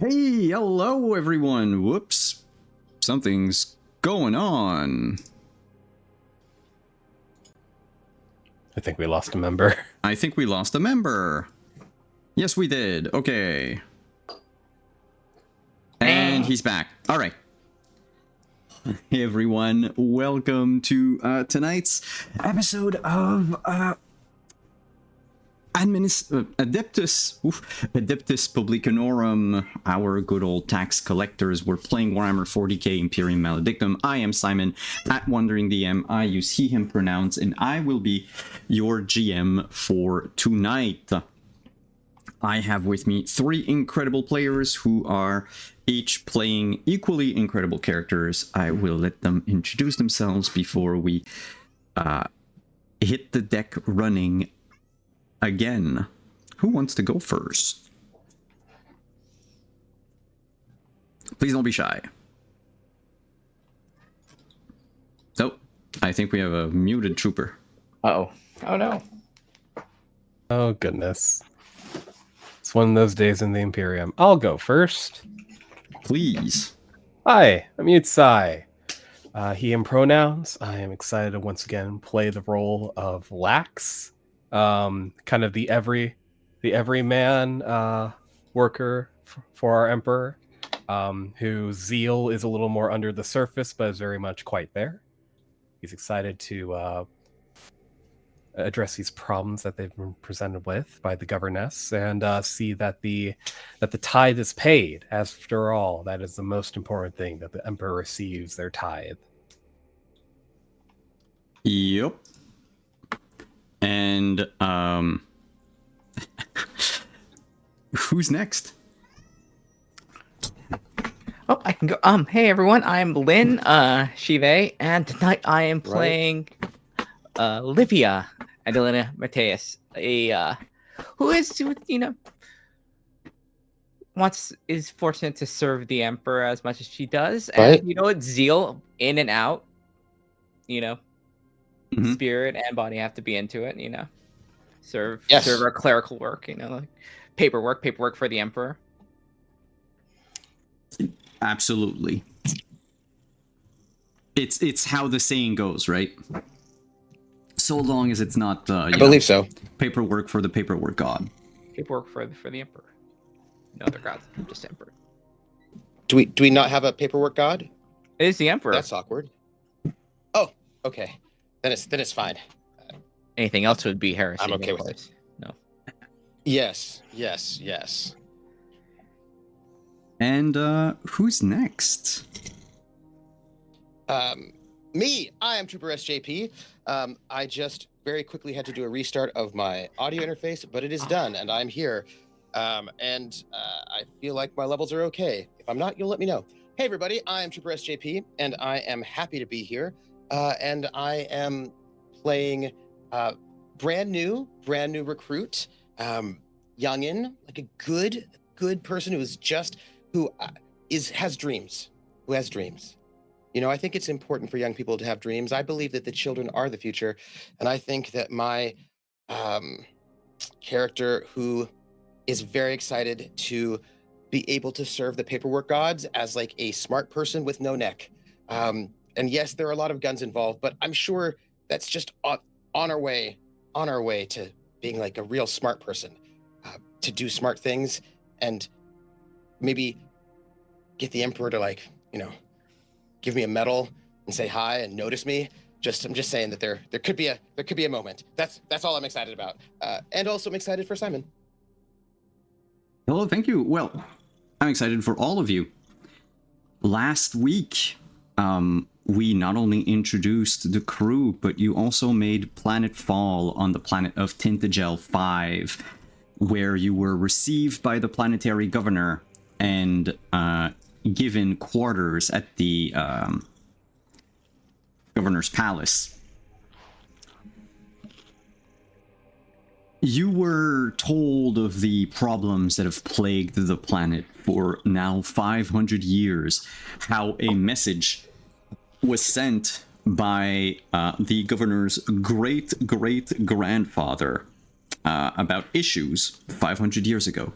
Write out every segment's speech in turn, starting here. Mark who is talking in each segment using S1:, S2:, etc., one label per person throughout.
S1: Hey, hello everyone. Whoops. Something's going on.
S2: I think we lost a member.
S1: I think we lost a member. Yes, we did. Okay. And he's back. All right. Hey everyone, welcome to tonight's episode of Adeptus Publicanorum, our good old tax collectors. We're playing Warhammer 40k Imperium Maledictum. I am Simon at Wandering DM. I use he, him pronouns, and I will be your GM for tonight. I have with me three incredible players who are each playing equally incredible characters. I will let them introduce themselves before we hit the deck running again. Who wants to go first? Please don't be shy. Oh, I think we have a muted trooper.
S3: Uh-oh. Oh no.
S2: Oh goodness. It's one of those days in the Imperium. I'll go first.
S1: Please.
S2: Hi, I'm Yutsai. He and pronouns. I am excited to once again play the role of Lax. Kind of the everyman worker for our emperor, whose zeal is a little more under the surface, but is very much quite there. He's excited to address these problems that they've been presented with by the governess, and see that the tithe is paid. After all, that is the most important thing, that the emperor receives their tithe.
S1: Yep. And who's next?
S3: Oh, I can go. Hey everyone, I'm Lynn Shive, and tonight I am playing Livia Adelina Mateus, who is, is fortunate to serve the emperor as much as she does, and it's zeal in and out, spirit and body have to be into it, serve our clerical work, like paperwork for the emperor.
S1: Absolutely. It's how the saying goes, right? So long as it's not
S4: I believe so.
S1: Paperwork for the paperwork god.
S3: Paperwork for the emperor. No other gods, just emperor.
S4: Do we not have a paperwork god?
S3: It is the emperor.
S4: That's awkward. Oh, okay. Then it's fine.
S3: Anything else would be heresy.
S4: I'm okay with it.
S3: No.
S4: Yes.
S1: And who's next?
S4: Me. I am Trooper SJP. I just very quickly had to do a restart of my audio interface, but it is done, and I'm here. And I feel like my levels are okay. If I'm not, you'll let me know. Hey, everybody. I am Trooper SJP, and I am happy to be here. And I am playing brand new recruit, youngin, like a good person who has dreams. I think it's important for young people to have dreams. I believe that the children are the future, and I think that my character, who is very excited to be able to serve the paperwork gods as like a smart person with no neck. And yes, there are a lot of guns involved, but I'm sure that's just on our way to being like a real smart person, to do smart things and maybe get the emperor to give me a medal and say hi and notice me. I'm just saying that there could be a moment. That's all I'm excited about. And also I'm excited for Simon.
S1: Hello, thank you. Well, I'm excited for all of you. Last week, we not only introduced the crew, but you also made planetfall on the planet of Tintagel 5, where you were received by the planetary governor and given quarters at the governor's palace. You were told of the problems that have plagued the planet for now 500 years, how a message was sent by the governor's great-great-grandfather about issues 500 years ago.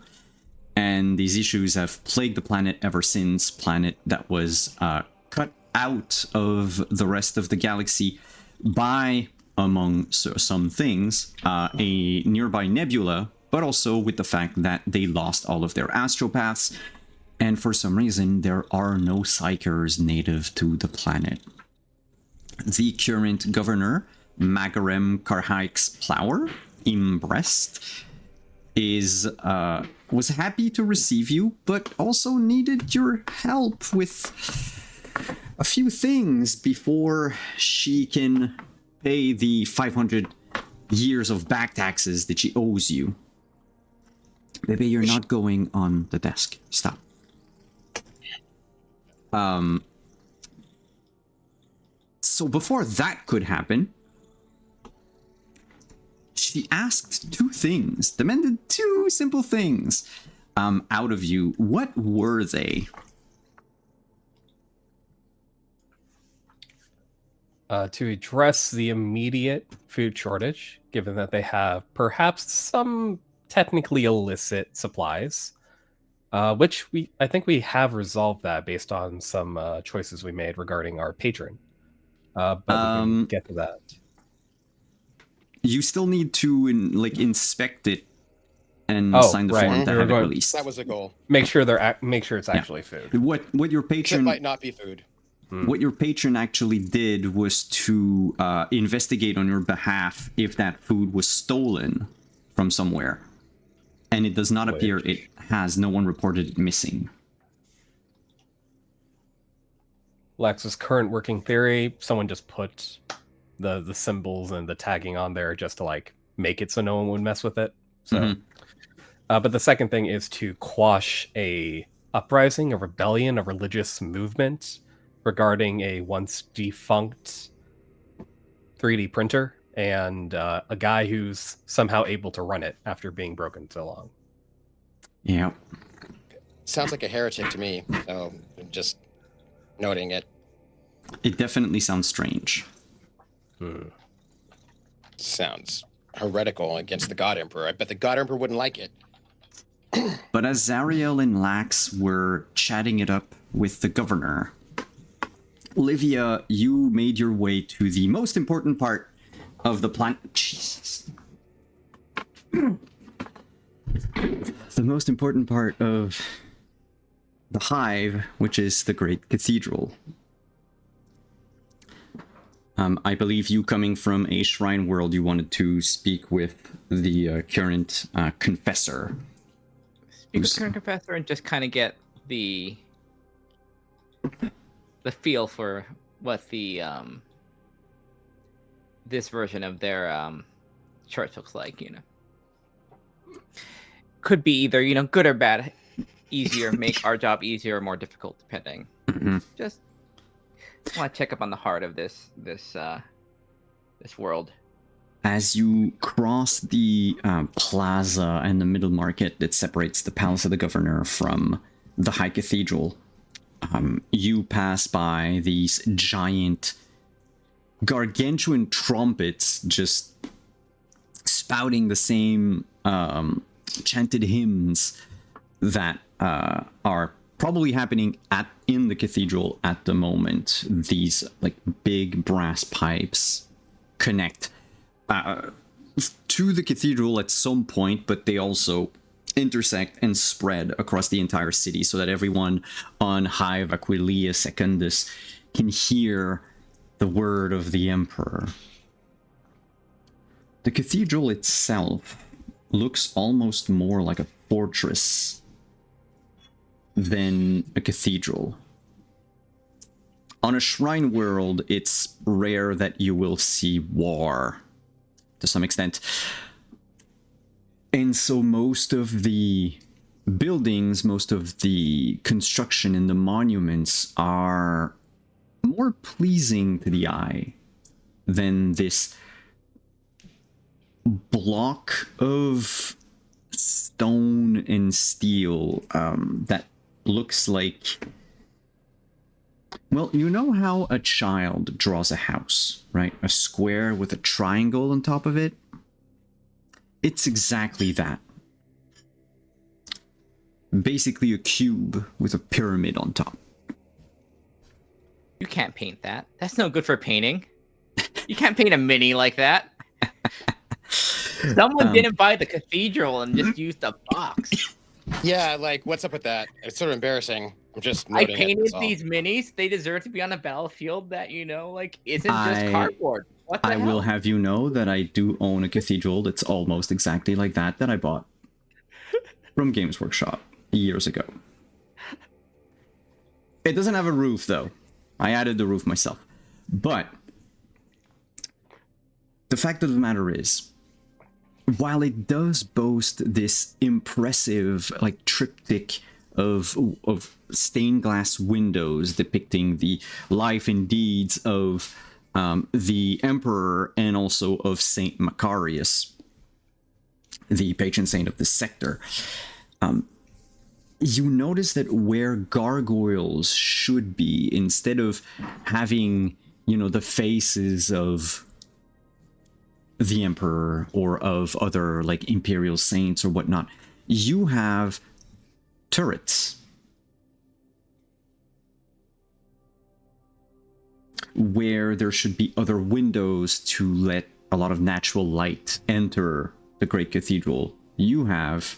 S1: And these issues have plagued the planet ever since. Planet that was cut out of the rest of the galaxy by, among some things, a nearby nebula, but also with the fact that they lost all of their astropaths, and for some reason there are no psychers native to the planet. The current governor, Magarem Karhaix Plower, Imbrest, was happy to receive you, but also needed your help with a few things before she can pay the 500 years of back taxes that she owes you. Baby, you're not going on the desk. Stop. So before that could happen, she asked two things, demanded two simple things out of you. What were they?
S2: To address the immediate food shortage, given that they have perhaps some technically illicit supplies, which I think we have resolved that based on some choices we made regarding our patron. But we can get to that.
S1: You still need to inspect it and sign the
S2: right.
S1: form to have it released.
S4: That was the goal.
S2: Make sure it's actually food.
S1: What your
S4: It
S1: patron
S4: might not be food.
S1: What your patron actually did was to investigate on your behalf if that food was stolen from somewhere. And it does not appear it has. No one reported it missing.
S2: Lex's current working theory, someone just put the symbols and the tagging on there just to make it so no one would mess with it. So, but the second thing is to quash a uprising, a rebellion, a religious movement regarding a once defunct 3D printer and a guy who's somehow able to run it after being broken so long.
S1: Yeah.
S4: Sounds like a heretic to me, so I'm just noting it.
S1: It definitely sounds strange.
S4: Sounds heretical against the God Emperor. I bet the God Emperor wouldn't like it.
S1: But as Zariel and Lax were chatting it up with the governor, Olivia, you made your way to the most important part of the plan. Jesus. The most important part of the hive, which is the Great Cathedral. I believe you, coming from a shrine world, you wanted to speak with the current confessor.
S3: Speak with the current confessor and just kind of get the feel for what the this version of their church looks like. Could be either good or bad, easier, make our job easier or more difficult, depending. Just want to check up on the heart of this world.
S1: As you cross the plaza and the middle market that separates the Palace of the Governor from the High Cathedral, you pass by these giant, gargantuan trumpets just spouting the same chanted hymns that are probably happening in the cathedral at the moment. These big brass pipes connect to the cathedral at some point, but they also intersect and spread across the entire city so that everyone on Hive Aquilia Secundus can hear the word of the Emperor. The cathedral itself looks almost more like a fortress than a cathedral. On a shrine world, it's rare that you will see war to some extent. And so most of the buildings, most of the construction and the monuments are more pleasing to the eye than this block of stone and steel that looks like... Well, you know how a child draws a house, right? A square with a triangle on top of it? It's exactly that. basically a cube with a pyramid on top.
S3: You can't paint that. That's no good for painting. You can't paint a mini like that. Someone didn't buy the cathedral and just used a box.
S4: Yeah, like what's up with that? It's sort of embarrassing. I'm just
S3: I
S4: noting it,
S3: painted
S4: that's all.
S3: these minis. They deserve to be on a battlefield that, like, isn't just
S1: I-
S3: cardboard. What the
S1: I
S3: hell?
S1: will have you know that I do own a cathedral that's almost exactly like that I bought from Games Workshop years ago. It doesn't have a roof, though. I added the roof myself. But the fact of the matter is, while it does boast this impressive, like, triptych of stained glass windows depicting the life and deeds of the Emperor and also of Saint Macarius, the patron saint of the sector, you notice that where gargoyles should be, instead of having, the faces of the Emperor or of other, like, imperial saints or whatnot, you have turrets where there should be other windows to let a lot of natural light enter the great cathedral. You have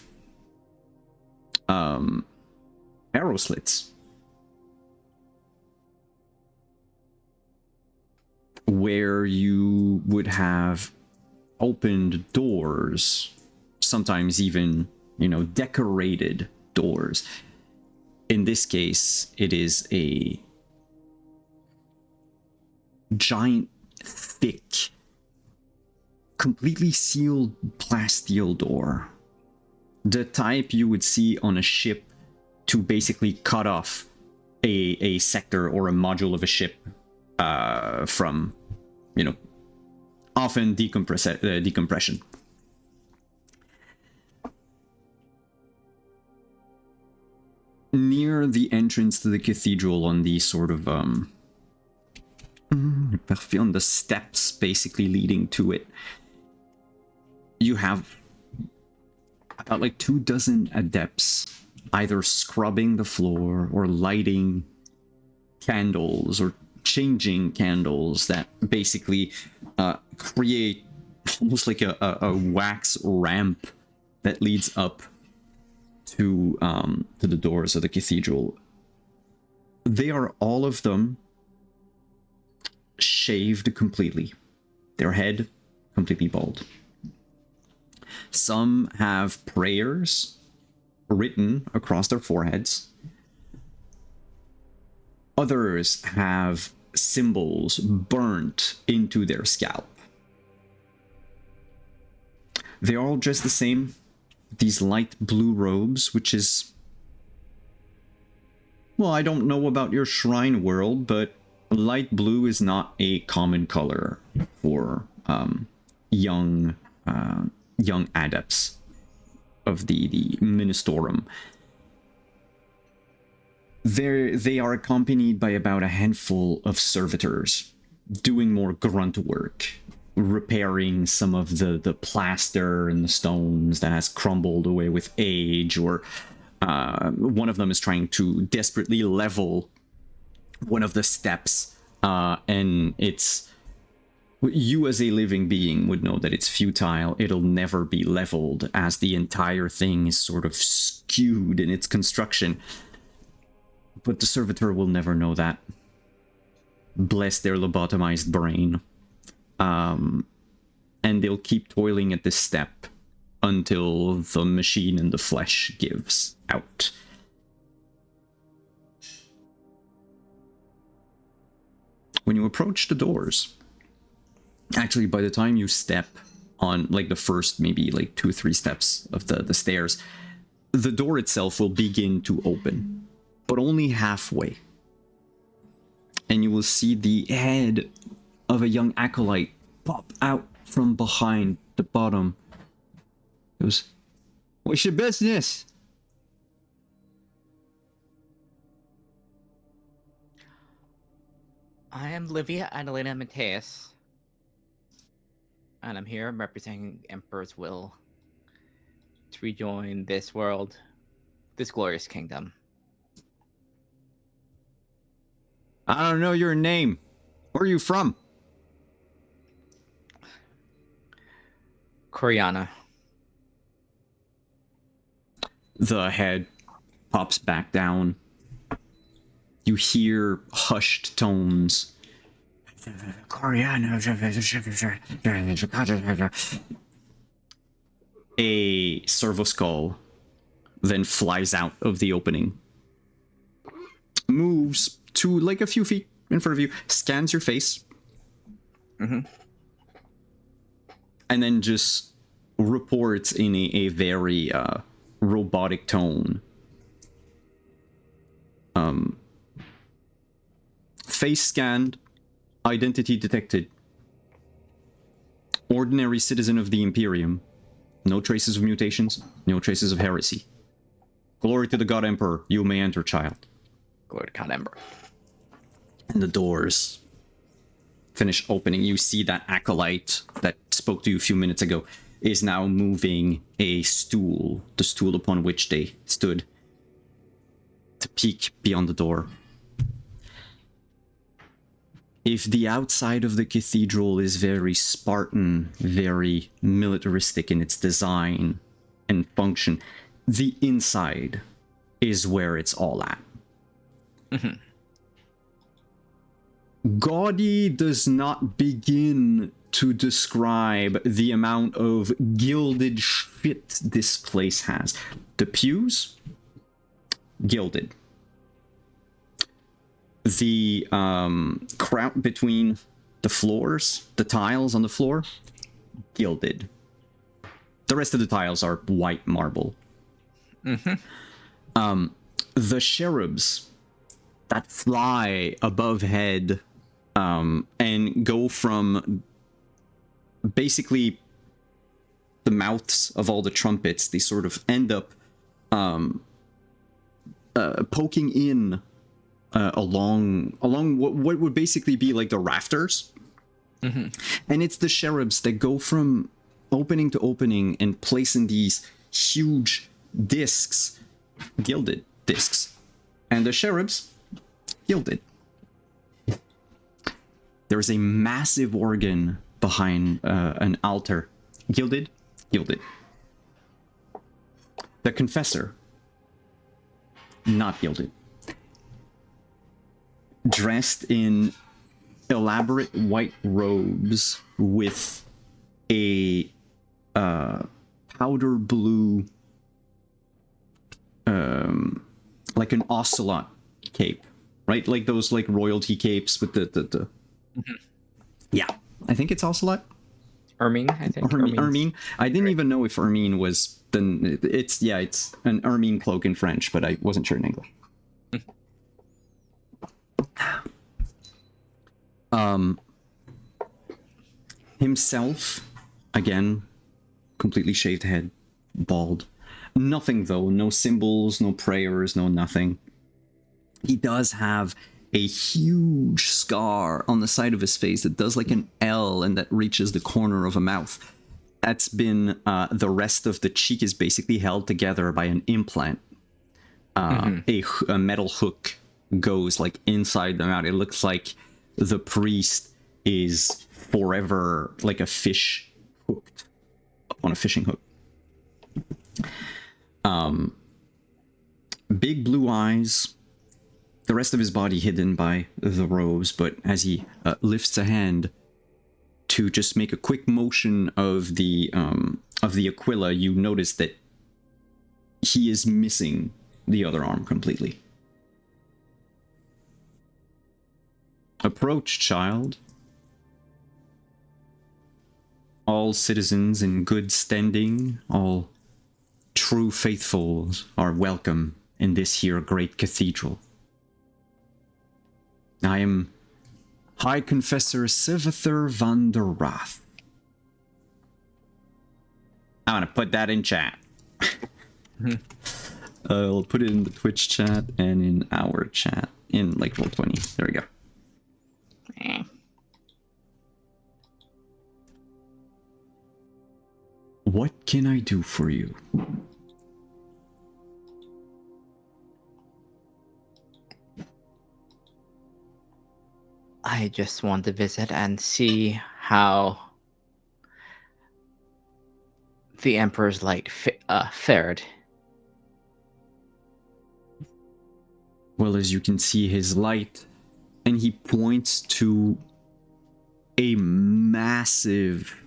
S1: arrow slits where you would have opened doors, sometimes even, decorated doors. In this case, it is a giant, thick, completely sealed plasteel door. The type you would see on a ship to basically cut off a sector or a module of a ship from, often decompression. Near the entrance to the cathedral, on the sort of on the steps basically leading to it, you have about like 24 adepts either scrubbing the floor or lighting candles or changing candles that basically create almost like a wax ramp that leads up to the doors of the cathedral. They are all of them shaved completely, their head completely bald. Some have prayers written across their foreheads. Others have symbols burnt into their scalp. They're all dressed the same. These light blue robes, which is... Well, I don't know about your shrine world, but light blue is not a common color for young adepts of the Ministorum. They are accompanied by about a handful of servitors doing more grunt work, repairing some of the plaster and the stones that has crumbled away with age, or one of them is trying to desperately level one of the steps, and it's... You as a living being would know that it's futile. It'll never be leveled, as the entire thing is sort of skewed in its construction. But the servitor will never know that. Bless their lobotomized brain. And they'll keep toiling at this step until the machine in the flesh gives out. When you approach the doors, actually, by the time you step on like the first maybe like 2-3 steps of the stairs, the door itself will begin to open, but only halfway. And you will see the head of a young acolyte pop out from behind the bottom. It goes, "What's your business?"
S3: I am Livia Adelina Mateus, and I'm here representing the Emperor's will to rejoin this world this glorious kingdom.
S1: I don't know your name. Where are you from?
S3: Coriana.
S1: The head pops back down. You hear hushed tones. A servo skull then flies out of the opening. Moves to like a few feet in front of you, scans your face.
S3: Mm-hmm.
S1: And then just reports in a very robotic tone. Face scanned, identity detected. Ordinary citizen of the Imperium. No traces of mutations, no traces of heresy. Glory to the God Emperor, you may enter, child.
S3: Glory to God Emperor.
S1: And the doors finish opening. You see that acolyte that spoke to you a few minutes ago is now moving a stool, the stool upon which they stood, to peek beyond the door. If the outside of the cathedral is very Spartan, very militaristic in its design and function, the inside is where it's all at.
S3: Mm-hmm.
S1: Gaudy does not begin to describe the amount of gilded shit this place has. The pews, gilded. The crown between the floors, the tiles on the floor, gilded. The rest of the tiles are white marble.
S3: Mm-hmm.
S1: The cherubs that fly above head and go from basically the mouths of all the trumpets, they sort of end up poking in along what would basically be like the rafters.
S3: Mm-hmm.
S1: And it's the cherubs that go from opening to opening and place in these huge discs, gilded discs. And the cherubs, gilded. There's a massive organ behind an altar. Gilded, gilded. The confessor, not gilded. Dressed in elaborate white robes with a powder blue, like an ocelot cape, right? Like those like royalty capes with the
S3: Mm-hmm.
S1: Yeah, I think it's ocelot.
S3: Ermine, I think.
S1: Ermine. I didn't even know if Ermine was it's an Ermine cloak in French, but I wasn't sure in English. Himself, again, completely shaved head, bald. Nothing though, no symbols, no prayers, no nothing. He does have a huge scar on the side of his face that does like an L and that reaches the corner of a mouth. That's been, the rest of the cheek is basically held together by an implant. A metal hook goes like inside the mouth. It looks like the priest is forever like a fish hooked on a fishing hook. Big blue eyes. The rest of his body hidden by the robes, but as he lifts a hand to just make a quick motion of the Aquila, you notice that he is missing the other arm completely. Approach, child. All citizens in good standing, all true faithfuls are welcome in this here great cathedral. I am High Confessor Sivither van der Rath. I'm gonna put that in chat. I'll put it in the Twitch chat and in our chat in like Roll20. There we go. What can I do for you?
S3: I just want to visit and see how the Emperor's light fared.
S1: Well, as you can see, his light, and he points to a massive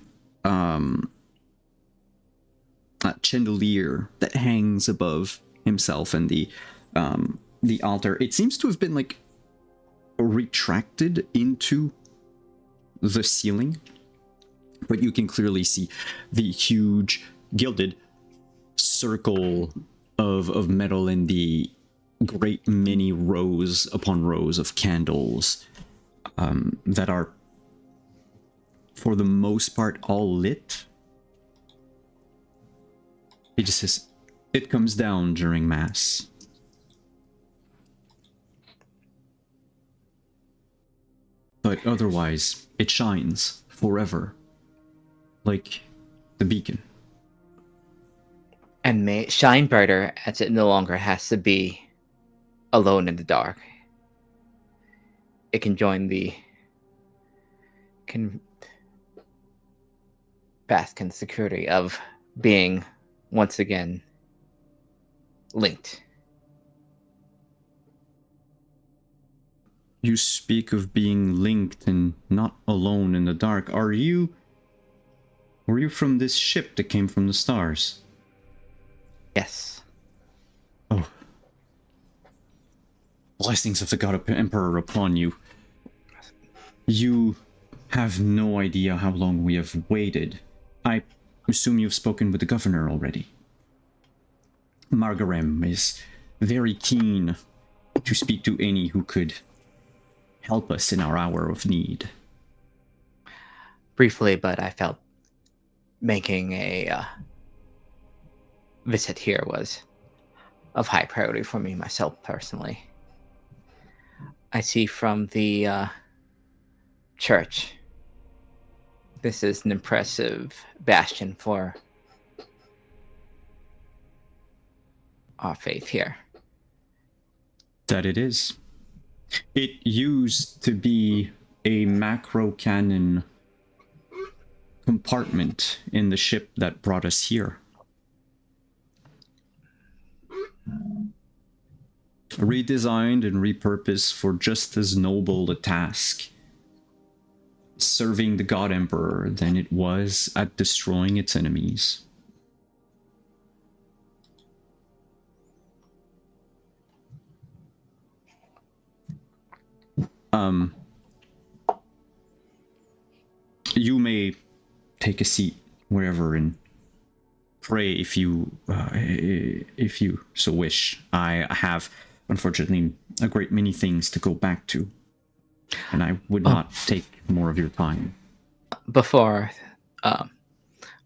S1: chandelier that hangs above himself and the altar. It seems to have been like retracted into the ceiling, but you can clearly see the huge gilded circle of metal and the great many rows upon rows of candles that are, for the most part, all lit. It just says, it comes down during Mass. But otherwise, it shines forever, like the beacon.
S3: And may it shine brighter as it no longer has to be alone in the dark. It can join bask in the security of being once again linked.
S1: You speak of being linked and not alone in the dark. Were you from this ship that came from the stars?
S3: Yes.
S1: Oh. Blessings of the God Emperor upon you. You have no idea how long we have waited. I assume you've spoken with the governor already. Margarem is very keen to speak to any who could help us in our hour of need.
S3: Briefly, but I felt making a visit here was of high priority for me myself personally. I see from the church, this is an impressive bastion for our faith here.
S1: That it is. It used to be a macro cannon compartment in the ship that brought us here. Redesigned and repurposed for just as noble a task, serving the God Emperor, than it was at destroying its enemies. You may take a seat wherever and pray if you so wish. I have, unfortunately, a great many things to go back to, and I would not take more of your time.
S3: Before,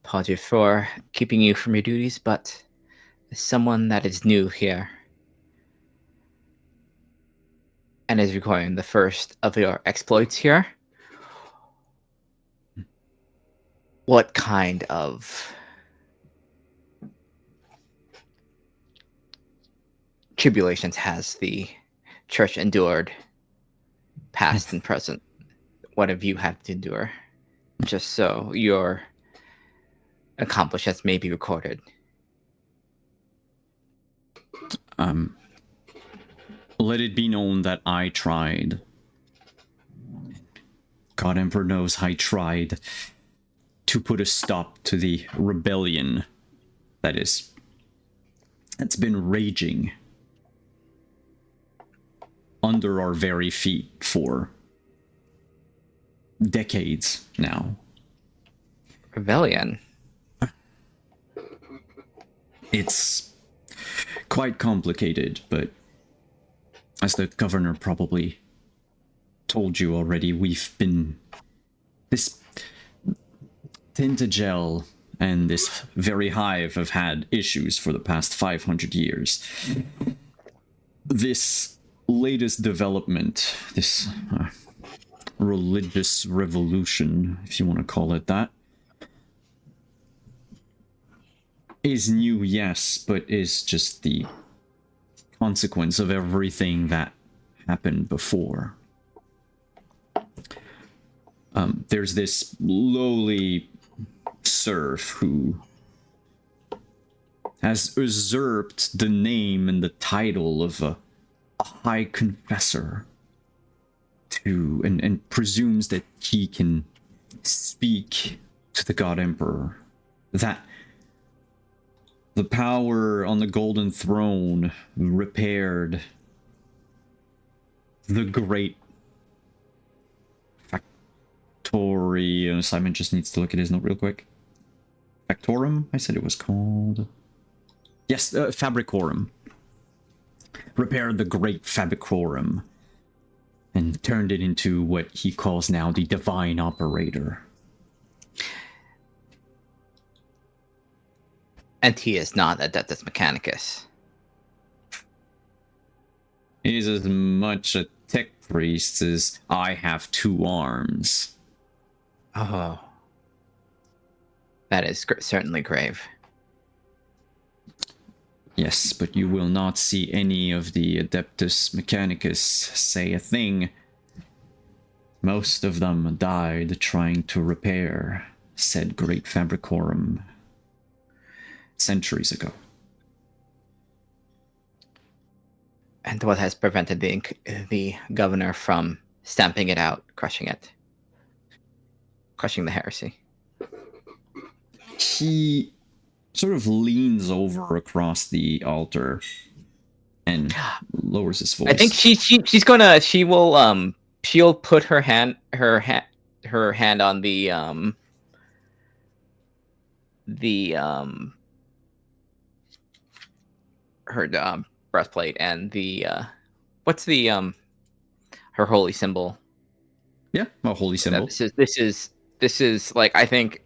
S3: apologies for keeping you from your duties, but as someone that is new here and is recording the first of your exploits here, what kind of tribulations has the church endured, past and present? What have you had to endure? Just so your accomplishments may be recorded.
S1: Let it be known that I tried. God Emperor knows I tried to put a stop to the rebellion that's been raging under our very feet for decades now.
S3: Rebellion? It's
S1: quite complicated, but as the governor probably told you already, this Tintagel and this very hive have had issues for the past 500 years. This latest development, this religious revolution, if you want to call it that, is new, yes, but is just the consequence of everything that happened before. There's this lowly serf who has usurped the name and the title of a high confessor and presumes that he can speak to the God Emperor, that the power on the Golden Throne repaired the great factory. Simon just needs to look at his note real quick. Factorum, I said it was called. Yes, Fabricorum. Repaired the great Fabricorum and turned it into what he calls now the Divine Operator.
S3: And he is not Adeptus Mechanicus.
S1: He's as much a tech priest as I have 2 arms.
S3: Oh. That is certainly grave.
S1: Yes, but you will not see any of the Adeptus Mechanicus say a thing. Most of them died trying to repair said great Fabricorum centuries ago.
S3: And what has prevented the governor from stamping it out, crushing it? Crushing the heresy?
S1: He sort of leans over across the altar and lowers his voice.
S3: I think she'll put her hand on her breastplate and the her holy symbol.
S1: Yeah, a holy symbol.
S3: This is like, I think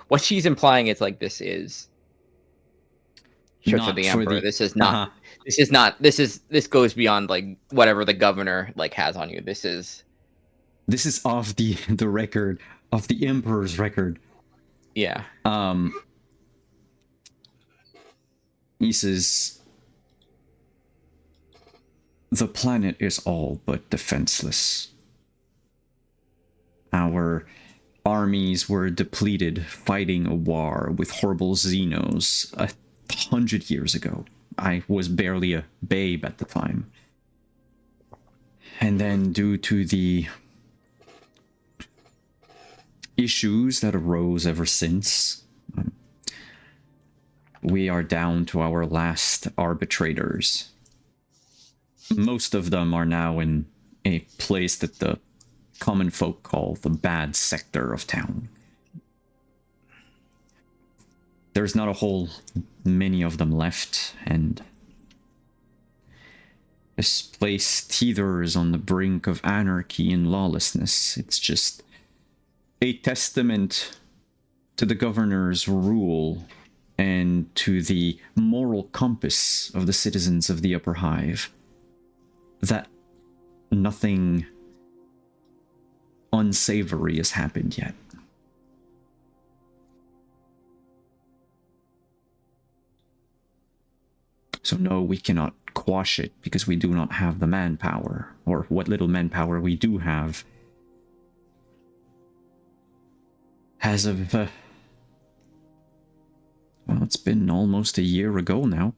S3: what she's implying is like, this is Church of the Emperor. This is not. This goes beyond like whatever the governor like has on you. This is
S1: off the record of the Emperor's record.
S3: Yeah.
S1: He says, the planet is all but defenseless. Our armies were depleted fighting a war with horrible Xenos 100 years ago. I was barely a babe at the time. And then due to the issues that arose ever since, we are down to our last arbitrators. Most of them are now in a place that the common folk call the bad sector of town. There's not a whole many of them left, and this place teeters on the brink of anarchy and lawlessness. It's just a testament to the governor's rule and to the moral compass of the citizens of the Upper Hive that nothing unsavory has happened yet. So no, we cannot quash it because we do not have the manpower, or what little manpower we do have. As of, well, it's been almost a year ago now.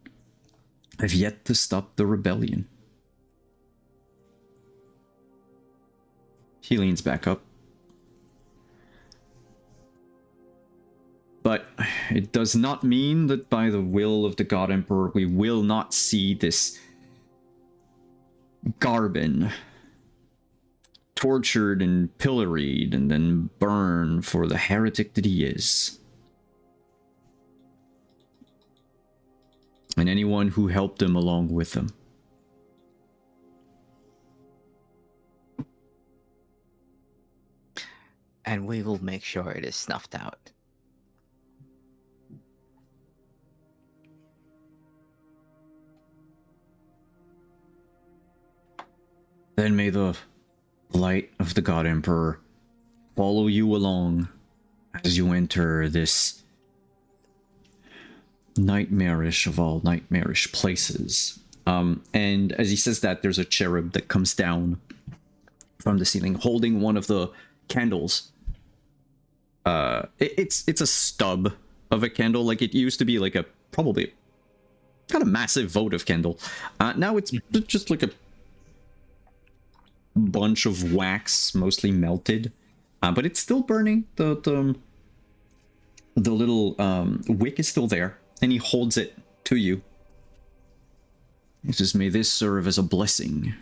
S1: I've yet to stop the rebellion. He leans back up. But it does not mean that by the will of the God Emperor we will not see this Garbin tortured and pilloried and then burned for the heretic that he is. And anyone who helped him along with him.
S3: And we will make sure it is snuffed out.
S1: Then may the light of the God Emperor follow you along as you enter this nightmarish of all nightmarish places. And as he says that, there's a cherub that comes down from the ceiling holding one of the candles it's a stub of a candle. Like it used to be like a probably kind of massive votive candle. Now it's just like a bunch of wax, mostly melted, but it's still burning. The little wick is still there, and he holds it to you. He says, "May this serve as a blessing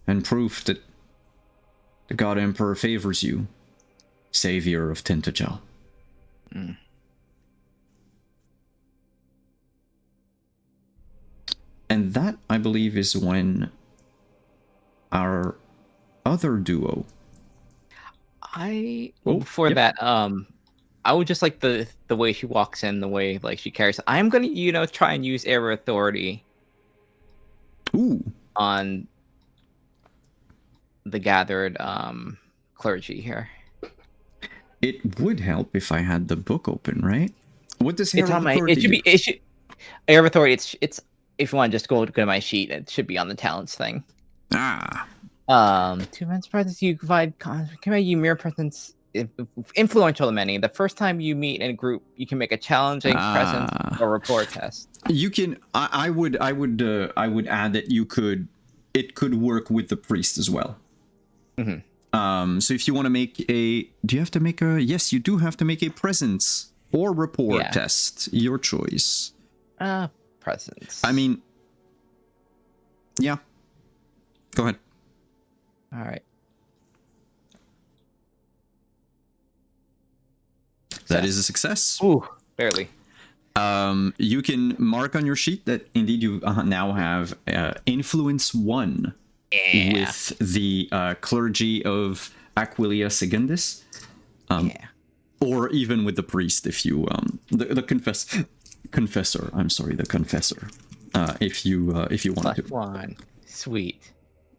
S1: and proof that the God Emperor favors you, savior of Tintagel."
S3: Mm.
S1: And that, I believe, is when our other duo.
S3: Before that, I would just like the way she walks in, the way like she carries. I'm gonna, try and use air authority.
S1: Ooh.
S3: On the gathered clergy here.
S1: It would help if I had the book open, right? What does
S3: It's on my.
S1: authority do?
S3: It should. Air of authority. It's. If you want to just go to my sheet, it should be on the talents thing.
S1: Ah.
S3: 2 men's presence. You provide. Can you mirror presence? Influential to many. The first time you meet in a group, you can make a challenging presence or rapport test.
S1: You can. I would add that you could. It could work with the priest as well.
S3: Mm-hmm.
S1: So if you want to make a, do you have to make a? Yes, you do have to make a presence or rapport test. Your choice.
S3: Presence.
S1: I mean, yeah. Go ahead.
S3: All right.
S1: That is a success.
S3: Ooh, barely.
S1: You can mark on your sheet that indeed you now have influence 1 with the clergy of Aquilia Secundus, or even with the priest if you the confessor. I'm sorry, the confessor. If you want to.
S3: +1. Sweet.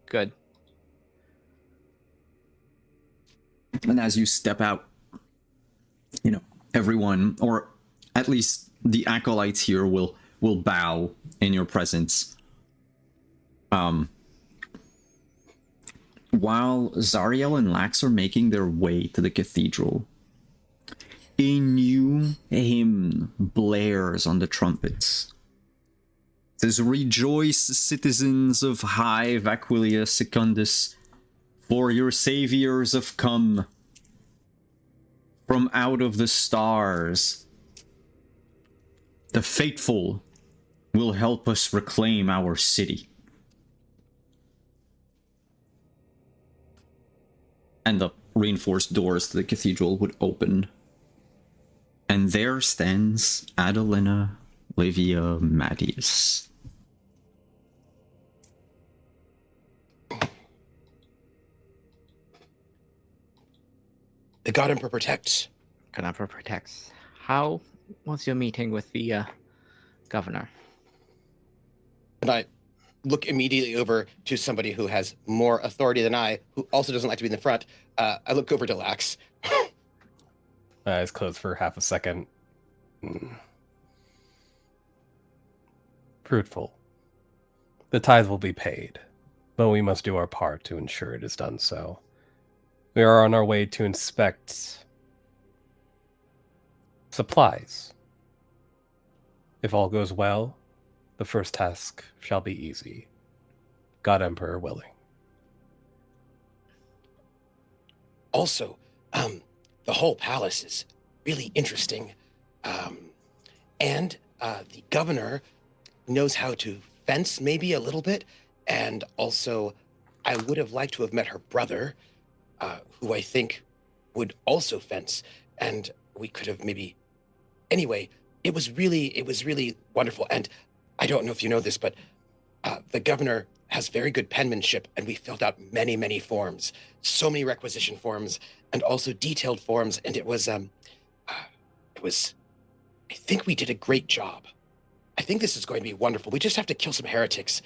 S3: Good.
S1: And as you step out, everyone, or at least the acolytes here, will bow in your presence. While Zariel and Lax are making their way to the cathedral, a new hymn blares on the trumpets. It says, "Rejoice, citizens of High Aquilia Secundus, for your saviors have come. From out of the stars, the faithful will help us reclaim our city." And the reinforced doors to the cathedral would open. And there stands Adelina Livia Mattius.
S4: The God Emperor protects.
S3: God Emperor protects. How was your meeting with the governor?
S4: And I look immediately over to somebody who has more authority than I, who also doesn't like to be in the front. I look over to Lax.
S2: Eyes closed for half a second. Fruitful. The tithe will be paid, but we must do our part to ensure it is done so. We are on our way to inspect supplies. If all goes well, the first task shall be easy. God Emperor willing.
S4: Also, the whole palace is really interesting. And the governor knows how to fence maybe a little bit. And also, I would have liked to have met her brother, who I think would also fence. And we could have maybe... Anyway, it was really wonderful. And I don't know if you know this, but the governor has very good penmanship, and we filled out many forms. So many requisition forms, and also detailed forms. And it was, I think we did a great job. I think this is going to be wonderful. We just have to kill some heretics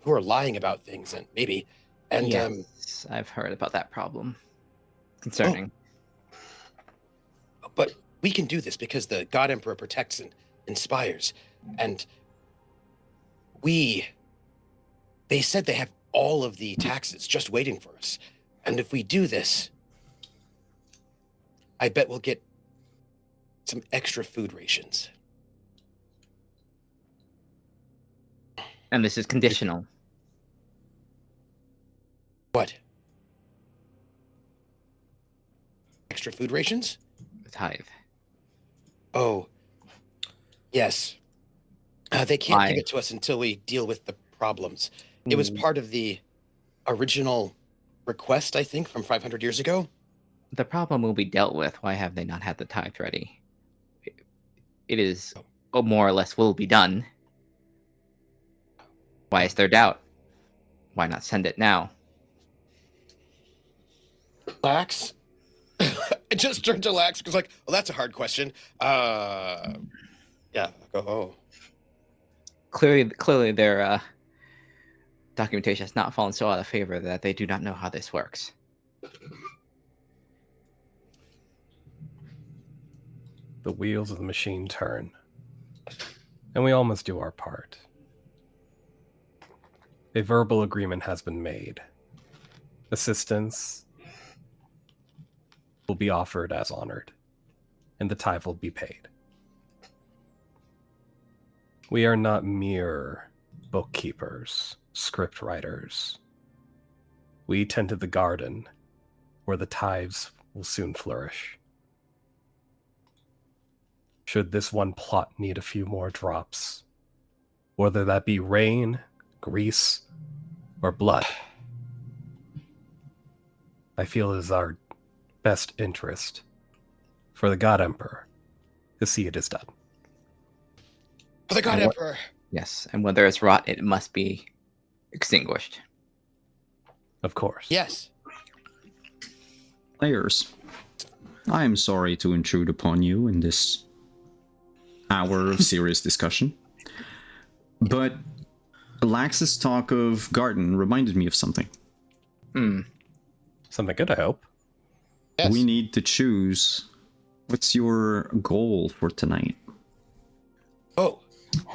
S4: who are lying about things, and maybe. And
S3: yes, I've heard about that problem. Concerning.
S4: But we can do this because the God Emperor protects and inspires. And they said they have all of the taxes just waiting for us. And if we do this, I bet we'll get some extra food rations.
S3: And this is conditional.
S4: What? Extra food rations?
S3: The tithe.
S4: Oh, yes. They can't
S3: Why?
S4: give it to us until we deal with the problems. It was part of the original request, I think, from 500 years ago.
S3: The problem will be dealt with. Why have they not had the tithe ready? It is, more or less, will be done. Why is there doubt? Why not send it now?
S4: Lax? I just turned to Lax because, like, well, that's a hard question. Yeah. Oh.
S3: Clearly, their documentation has not fallen so out of favor that they do not know how this works.
S2: The wheels of the machine turn, and we all must do our part. A verbal agreement has been made. Assistance will be offered as honored, and the tithe will be paid. We are not mere bookkeepers, script writers. We tend to the garden, where the tithes will soon flourish. Should this one plot need a few more drops, whether that be rain, grease, or blood, I feel it is our best interest for the God Emperor to see it is done.
S4: For the God Emperor.
S3: Yes, and when there is rot, it must be extinguished.
S2: Of course.
S4: Yes.
S1: Players, I am sorry to intrude upon you in this hour of serious discussion, but Lax's talk of garden reminded me of something.
S2: Something good, I hope.
S4: Yes.
S1: We need to choose what's your goal for tonight.
S4: Oh.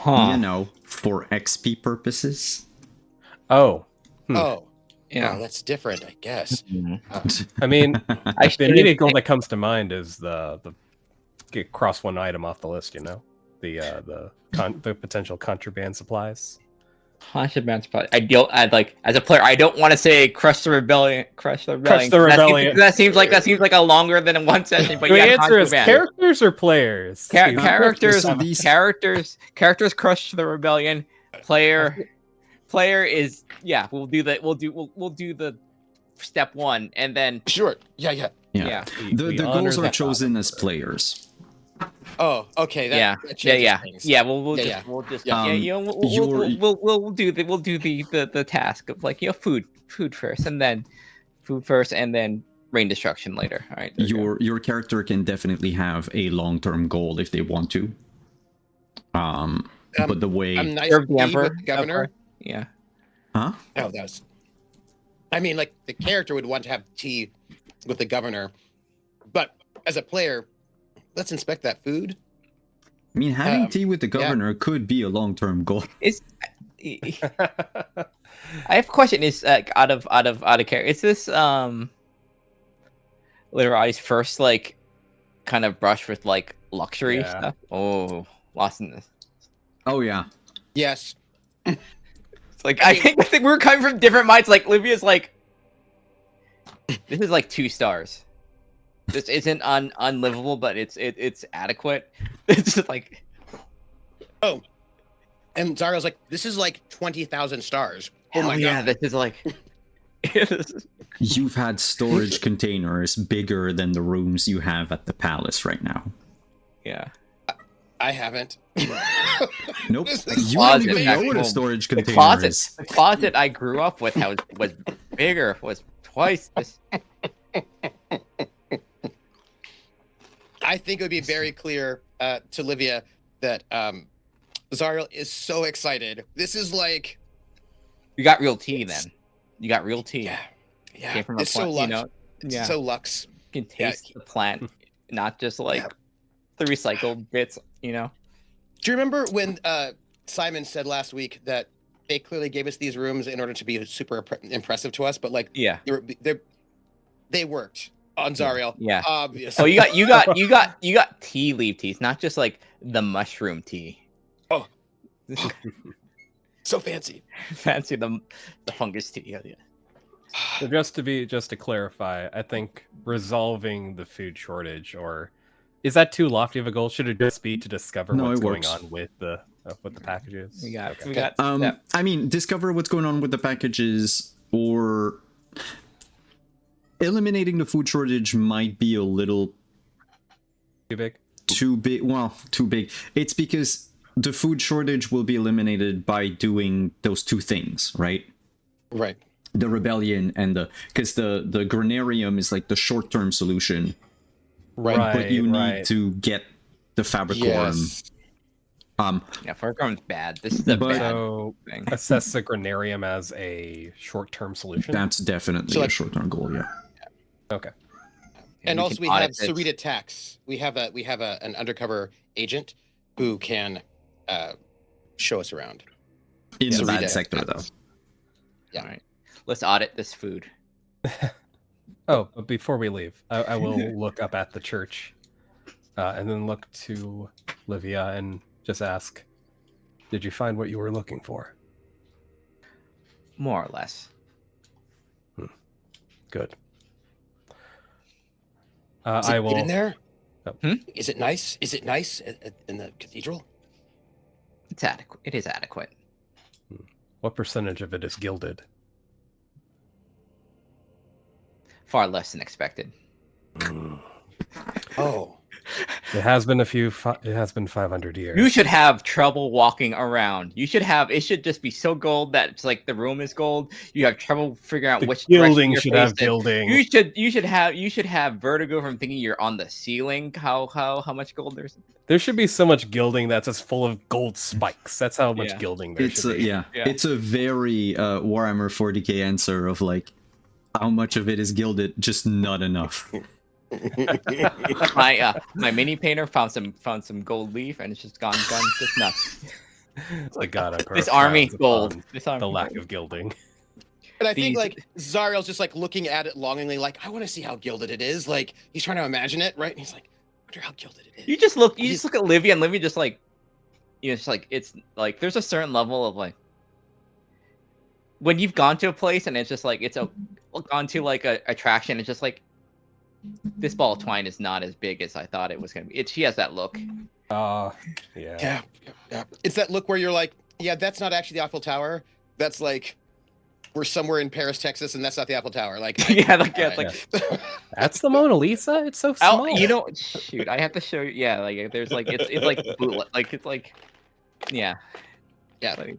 S1: You know, for XP purposes.
S2: Oh.
S4: Oh.
S3: Yeah.
S4: Well, that's different, I guess.
S2: I mean,
S3: I
S2: the immediate goal that comes to mind is the get cross one item off the list, you know? The potential contraband supplies.
S3: Contraband spot. I like as a player. I don't want to say crush the rebellion. Crush the rebellion.
S2: Crush the rebellion.
S3: That seems like a longer than one session. But
S2: The
S3: yeah,
S2: answer is
S3: contraband.
S2: characters or players?
S3: Characters.
S1: So these-
S3: Characters crush the rebellion. Player is We'll do that. We'll do the step one, and then
S4: Sure. Yeah.
S3: yeah.
S1: The goals are chosen as players.
S4: Oh, okay. That changes things.
S3: We'll just we'll do the task of like food first, and then rain destruction later. All right.
S1: Your character can definitely have a long-term goal if they want to. But the way
S4: I'm nice
S3: Serve the
S4: with
S3: Emperor.
S4: the governor.
S3: Yeah.
S1: Huh?
S4: Oh, that's. I mean, like the character would want to have tea with the governor, but as a player, let's inspect that food.
S1: I mean, having tea with the governor could be a long-term goal.
S3: I have a question. Is out of character? Is this Literati's first like kind of brush with like luxury stuff? Oh, lost in this.
S1: Oh yeah.
S4: Yes.
S3: It's like I think we're coming from different minds. Like Livia's like, this is like 2 stars. This isn't unlivable, but it's adequate. It's just like,
S4: oh, and Zario's like, this is like 20,000 stars. Oh my god.
S3: this is like.
S1: You've had storage containers bigger than the rooms you have at the palace right now.
S3: Yeah.
S4: I haven't.
S1: Nope.
S4: This is
S1: You don't
S3: closet,
S1: even know what a
S3: actual-
S1: storage
S3: The
S1: container is.
S3: closet I grew up with was bigger, was twice this.
S4: I think it would be very clear to Livia that Zariel is so excited. This is like,
S3: You got real tea then. You got real tea.
S4: yeah.
S3: Came from a
S4: It's so
S3: plant,
S4: lux. It's
S3: yeah.
S4: so lux.
S3: You can taste the plant, not just like the recycled bits, you know?
S4: Do you remember when Simon said last week that they clearly gave us these rooms in order to be super impressive to us, but like
S3: Yeah.
S4: they worked. On Zariel.
S3: Yeah.
S4: Obviously.
S3: Oh, you got tea leaf teas, not just like the mushroom tea.
S4: Oh. So fancy.
S3: Fancy the fungus tea. Yeah.
S2: So just to clarify, I think resolving the food shortage, or is that too lofty of a goal? Should it just be to discover
S1: No,
S2: what's
S1: it
S2: going
S1: works.
S2: on with the packages?
S3: We got
S2: Okay.
S3: we got
S1: I mean, discover what's going on with the packages, or eliminating the food shortage might be a little
S2: Too big.
S1: too big. Well, too big. It's because the food shortage will be eliminated by doing those two things, right?
S4: Right.
S1: The rebellion and because the granarium is like the short-term solution,
S4: Right.
S1: but you need to get the Fabricorum.
S4: Yes.
S3: yeah, Farcom's bad. This is the
S1: But-
S3: bad
S2: So
S3: thing.
S2: assess the granarium as a short-term solution.
S1: That's definitely
S4: So,
S1: a
S4: like-
S1: short-term goal. Yeah.
S2: Okay.
S4: And also we
S3: can
S4: have
S3: audit this.
S4: Sarita Tax. We have an undercover agent who can show us around.
S1: In the
S4: Sarita
S1: bad sector, though.
S4: Tax. Yeah.
S3: All right. Let's audit this food.
S2: Oh, but before we leave, I will look up at the church, and then look to Livia and just ask, "Did you find what you were looking for?"
S3: More or less.
S2: Good.
S4: Is
S2: I
S4: it good
S2: will.
S4: in there?
S2: Oh.
S4: Is it nice? Is it nice in the cathedral?
S3: It's adequate. It is adequate.
S2: What percentage of it is gilded?
S3: Far less than expected.
S4: Oh.
S2: It has been it has been 500 years.
S3: You should have trouble walking around. It should just be so gold that it's like the room is gold. You have trouble figuring out
S2: The
S3: which direction
S2: gilding
S3: you're
S2: should have
S3: facing.
S2: gilding.
S3: You should have vertigo from thinking you're on the ceiling. How much gold there's?
S2: There should be so much gilding that's just full of gold spikes. That's how much
S3: Yeah.
S2: gilding there
S1: It's
S2: should be.
S3: Yeah.
S1: It's a very Warhammer 40k answer of like how much of it is gilded, just not enough.
S3: My mini painter found some gold leaf and it's just gone just nuts.
S2: I gotta
S3: This army
S2: profound
S3: gold.
S2: upon
S3: This army
S2: The lack
S3: gold.
S2: of gilding.
S4: And I think
S3: These-
S4: like Zariel's just like looking at it longingly, like, I want to see how gilded it is. Like he's trying to imagine it, right? And he's like, I wonder how gilded it is.
S3: You just look at Livia and Livia just like, it's like, it's like there's a certain level of like when you've gone to a place and it's just like gone to like a attraction, it's just like this ball of twine is not as big as I thought it was gonna be. She has that look.
S2: Yeah.
S4: Yeah. It's that look where you're like, yeah, that's not actually the Eiffel Tower. That's like we're somewhere in Paris, Texas, and that's not the Eiffel Tower. Like
S3: it's like
S2: That's the Mona Lisa. It's so small.
S3: shoot, I have to show you. Yeah, like there's like it's like bootleg, like it's like yeah. Like,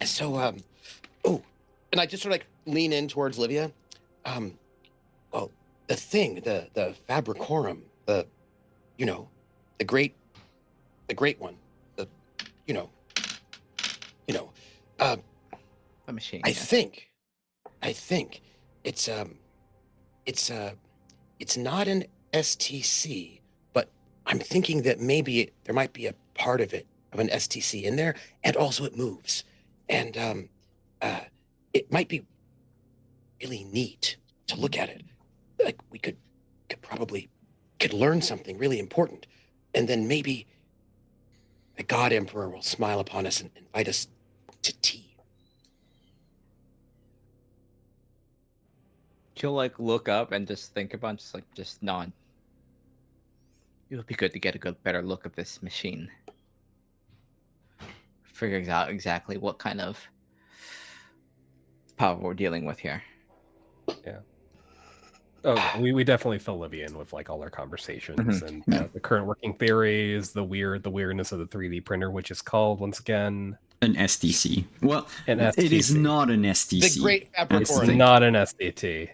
S4: So and I just sort of like lean in towards Livia. Well, the thing, the Fabricorum, the great one, the
S3: a machine.
S4: I
S3: yeah.
S4: think it's not an STC, but I'm thinking that maybe there might be a part of an STC in there, and also it moves, and it might be really neat to look at it. Like we could probably learn something really important, and then maybe the God Emperor will smile upon us and invite us to tea.
S3: She'll like look up and just think about just nod. It would be good to get a better look of this machine. Figure out exactly what kind of power we're dealing with here.
S2: Oh, we definitely fill Livia in with like all our conversations and the current working theories, the weirdness of the 3D printer, which is called once again
S1: An STC. Well,
S2: an
S1: it is
S2: STC.
S1: not an STC.
S4: The Great
S2: It's
S4: Fabricorum.
S2: not an STC,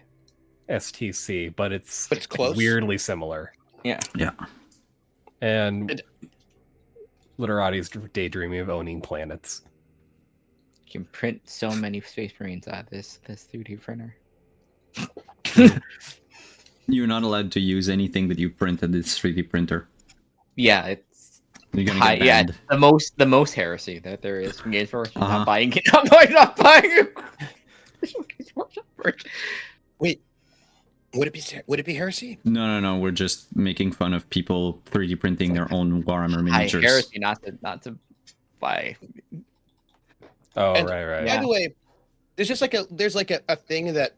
S2: but it's
S4: close.
S2: weirdly similar.
S3: Yeah.
S1: Yeah.
S2: And Literati's daydreaming of owning planets.
S3: You can print so many Space Marines out of this 3D printer.
S1: You're not allowed to use anything that you print at this 3D printer.
S3: Yeah, it's
S1: You're gonna
S3: high,
S1: get
S3: yeah,
S1: banned.
S3: the most heresy that there is from Games Workshop.
S1: Uh-huh.
S3: Not buying it. Not buying it.
S4: Wait, Would it be heresy?
S1: No. We're just making fun of people 3D printing their own Warhammer
S3: High
S1: miniatures.
S3: heresy, not to buy.
S2: Oh,
S4: And
S2: right.
S4: By the way, there's just like a thing that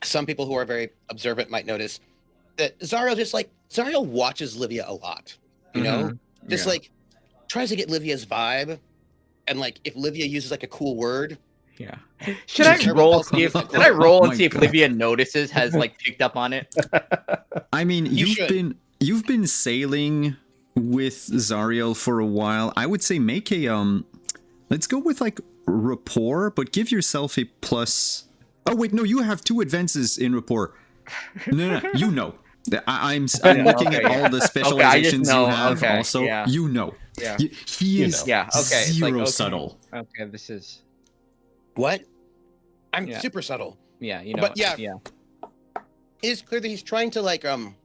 S4: some people who are very observant might notice, that Zariel watches Livia a lot. You know, just like tries to get Livia's vibe, and like if Livia uses like a cool word.
S3: Yeah. Should I roll and see if
S1: God.
S3: Livia notices, has like picked up on it?
S1: I mean,
S4: should.
S1: you've been sailing with Zariel for a while. I would say make a let's go with like rapport, but give yourself a plus. Oh wait, no, you have 2 advances in rapport. No, you know. I'm looking at all the specializations you have. Also, you know.
S3: Yeah.
S1: He is zero subtle.
S3: Okay, this is
S4: What? I'm super subtle.
S3: Yeah, you know.
S4: But yeah, it is clear that he's trying to like learn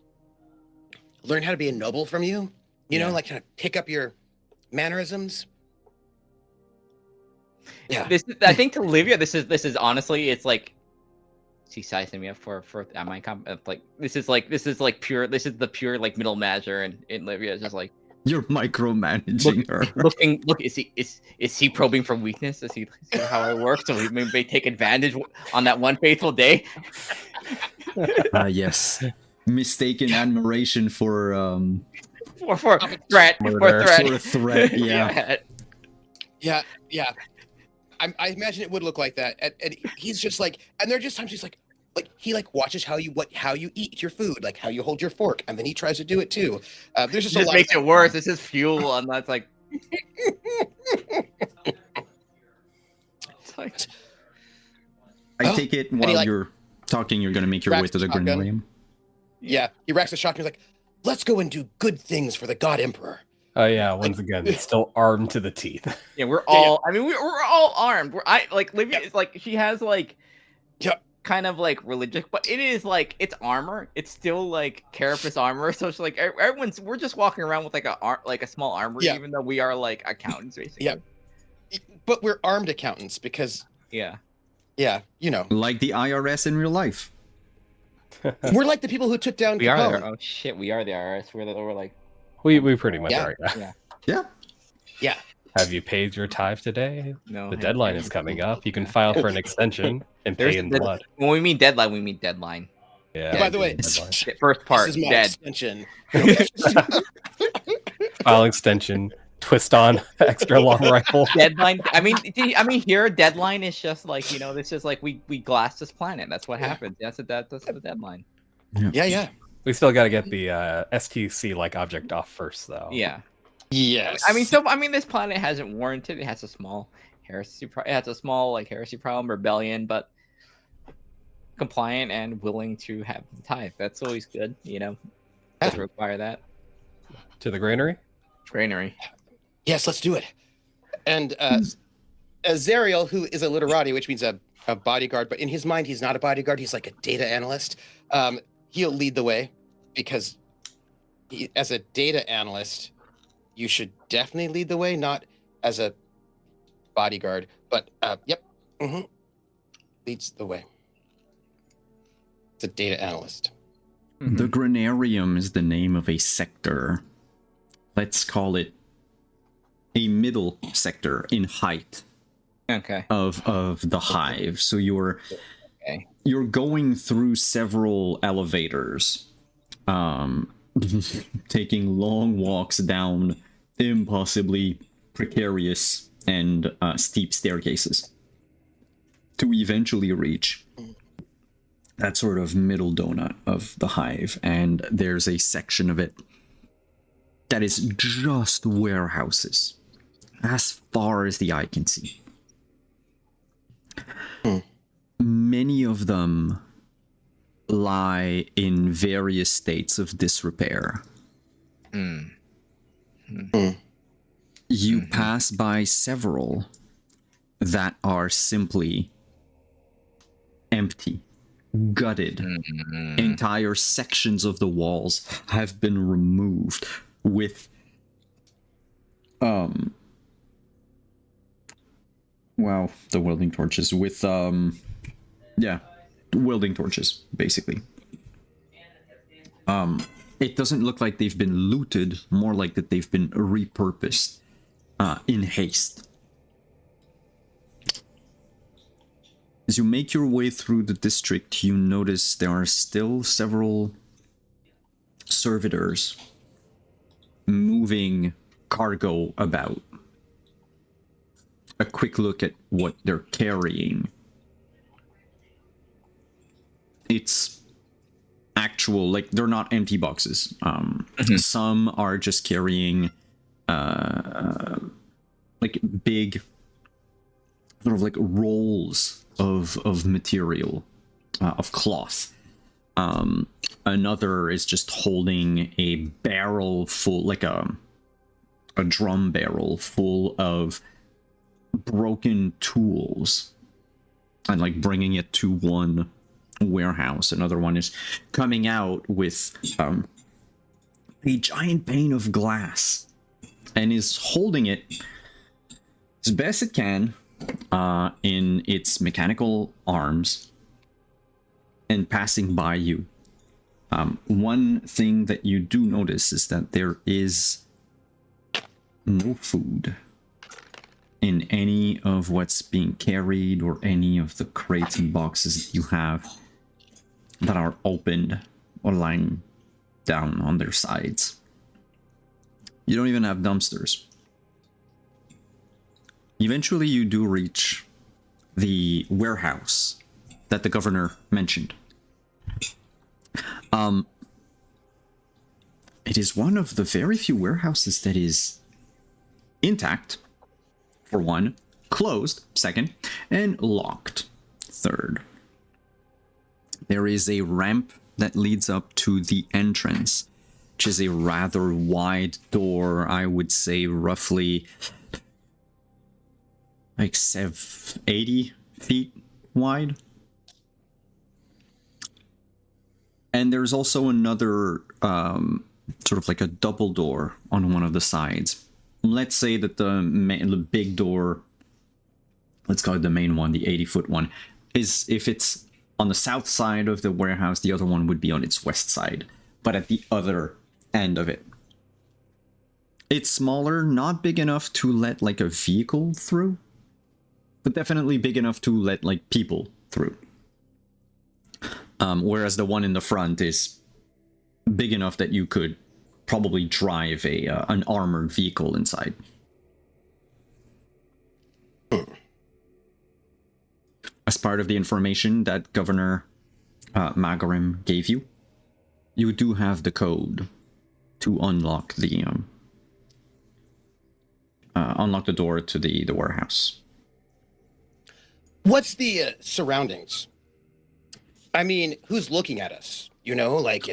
S4: how to be a noble from you. You know, like kind of pick up your mannerisms. Yeah.
S3: I think to Livia, this is honestly, it's like she sizing me up for my like this is the pure like middle measure, and Livia is just like,
S1: you're micromanaging her.
S3: Look, is he probing for weakness? Is he see how I work? So he may take advantage on that one faithful day.
S1: Yes. Mistaken admiration for
S3: threat.
S2: Murder.
S1: For a threat, yeah.
S4: Yeah. I imagine it would look like that, and he's just like, and there are just times he's like he like watches how you eat your food, like how you hold your fork, and then he tries to do it too. There's just a lot
S3: makes it worse. This is fuel, and that's like.
S1: I take it while you're talking, you're going to make your way to the Grenadium.
S4: Yeah, he racks the shotgun. He's like, let's go and do good things for the God Emperor.
S2: Oh yeah, once again, it's still armed to the teeth.
S3: Yeah, we're all. I mean, we're all armed. Livia is like, she has like, kind of like religious, but it is like, it's armor. It's still like carapace armor. So it's like we're just walking around with like a small armor, even though we are like accountants basically.
S4: Yeah, but we're armed accountants because you know,
S1: like the IRS in real life.
S4: We're like the people who took down.
S3: We are. Oh shit, we are the IRS. We're like.
S2: We pretty much are.
S1: Yeah.
S2: Have you paid your tithe today?
S3: No.
S2: The deadline is coming up. You can file for an extension and pay in blood.
S3: When we mean deadline, we mean deadline.
S2: Yeah.
S4: By the way,
S3: first part,
S4: this is my
S3: dead.
S4: extension.
S2: File extension. Twist on extra long rifle.
S3: Deadline. I mean, here deadline is just like, you know, this is like we glass this planet. That's what happens. That's the deadline.
S4: Yeah.
S2: We still got to get the STC like object off first, though.
S3: Yeah.
S4: Yes.
S3: I mean, this planet hasn't warranted. It has a small heresy. It has a small like heresy problem, rebellion, but compliant and willing to have the tithe. That's always good, you know. Doesn't require that.
S2: To the granary.
S4: Yes, let's do it. And Zariel, who is a literati, which means a bodyguard, but in his mind, he's not a bodyguard. He's like a data analyst. He'll lead the way because as a data analyst, you should definitely lead the way, not as a bodyguard. But leads the way. It's a data analyst.
S1: The Grenarium is the name of a sector. Let's call it a middle sector in height.
S3: Okay.
S1: Of the hive. So you're going through several elevators, taking long walks down impossibly precarious and steep staircases to eventually reach that sort of middle donut of the hive. And there's a section of it that is just warehouses as far as the eye can see. Many of them lie in various states of disrepair. You pass by several that are simply empty, gutted. Entire sections of the walls have been removed with the welding torches with welding torches basically. It doesn't look like they've been looted, more like that they've been repurposed in haste. As you make your way through the district, you notice there are still several servitors moving cargo about. A quick look at what they're carrying. It's actual, like, they're not empty boxes. Some are just carrying like big sort of like rolls of material, of cloth. Another is just holding a barrel full, like a drum barrel full of broken tools, and like bringing it to one warehouse. Another one is coming out with a giant pane of glass and is holding it as best it can in its mechanical arms and passing by you. One thing that you do notice is that there is no food in any of what's being carried or any of the crates and boxes that you have that are opened or lying down on their sides. You don't even have dumpsters. Eventually you do reach the warehouse that the governor mentioned. It is one of the very few warehouses that is intact, for one, closed, second, and locked, third. There is a ramp that leads up to the entrance, which is a rather wide door, I would say roughly like 80 feet wide. And there's also another sort of like a double door on one of the sides. Let's say that the big door, let's call it the main one, the 80-foot one, is, if it's on the south side of the warehouse, the other one would be on its west side, but at the other end of it. It's smaller, not big enough to let like a vehicle through, but definitely big enough to let like people through. Whereas the one in the front is big enough that you could probably drive an armored vehicle inside. As part of the information that Governor Magarim gave you, you do have the code to unlock the door to the warehouse.
S4: What's the surroundings? I mean, who's looking at us? You know, like,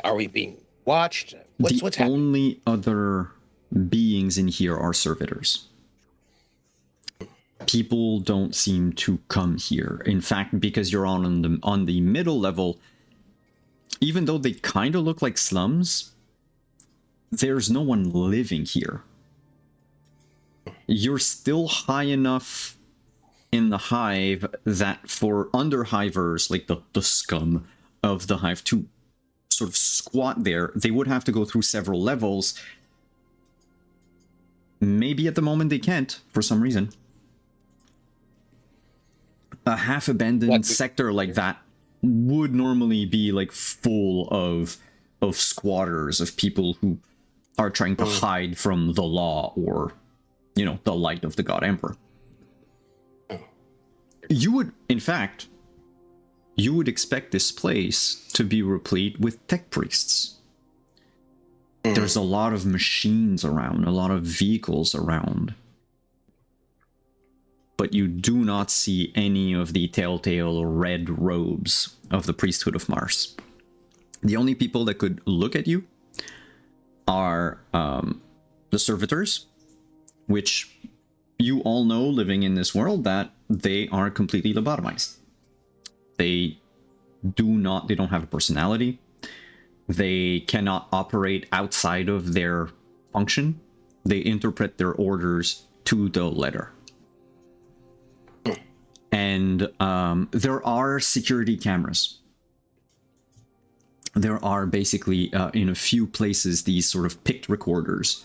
S4: are we being watched? What's happening? The
S1: only other beings in here are servitors. People don't seem to come here. In fact, because you're on the middle level, even though they kind of look like slums, there's no one living here. You're still high enough in the hive that for underhivers, like the scum of the hive, to sort of squat there, they would have to go through several levels. Maybe at the moment they can't, for some reason. A half-abandoned sector like that would normally be like full of squatters, of people who are trying to hide from the law or, you know, the light of the God Emperor. You would, in fact, you would expect this place to be replete with tech priests. There's a lot of machines around, a lot of vehicles around. But you do not see any of the telltale red robes of the priesthood of Mars. The only people that could look at you are the servitors, which you all know, living in this world, that they are completely lobotomized. They don't have a personality. They cannot operate outside of their function. They interpret their orders to the letter. And there are security cameras. there are basically in a few places these sort of picked recorders.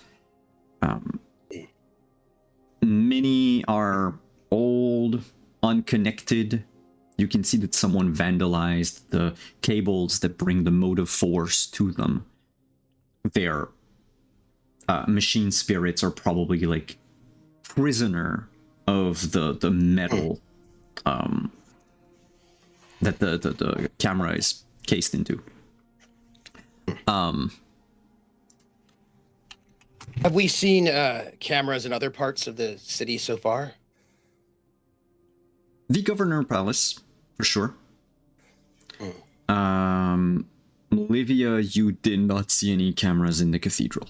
S1: Many are old, unconnected. You can see that someone vandalized the cables that bring the motive force to them. Their machine spirits are probably like prisoner of the metal that the camera is cased into.
S4: Have we seen cameras in other parts of the city so far?
S1: The Governor Palace, for sure. Olivia, you did not see any cameras in the cathedral.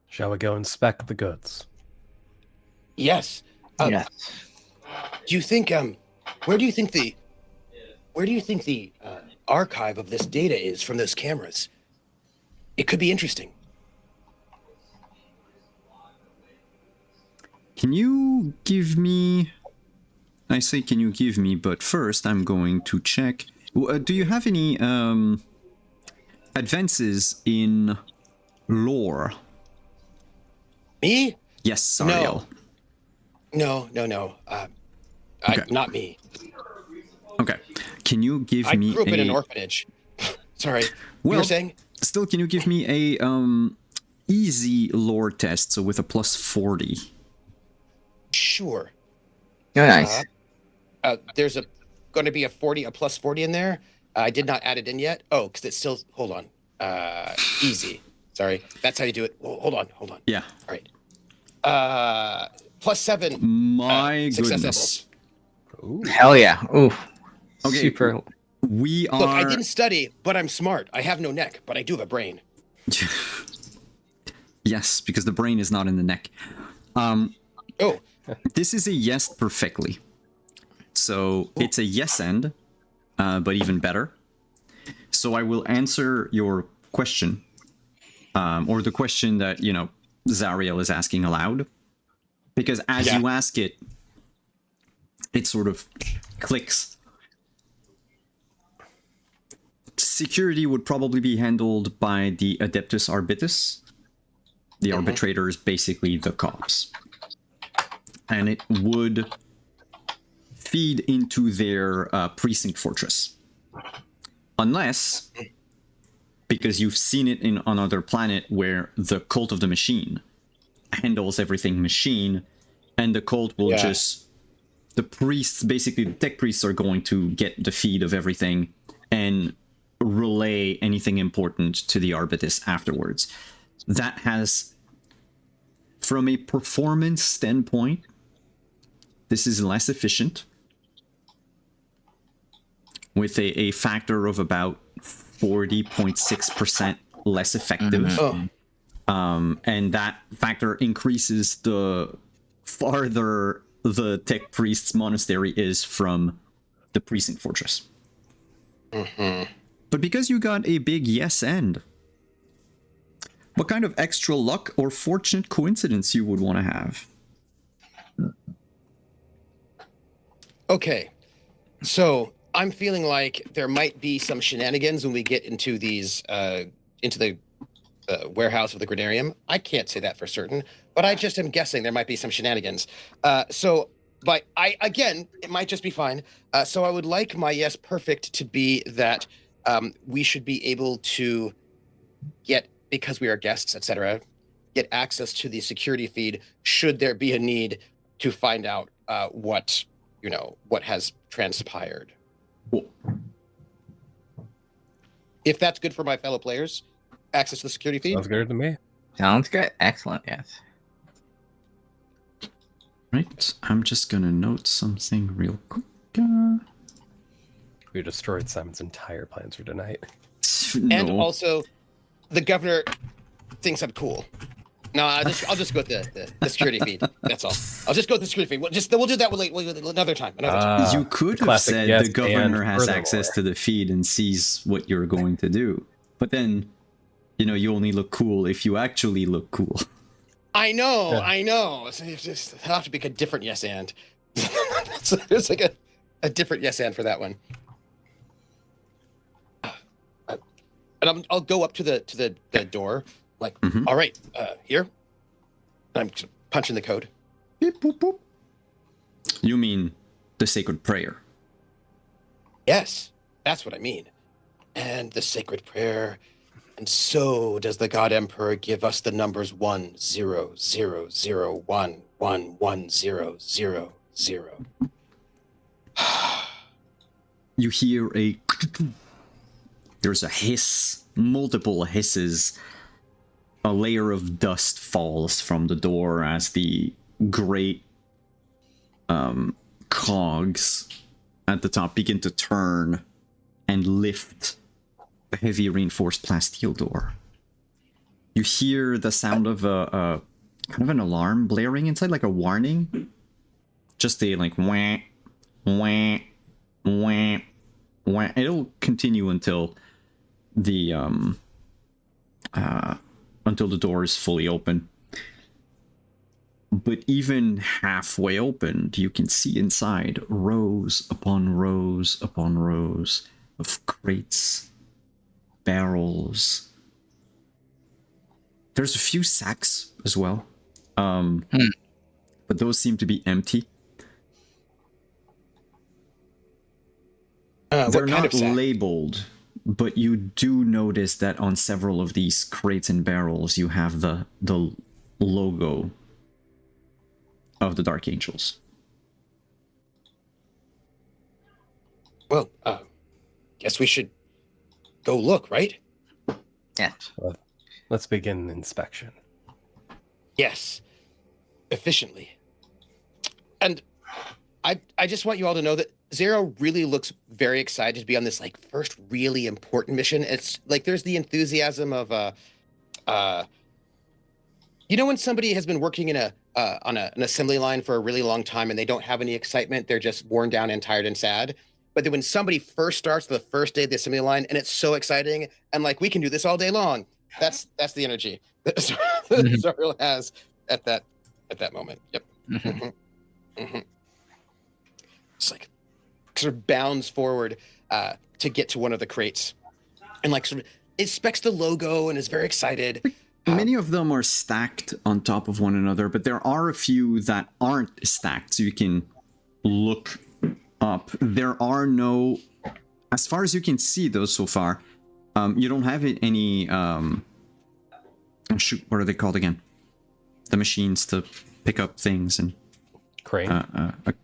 S2: Shall we go inspect the goods?
S4: Yes.
S3: Yes.
S4: Do you think where do you think the archive of this data is from those cameras? It could be interesting.
S1: Can you give me... I say can you give me, but first I'm going to check. Do you have any advances in lore?
S4: Me?
S1: Yes, Sariel.
S4: No.
S1: Okay.
S4: Not me.
S1: Okay. Can you give
S4: I
S1: me
S4: grew up in an orphanage. Sorry. You
S1: Well,
S4: were saying?
S1: still, can you give me a easy lore test, so with a plus 40?
S4: Sure.
S3: Oh, nice.
S4: There's going to be a plus 40 in there. I did not add it in yet. Oh, because it's still, hold on. Easy. Sorry. That's how you do it. Hold on.
S1: Yeah.
S4: All right. Plus 7.
S1: My
S4: success
S1: goodness.
S2: Ooh.
S3: Hell yeah. Ooh.
S1: Okay.
S3: Super.
S1: We are...
S4: Look, I didn't study, but I'm smart. I have no neck, but I do have a brain.
S1: Yes, because the brain is not in the neck.
S4: Oh,
S1: This is a yes perfectly. So it's a yes end, but even better. So I will answer your question, or the question that, Zariel is asking aloud. Because as you ask it, it sort of clicks. Security would probably be handled by the Adeptus Arbitus. The arbitrators, basically the cops. And it would feed into their precinct fortress. Unless, because you've seen it in another planet where the cult of the machine handles everything machine, and the cult will just... The priests, basically the tech priests, are going to get the feed of everything and relay anything important to the Arbitus afterwards. That has, from a performance standpoint, this is less efficient, with a factor of about 40.6% less effective. And that factor increases the farther the tech priest's monastery is from the precinct fortress. But because you got a big yes end, what kind of extra luck or fortunate coincidence you would want to have?
S4: okay. So I'm feeling like there might be some shenanigans when we get into these, into the warehouse of the Grenarium. I can't say that for certain, but I just am guessing there might be some shenanigans. But again, it might just be fine. So I would like my yes perfect to be that we should be able to get, because we are guests, etc., get access to the security feed should there be a need to find out what has transpired.
S1: Cool.
S4: If that's good for my fellow players, access to the security feed.
S2: Sounds good to me.
S3: Sounds good. Excellent. Yes.
S1: Right, I'm just gonna note something real quick.
S2: We destroyed Simon's entire plans for tonight.
S4: And also, the governor thinks I'm cool. No, I'll just go with the security feed. That's all. I'll just go with the security feed. We'll do that another time.
S1: You could have
S2: classic
S1: said
S2: yes
S1: the governor
S2: and
S1: has
S2: furthermore.
S1: access to the feed and sees what you're going to do. But then You know, you only look cool if you actually look cool.
S4: I know,
S2: Yeah.
S4: I know. It's just it'll have to be a different yes and. So there's like a different yes and for that one. And I'll go up to the door, like,
S1: Mhm.
S4: all right, here. And I'm just punching the code.
S1: Beep, boop, boop. You mean the sacred prayer?
S4: Yes, that's what I mean. And the sacred prayer. And so does the God Emperor give us the numbers 1 0 0 0 1 1 1 0 0 0.
S1: You hear a... There's a hiss, multiple hisses. A layer of dust falls from the door as the great cogs at the top begin to turn and lift the heavy reinforced plasteel door. You hear the sound of a kind of an alarm blaring inside, like a warning. Just a like wah, wah, wah, wah. It'll continue until the door is fully open. But even halfway opened, you can see inside rows upon rows upon rows of crates, barrels. There's a few sacks as well, but those seem to be empty. They're
S4: What kind
S1: not
S4: of sack?
S1: labeled, but you do notice that on several of these crates and barrels, you have the logo of the Dark Angels.
S4: Well, guess we should go look, right?
S3: Yeah.
S2: Let's begin the inspection.
S4: Yes, efficiently. And I just want you all to know that Zero really looks very excited to be on this like first really important mission. It's like there's the enthusiasm of you know, when somebody has been working in an assembly line for a really long time and they don't have any excitement, they're just worn down and tired and sad. But then when somebody first starts the first day of the assembly line and it's so exciting and like we can do this all day long, that's the energy that Zoro has at that moment. Yep. It's like sort of bounds forward to get to one of the crates and like sort of inspects the logo and is very excited.
S1: Many of them are stacked on top of one another, but there are a few that aren't stacked, so you can look up. There are no, as far as you can see though so far, you don't have any, shoot, what are they called again? The machines to pick up things and...
S2: Crane.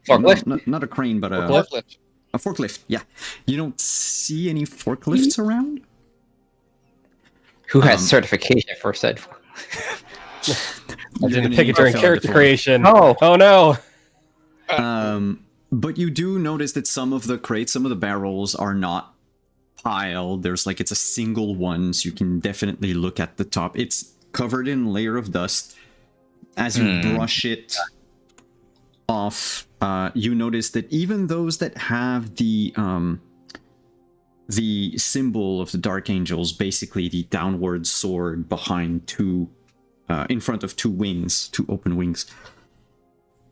S3: Forklift?
S1: Not a crane, but
S4: Forklift.
S1: a forklift, yeah. You don't see any forklifts around?
S3: Who has certification for said?
S2: I didn't pick it during character creation.
S3: Oh.
S2: Oh no.
S1: But you do notice that some of the crates, some of the barrels are not piled. There's like, it's a single one, so you can definitely look at the top. It's covered in a layer of dust. As you brush it off, you notice that even those that have the symbol of the Dark Angels, basically the downward sword behind two, in front of two wings, two open wings,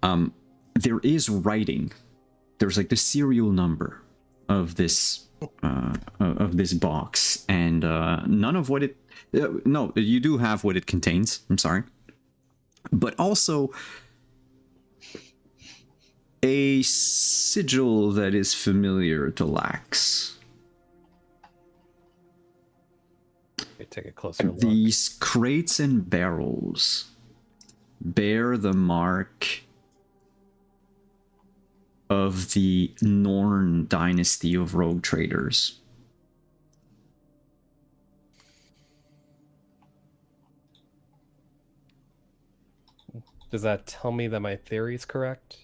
S1: there is writing. There's like the serial number of this box, and none of what it. No, you do have what it contains. I'm sorry, but also a sigil that is familiar to Lax.
S2: Take a closer look.
S1: These crates and barrels bear the mark of the Norn dynasty of rogue traders.
S2: Does that tell me that my theory is correct?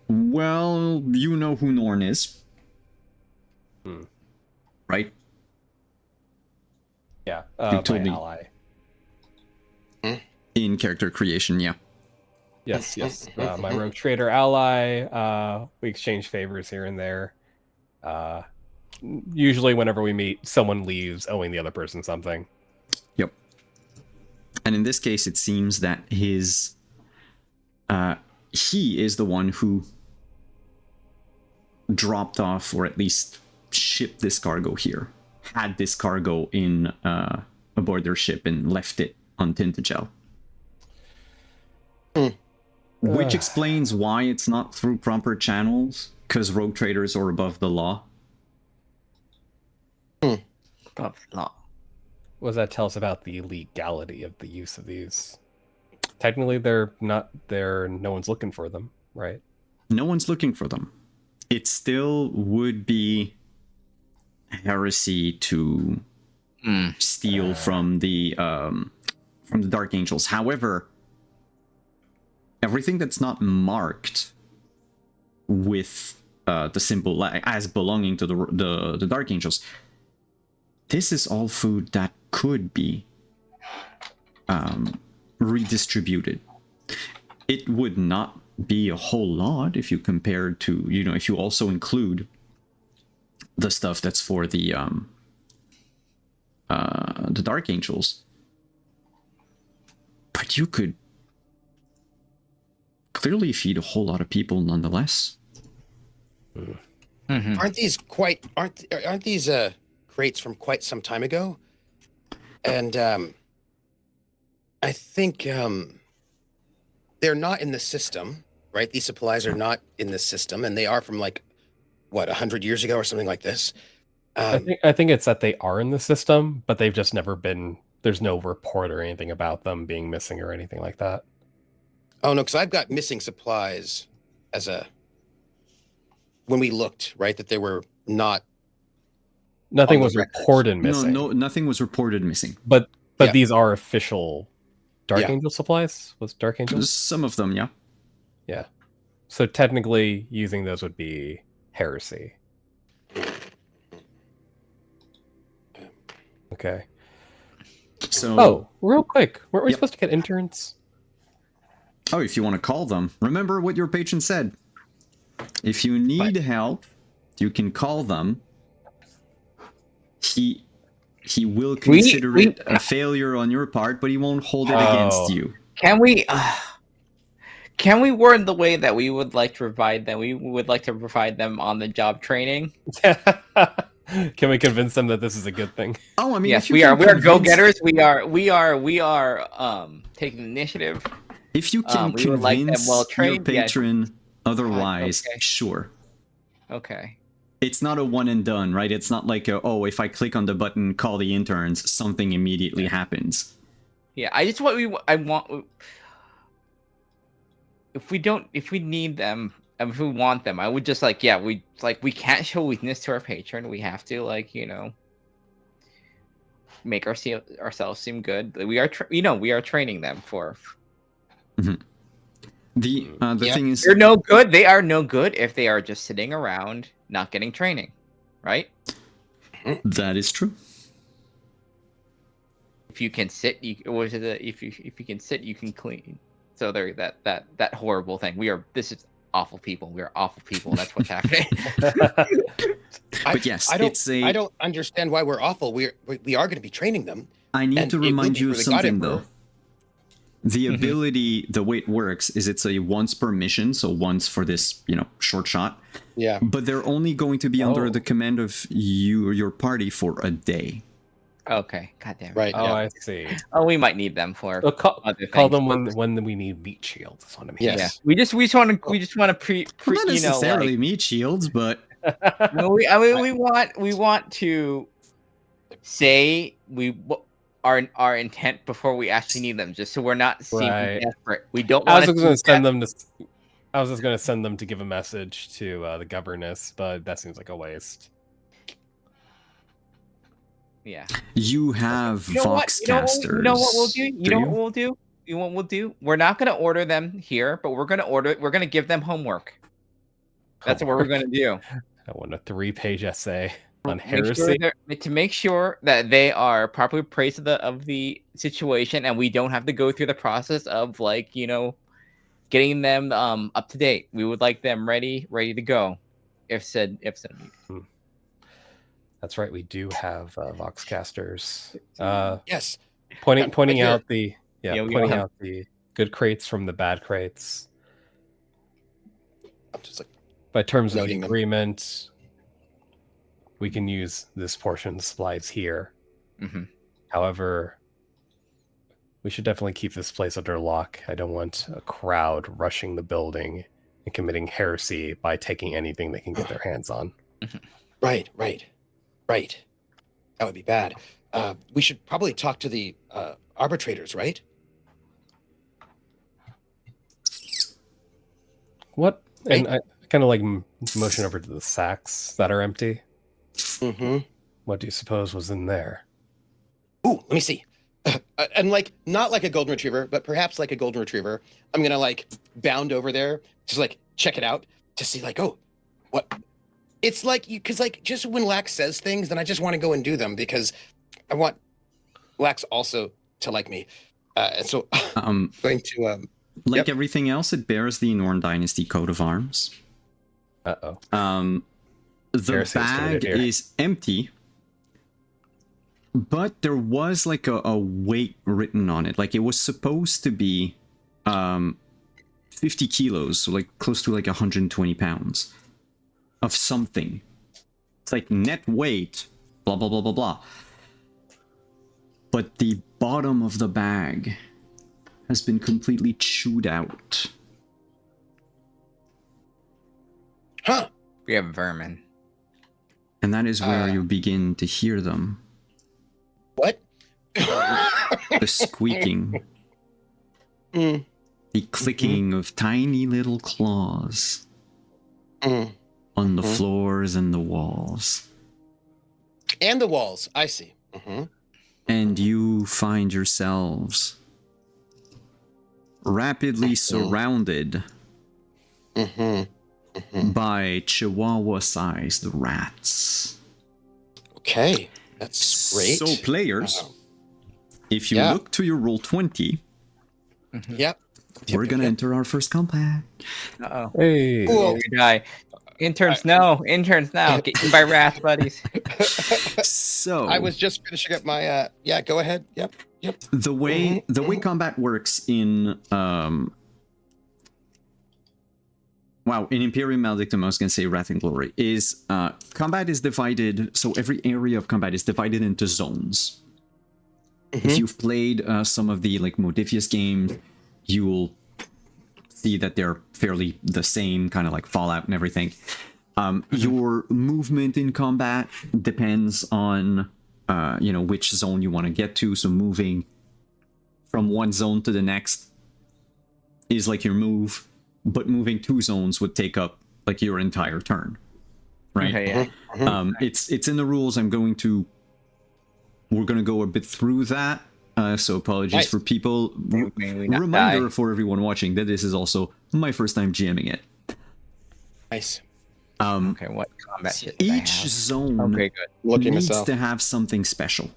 S1: Well, you know who Norn is. Right?
S2: Yeah,
S1: You told
S2: my
S1: me.
S2: ally.
S1: In character creation, yeah.
S2: Yes, yes. My rogue trader ally. We exchange favors here and there. usually whenever we meet, someone leaves owing the other person something.
S1: Yep. And in this case, it seems that his he is the one who dropped off, or at least shipped this cargo here, had this cargo in aboard their ship and left it on Tintagel. Which explains why it's not through proper channels, because rogue traders are above the law.
S3: Above the law.
S2: What does that tell us about the legality of the use of these? Technically, they're not there. No one's looking for them, right?
S1: No one's looking for them. It still would be heresy to steal from the Dark Angels. However, everything that's not marked with the symbol as belonging to the Dark Angels, this is all food that could be redistributed. It would not be a whole lot if you compare to, if you also include the stuff that's for the Dark Angels. But you could clearly feed a whole lot of people nonetheless.
S3: Mm-hmm.
S4: Aren't these crates from quite some time ago? And I think they're not in the system, right? These supplies are not in the system, and they are from 100 years ago or something like this.
S2: I think it's that they are in the system, but they've just never been. There's no report or anything about them being missing or anything like that.
S4: Oh no, because I've got missing supplies when we looked, right, that they were not.
S2: Nothing was reported missing.
S1: No, nothing was reported missing.
S2: But
S4: Yeah.
S2: these are official Dark
S4: Yeah.
S2: Angel supplies? Was Dark Angel?
S1: Some of them, yeah.
S2: Yeah. So technically, using those would be heresy. Okay.
S1: So,
S2: Oh, real quick. Weren't we
S1: Yep.
S2: supposed to get interns?
S1: if you want to call them, remember what your patron said. If you need help, you can call them. He will consider it a failure on your part, but he won't hold it against you.
S3: Can we word the way that we would like to provide them? We would like to provide them on the job training.
S2: Can we convince them that this is a good thing?
S1: Oh, I mean,
S3: Yes,
S1: if you
S3: we
S1: can
S3: are. We are
S1: convince-
S3: go-getters. We are taking initiative.
S1: If you can
S3: we would like them
S1: convince
S3: well-trained,
S1: your
S3: yes.
S1: patron otherwise,
S3: Okay.
S1: sure.
S3: Okay.
S1: It's not a one and done, right? It's not like if I click on the button, call the interns, something immediately happens.
S3: Yeah, if we need them, if we want them, I would just we can't show weakness to our patron. We have to make ourselves seem good. We are we are training them for.
S1: The thing is,
S3: They're no good. They are no good if they are just sitting around not getting training, right?
S1: that is true.
S3: If you can sit, if you can sit, you can clean. So there, that horrible thing. This is awful people. We are awful people. That's what's happening.
S1: But yes,
S4: I don't understand why we're awful. We are going to be training them.
S1: I need
S4: and
S1: to
S4: it will
S1: remind
S4: be
S1: you
S4: for
S1: of
S4: the God
S1: something
S4: Emperor.
S1: though. The ability, the way it works is it's a once per mission, so once for this, short shot.
S4: Yeah.
S1: But they're only going to be under the command of you or your party for a day.
S3: Okay, goddamn.
S4: Right.
S2: Oh,
S4: yeah.
S2: I see.
S3: Oh, we might need them for
S2: So call
S3: other
S2: them
S3: things.
S2: when we need meat shields. That's what I mean.
S4: Yes.
S3: Yeah, we just want to pre
S1: Not necessarily meat shields, but
S3: we want to say our intent before we actually need them, just so we're not seeming
S2: Right.
S3: desperate. We don't
S2: I
S3: want
S2: was
S3: to
S2: going to send them to. I was just going to send them to give a message to the governess, but that seems like a waste.
S3: Yeah.
S1: you have
S3: You know what?
S1: Voxcasters.
S3: You know what we'll do? You know what
S1: you?
S3: we'll do? You know what we'll do? We're not going to order them here, but we're going to give them homework. That's what we're going to do.
S2: I want a 3-page essay on
S3: Make sure
S2: heresy.
S3: to make sure that they are properly appraised of the situation, and we don't have to go through the process of getting them up to date. We would like them ready to go, if said need.
S2: That's right. We do have Vox casters.
S4: Yes.
S2: Pointing
S4: right here.
S2: out the
S3: Yeah, we
S2: pointing
S3: all have-
S2: out the good crates from the bad crates.
S4: I'm just like,
S2: By terms of the
S4: Noting them.
S2: agreement, we can use this portion of the supplies here.
S3: Mhm.
S2: However, we should definitely keep this place under lock. I don't want a crowd rushing the building and committing heresy by taking anything they can get their hands on.
S4: right. That would be bad. We should probably talk to the arbitrators, right?
S2: What? And
S4: Right.
S2: I kind of like motion over to the sacks that are empty.
S4: Mm-hmm.
S2: What do you suppose was in there?
S4: Ooh, let me see. And like, not like a golden retriever, but perhaps like a golden retriever. I'm gonna like bound over there, just like check it out to see like, oh, what? It's like you, because like just when Lax says things, then I just want to go and do them because I want Lax also to like me. And so I'm going to
S1: Like
S4: Yep.
S1: everything else, it bears the Norn Dynasty coat of arms.
S2: Uh-oh.
S1: The
S2: Heresy's committed
S1: bag
S2: here.
S1: is empty, but there was like a weight written on it. Like it was supposed to be 50 kilos, so like close to like 120 pounds of something. It's like net weight, blah, blah, blah, blah, blah. But the bottom of the bag has been completely chewed out.
S4: huh.
S3: We have vermin.
S1: And that is where you begin to hear them.
S4: What?
S1: The squeaking,
S4: Mm,
S1: the clicking of tiny little claws
S4: mm.
S1: on the floors and the walls.
S4: And the walls. I see. Mm-hmm.
S1: And you find yourselves rapidly surrounded
S4: Mm-hmm.
S1: by chihuahua-sized rats.
S4: Okay, that's great.
S1: So players, if you
S4: Yeah.
S1: look to your roll 20,
S4: Yep.
S1: we're gonna enter our first combat.
S3: Uh-oh.
S2: Hey.
S4: Cool.
S3: We die. Interns now. Interns now. Get eaten by rats, buddies.
S1: So
S4: I was just finishing up my. Yeah, go ahead. Yep.
S1: the way combat works in in Imperium Maledictum, I was gonna say Wrath and Glory, is combat is divided, so every area of combat is divided into zones. If you've played some of the like Modifius games, you'll see that they're fairly the same, kind of like Fallout and everything. Your movement in combat depends on which zone you want to get to. So moving from one zone to the next is like your move, but moving 2 zones would take up like your entire turn, right?
S3: Okay, yeah.
S1: It's in the rules. We're gonna go a bit through that. So apologies
S4: Nice.
S1: for people.
S3: May we not
S1: Reminder
S3: die.
S1: for everyone watching that this is also my first time GMing it.
S4: Nice.
S3: Okay, what combat hit did I
S1: Each
S3: have?
S1: zone
S3: Okay, good.
S4: Looking
S1: needs
S4: myself.
S1: to have something special.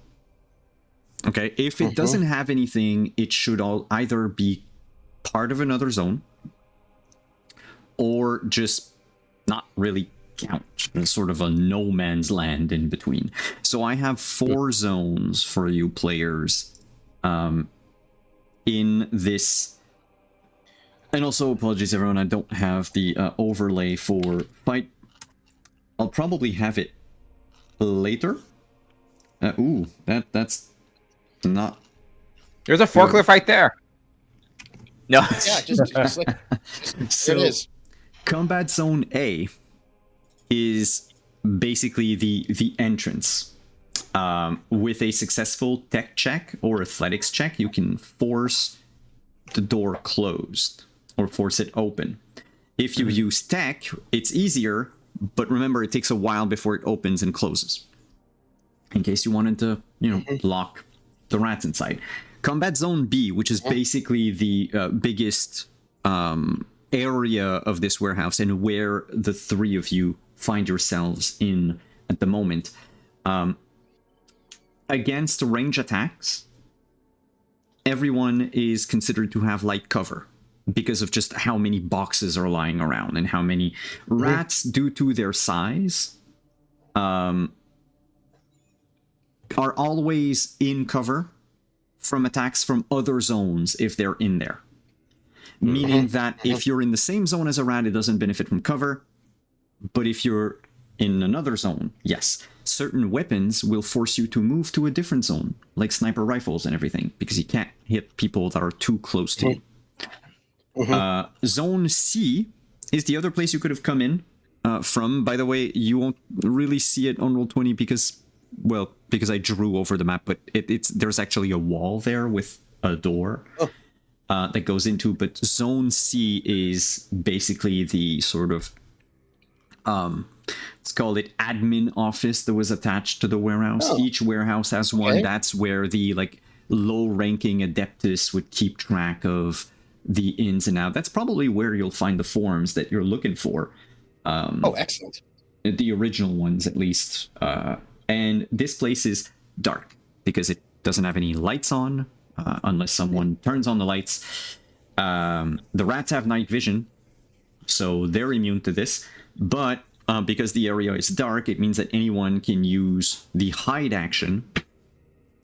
S1: Okay, if it doesn't have anything, it should all either be part of another zone or just not really count. There's sort of a no man's land in between. So I have 4 zones for you players in this. And also apologies everyone, I don't have the overlay for fight. I'll probably have it later. That's not.
S3: There's a forklift right there. No.
S4: Yeah, just like
S1: So
S4: there it is.
S1: Combat Zone A is basically the entrance. With a successful tech check or athletics check, you can force the door closed or force it open. If you use tech, it's easier, but remember it takes a while before it opens and closes. In case you wanted to, lock the rats inside. Combat Zone B, which is basically the biggest area of this warehouse and where the 3 of you find yourselves in at the moment. Against range attacks, everyone is considered to have light cover because of just how many boxes are lying around and how many rats, due to their size, are always in cover from attacks from other zones if they're in there. Meaning that if you're in the same zone as a rat, it doesn't benefit from cover. But if you're in another zone, yes, certain weapons will force you to move to a different zone, like sniper rifles and everything, because you can't hit people that are too close to you. Zone C is the other place you could have come in from. By the way, you won't really see it on Roll20 because I drew over the map, but there's actually a wall there with a door that goes into. But Zone C is basically the sort of let's call it admin office that was attached to the warehouse. Each warehouse has one. That's where the low-ranking Adeptus would keep track of the ins and outs. That's probably where you'll find the forms that you're looking for.
S4: Excellent.
S1: The original ones, at least. And this place is dark because it doesn't have any lights on unless someone turns on the lights. The rats have night vision, so they're immune to this. But because the area is dark, it means that anyone can use the hide action,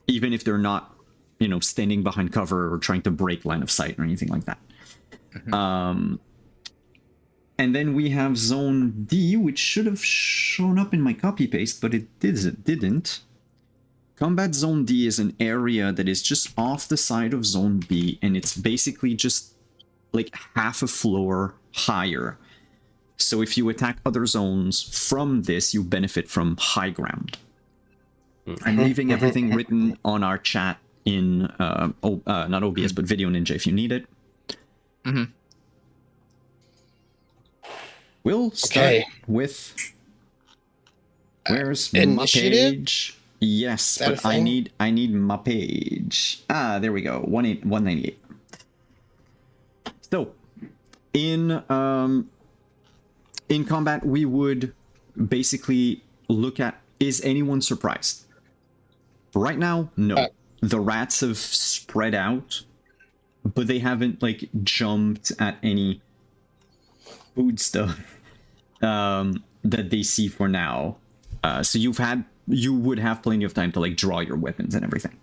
S1: even if they're not, standing behind cover or trying to break line of sight or anything like that. And then we have Zone D, which should have shown up in my copy paste, but it didn't. Combat Zone D is an area that is just off the side of Zone B, and it's basically just like half a floor higher. So if you attack other zones from this, you benefit from high ground. I'm leaving everything written on our chat in, not OBS, but Video Ninja if you need it. We'll start with... Where's my page? Yes, but I need my page. There we go. 198. So, in combat, we would basically look at, is anyone surprised? Right now, no. The rats have spread out, but they haven't, jumped at any food stuff that they see for now. So you would have plenty of time to, draw your weapons and everything.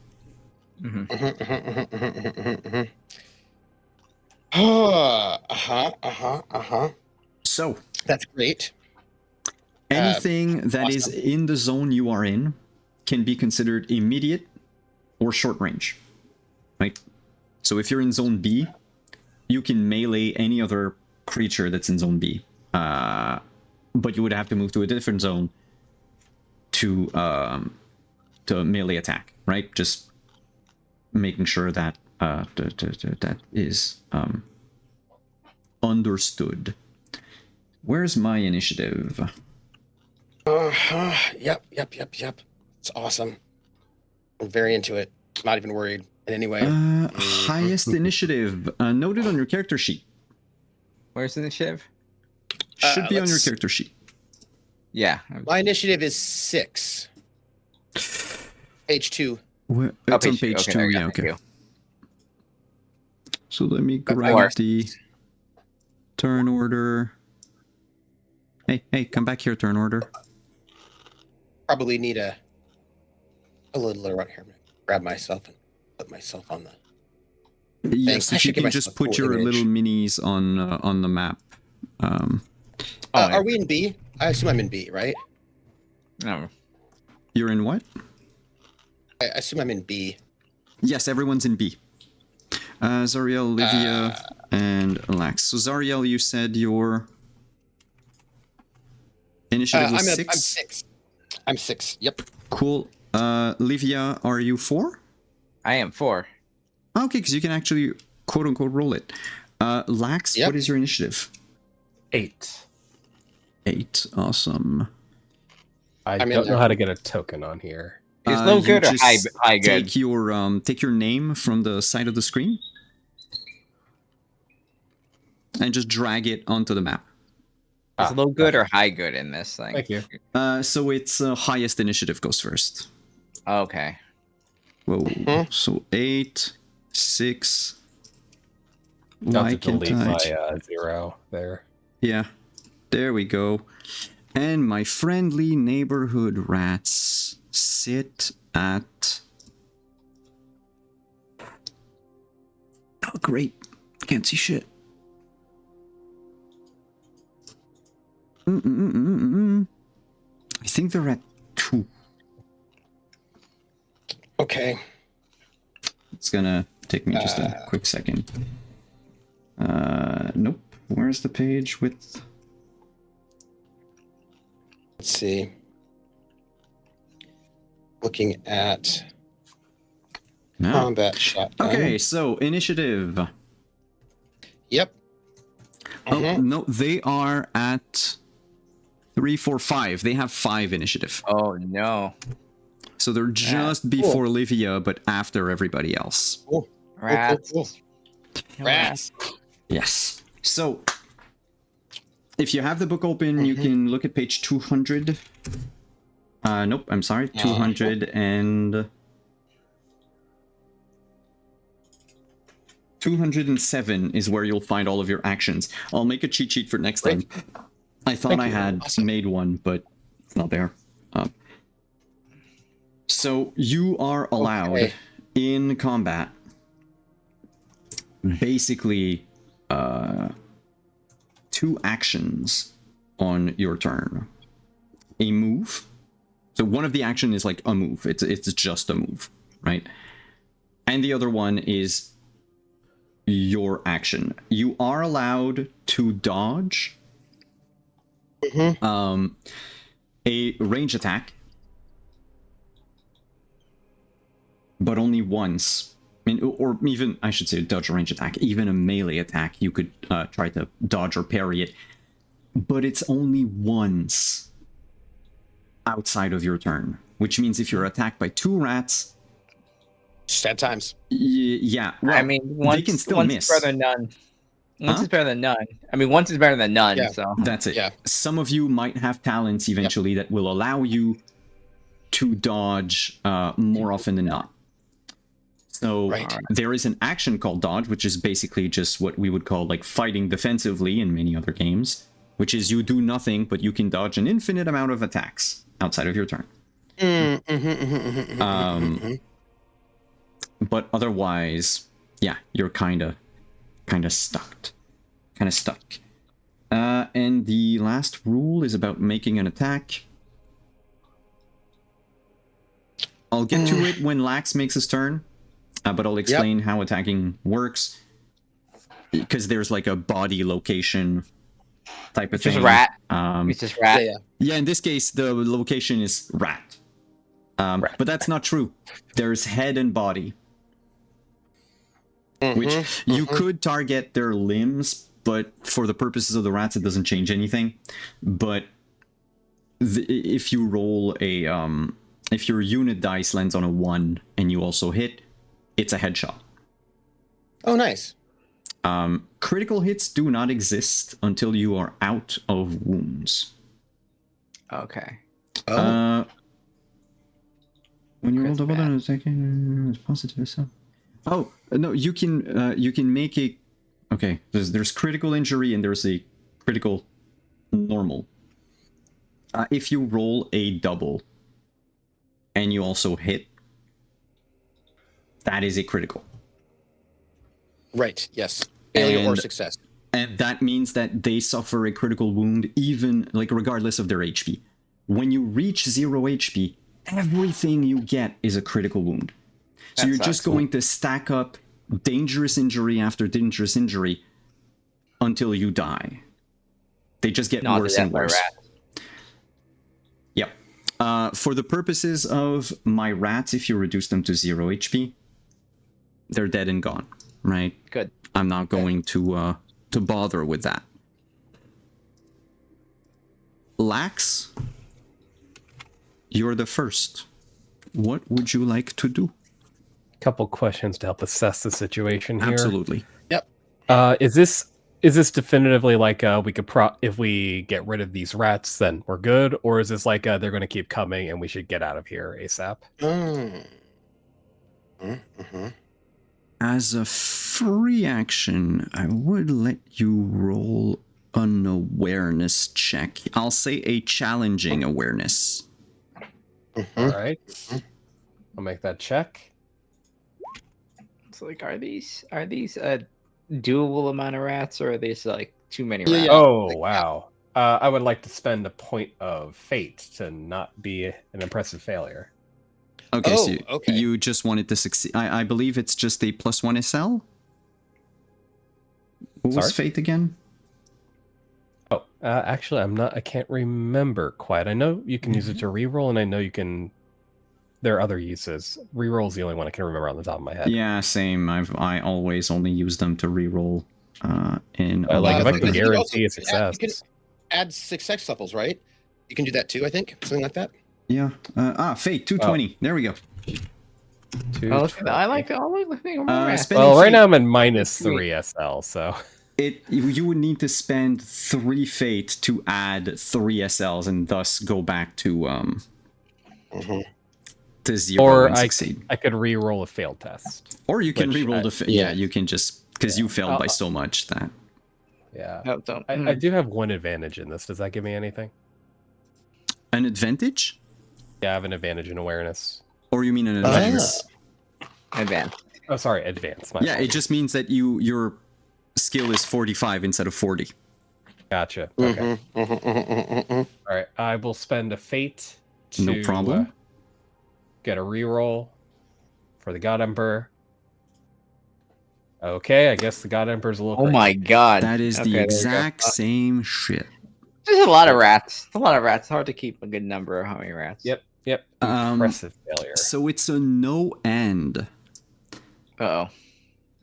S1: So
S4: that's great.
S1: Anything that is in the zone you are in can be considered immediate or short range, right? So if you're in Zone B, you can melee any other creature that's in Zone B, but you would have to move to a different zone to melee attack, right? Just making sure that that is understood. Where's my initiative?
S4: Yep. It's awesome. I'm very into it. Not even worried in any way.
S1: Highest initiative noted on your character sheet.
S3: Where's the initiative?
S1: Should be on your character sheet.
S3: Yeah.
S4: My initiative is 6. Page 2.
S1: It's on page 2.
S3: Okay,
S1: yeah, okay. So let me grab the turn order. Hey, come back here, turn order.
S4: Probably need a little around here. Grab myself and put myself on the...
S1: Yes, if you can just put your little minis on the map.
S4: Are we in B? I assume I'm in B, right?
S3: No.
S1: You're in what?
S4: I assume I'm in B.
S1: Yes, everyone's in B. Zariel, Livia, and Lax. So Zariel, you said your initiative was 6?
S4: I'm 6. I'm 6, yep.
S1: Cool. Livia, are you 4?
S3: I am 4.
S1: Okay, because you can actually quote-unquote roll it. Lax, what is your initiative?
S2: 8.
S1: 8, awesome.
S2: I don't know how to get a token on here.
S3: Is low good or high good?
S1: Take your name from the side of the screen and just drag it onto the map.
S3: Is low good or high good in this thing?
S2: Thank you.
S1: So it's highest initiative goes first.
S3: Okay.
S1: Whoa. So 8, 6.
S2: Why can't delete my 0 there?
S1: Yeah. There we go. And my friendly neighborhood rats, 6. sit at... Oh, great. Can't see shit. I think they're at 2.
S4: Okay.
S1: It's gonna take me just a quick second. Nope. Where's the page with...
S4: Let's see. Looking at
S1: No.
S4: combat shotgun.
S1: Okay, so initiative.
S4: Yep.
S1: Oh, no, they are at 3, 4, 5. They have 5 initiative.
S3: Oh no.
S1: So they're just before Livia, but after everybody else.
S4: Cool.
S3: Rats.
S4: Cool. Rats.
S1: Yes. So, if you have the book open, you can look at page 200. Nope, I'm sorry. 200 and... 207 is where you'll find all of your actions. I'll make a cheat sheet for next time. I thought I had made one, but it's not there. So you are allowed in combat basically 2 actions on your turn. A move. So one of the action is like a move. It's just a move, right? And the other one is your action. You are allowed to dodge a range attack, but only once. I mean, or even, I should say, dodge a range attack. Even a melee attack, you could try to dodge or parry it, but it's only once outside of your turn, which means if you're attacked by 2 rats,
S4: 10 times.
S1: Yeah, well,
S3: I mean,
S1: they can still
S3: once
S1: miss.
S3: is better than none. Once is better than none. I mean, once is better than none.
S4: Yeah.
S3: So
S1: That's it.
S4: Yeah.
S1: Some of you might have talents eventually that will allow you to dodge more often than not. So there is an action called dodge, which is basically just what we would call like fighting defensively in many other games, which is you do nothing, but you can dodge an infinite amount of attacks outside of your turn. But otherwise, yeah, you're kind of stuck. And the last rule is about making an attack. I'll get to it when Lax makes his turn, but I'll explain how attacking works. Because there's like a body location type of thing.
S3: just rat. It's just rat.
S1: Yeah, in this case, the location is rat. But that's not true. There's head and body. Which you could target their limbs, but for the purposes of the rats, it doesn't change anything. But if you roll a... if your unit dice lands on a 1 and you also hit, it's a headshot.
S4: Oh, nice.
S1: Critical hits do not exist until you are out of wounds.
S3: Okay.
S1: When you roll double down on a second, it's positive. So, oh no, you can make a. Okay, there's critical injury and there's a critical normal. If you roll a double and you also hit, that is a critical.
S4: Right. Yes. Failure or success.
S1: And that means that they suffer a critical wound, even like regardless of their HP. When you reach 0 HP, everything you get is a critical wound. So you're just going to stack up dangerous injury after dangerous injury until you die. They just get worse and worse. Yep. For the purposes of my rats, if you reduce them to 0 HP, they're dead and gone, right?
S3: Good.
S1: I'm not going to bother with that. Lax, you're the first. What would you like to do?
S2: Couple questions to help assess the situation here.
S1: Absolutely.
S4: Yep.
S2: Is this definitively like we could if we get rid of these rats, then we're good, or is this like they're going to keep coming and we should get out of here ASAP?
S1: As a free action, I would let you roll an awareness check. I'll say a challenging awareness.
S2: All right. I'll make that check.
S3: It's like, are these a doable amount of rats, or are these like too many
S4: Yeah,
S3: rats?
S4: yeah.
S2: Oh, wow. I would like to spend a point of fate to not be an impressive failure.
S1: Okay,
S4: Oh,
S1: so
S4: okay.
S1: you just wanted to succeed. I believe it's just a +1 SL? What was
S2: Sorry?
S1: fate again?
S2: Oh, actually, I can't remember quite. I know you can use it to reroll, and I know you can. There are other uses. Reroll is the only one I can remember on the top of my head.
S1: Yeah, same. I always only use them to reroll in a
S2: Like,
S1: lot
S2: if
S1: of
S2: I
S1: other...
S2: can
S4: think
S2: guarantee a
S4: you
S2: success.
S4: can add success levels, right? You can do that too, I think. Something like that.
S1: Yeah. Fate 220. There we go.
S3: Oh, look at that. I like the thing of more rats.
S1: Spending
S2: Well, right
S1: fate,
S2: now I'm at minus
S3: Wait.
S2: 3 SL, so
S1: you would need to spend 3 fate to add 3 SLs and thus go back to to 0
S2: or
S1: and succeed.
S2: I could re-roll a failed test.
S1: Or you can
S2: which
S1: reroll the yeah, you can just because you failed by
S2: I'll-
S1: so much that
S2: Yeah,
S3: No, don't.
S2: I do have one advantage in this. Does that give me anything?
S1: an advantage,
S2: Yeah, I have an advantage in awareness.
S1: or you mean an advance?
S3: Advance.
S2: Oh, sorry, advance. My
S1: Yeah,
S2: fault.
S1: it just means that your skill is 45 instead of 40.
S2: Gotcha. Okay. All right, I will spend a fate to
S1: No problem.
S2: get a reroll for the God Emperor. Okay, I guess the God Emperor's a little.
S3: Oh
S2: crazy.
S3: my god.
S1: That is
S3: Okay,
S1: the
S3: there you go.
S1: exact same shit.
S3: There's a lot of rats. It's a lot of rats. It's hard to keep a good number of how many rats.
S2: Yep. Impressive failure.
S1: So it's a no end.
S3: Uh-oh.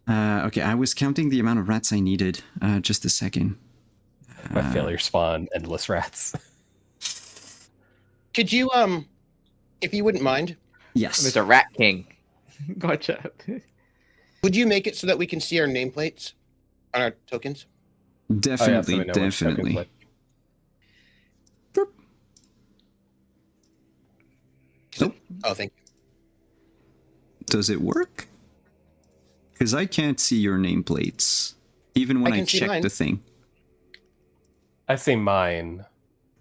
S1: Okay, I was counting the amount of rats I needed. Just a second.
S2: My failure spawn endless rats.
S4: Could you if you wouldn't mind,
S1: Yes.
S3: There's a rat king. Gotcha.
S4: would you make it so that we can see our nameplates on our tokens?
S1: Definitely,
S2: so we know which tokens
S1: definitely.
S2: what-
S4: Oh, thank you.
S1: Does it work? Because I can't see your nameplates, even when
S4: I
S1: I
S4: can see
S1: check
S4: mine.
S1: the thing.
S2: I say mine.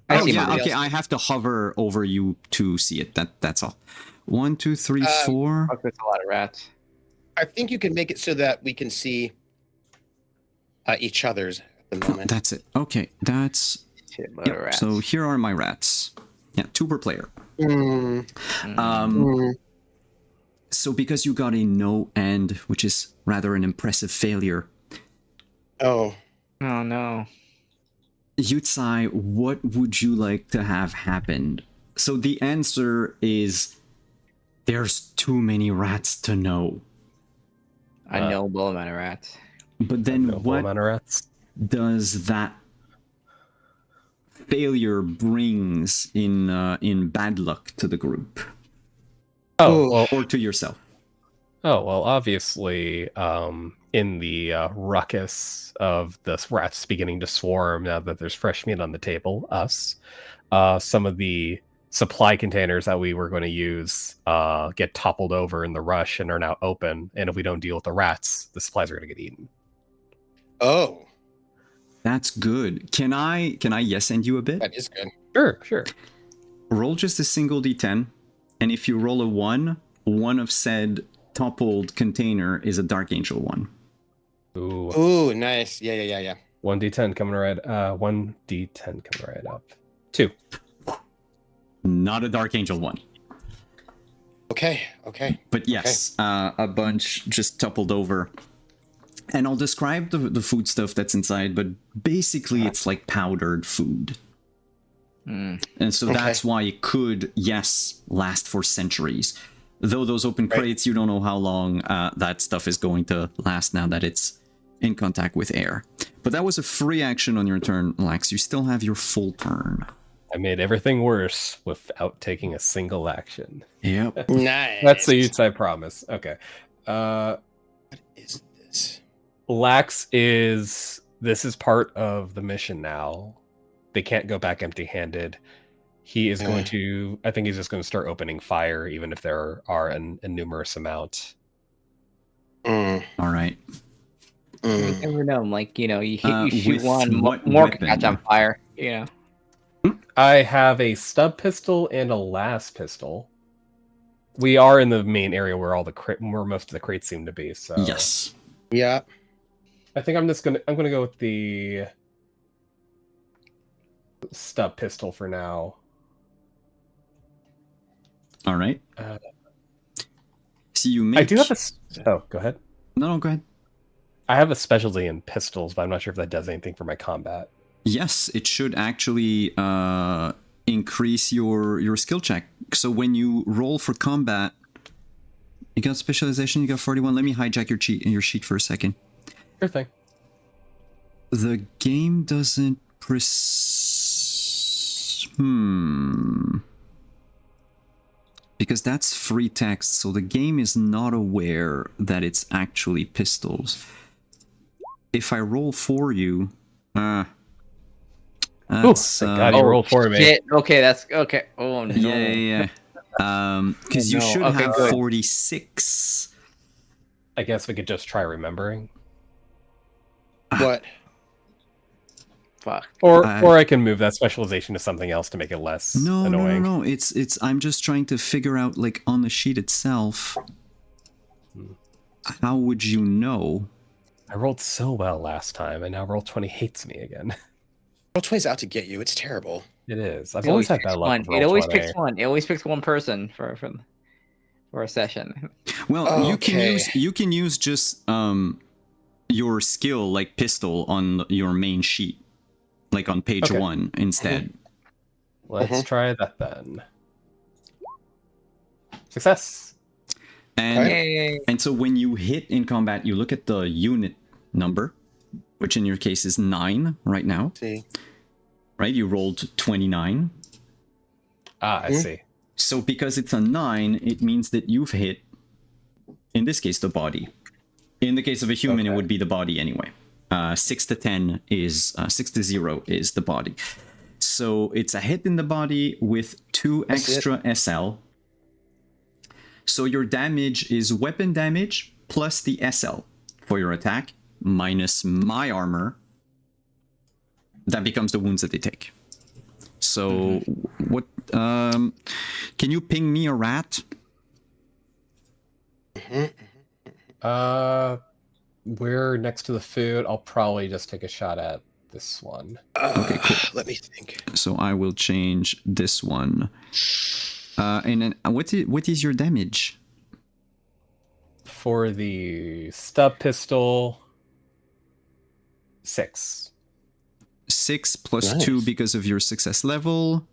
S3: I
S1: Oh
S3: see
S1: yeah,
S3: mine.
S1: okay. I have to hover over you to see it. That's all. 1, 2, 3, 4.
S3: Fuck, there's a lot of rats.
S4: I think you can make it so that we can see each other's at the moment.
S1: That's it. Okay, that's...
S3: Shitload of
S1: Yep.
S3: rats.
S1: So here are my rats. Yeah, 2 per player.
S4: Mm,
S1: Um, So because you got a no end, which is rather an impressive failure,
S4: Oh,
S3: Oh no.
S1: Yutsai, what would you like to have happened? So the answer is there's too many rats to know.
S3: A noble amount of rats.
S1: But then
S2: Noble
S1: what
S2: amount of rats.
S1: does that failure brings in bad luck to the group
S2: Oh well.
S1: or to yourself?
S2: Oh well. Obviously, in the ruckus of the rats beginning to swarm now that there's fresh meat on the table, some of the supply containers that we were going to use get toppled over in the rush and are now open. And if we don't deal with the rats, the supplies are going to get eaten.
S4: oh,
S1: That's good. Can I yes and you a bit?
S4: that is good.
S2: Sure.
S1: Roll just a single d10, and if you roll a 1, one of said toppled container is a Dark Angel one.
S2: Ooh.
S4: Ooh, nice. Yeah.
S2: 1d10 coming right. 1d10 coming right up. 2.
S1: Not a Dark Angel one.
S4: Okay.
S1: But yes, a bunch just toppled over. And I'll describe the food stuff that's inside, but basically it's like powdered food.
S3: Mm.
S1: And so
S4: Okay.
S1: that's why it could, yes, last for centuries. Though those open
S4: Right.
S1: crates, you don't know how long that stuff is going to last now that it's in contact with air. But that was a free action on your turn, Lax. You still have your full turn.
S2: I made everything worse without taking a single action.
S1: Yep.
S4: Nice.
S2: That's the Yutsai promise. Okay.
S4: What is this?
S2: Lax is... This is part of the mission now. They can't go back empty-handed. He is going to... I think he's just going to start opening fire, even if there are a numerous amount.
S4: Mm,
S1: All right.
S3: You
S4: mm.
S3: never know. Like, you shoot
S1: with
S3: one,
S1: what
S3: more can catch
S1: weapon?
S3: on fire. You know.
S2: I have a stub pistol and a las pistol. We are in the main area where where most of the crates seem to be. So
S1: Yes.
S4: Yeah.
S2: I think I'm gonna go with the stub pistol for now.
S1: All right.
S2: Uh,
S1: So you make.
S2: I do have Oh, go ahead.
S1: No, go ahead.
S2: I have a specialty in pistols, but I'm not sure if that does anything for my combat.
S1: Yes, it should actually increase your skill check. So when you roll for combat, you got specialization, you got 41. Let me hijack your sheet for a second.
S2: Sure thing.
S1: The game doesn't because that's free text, so the game is not aware that it's actually pistols. If I roll for you,
S2: Ooh, thank God you rolled for me.
S3: Shit. Okay, that's okay. Oh no.
S1: Yeah. Because you
S3: No.
S1: should
S3: Okay,
S1: have
S3: good.
S1: 46.
S2: I guess we could just try remembering.
S4: What?
S3: Fuck.
S2: Or I can move that specialization to something else to make it less annoying.
S1: No. It's. I'm just trying to figure out, like, on the sheet itself. How would you know?
S2: I rolled so well last time, and now roll 20 hates me again.
S4: Roll 20's out to get you. It's terrible.
S2: It is. I've
S3: It
S2: always
S3: always
S2: had bad
S3: picks
S2: luck.
S3: one.
S2: with
S3: It
S2: roll
S3: always
S2: 20.
S3: picks one. It always picks one person for a session.
S1: Well,
S4: Okay.
S1: you can use just your skill, like pistol, on your main sheet, like on page
S2: Okay.
S1: 1 instead.
S2: Let's try that then. Success.
S1: And
S3: Yay.
S1: and so when you hit in combat, you look at the unit number, which in your case is 9 right now.
S4: See.
S1: Right? You rolled 29.
S2: I see.
S1: So because it's a 9, it means that you've hit, in this case, the body. In the case of a human, it would be the body anyway. 6 to 10 is 6 to 0 is the body. So it's a hit in the body with 2 extra SL. So your damage is weapon damage plus the SL for your attack minus my armor. That becomes the wounds that they take. So what? Can you ping me a rat?
S2: We're next to the food. I'll probably just take a shot at this one.
S1: Okay, cool.
S4: Let me think.
S1: So I will change this one. And then what is your damage?
S2: For the stub pistol, 6.
S1: 6 plus
S4: Nice.
S1: 2 because of your success level.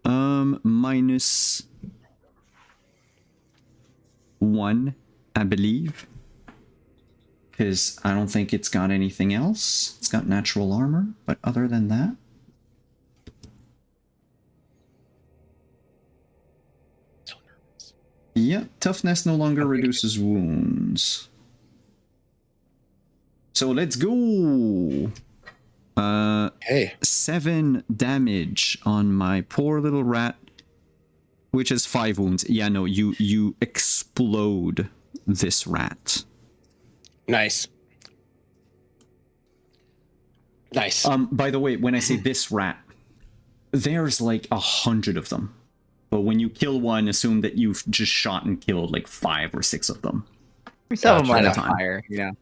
S1: Minus 1, I believe. Because I don't think it's got anything else. It's got natural armor, but other than that.
S4: So nervous.
S1: Yeah, toughness no longer reduces wounds. So let's go.
S4: Hey.
S1: 7 damage on my poor little rat, which is 5 wounds. Yeah, no, you explode this rat.
S4: Nice. Nice.
S1: By the way, when I say this rat, there's like 100 of them. But when you kill one, assume that you've just shot and killed like 5 or 6 of them.
S3: Some of them light
S1: Gotcha.
S3: on fire, you know.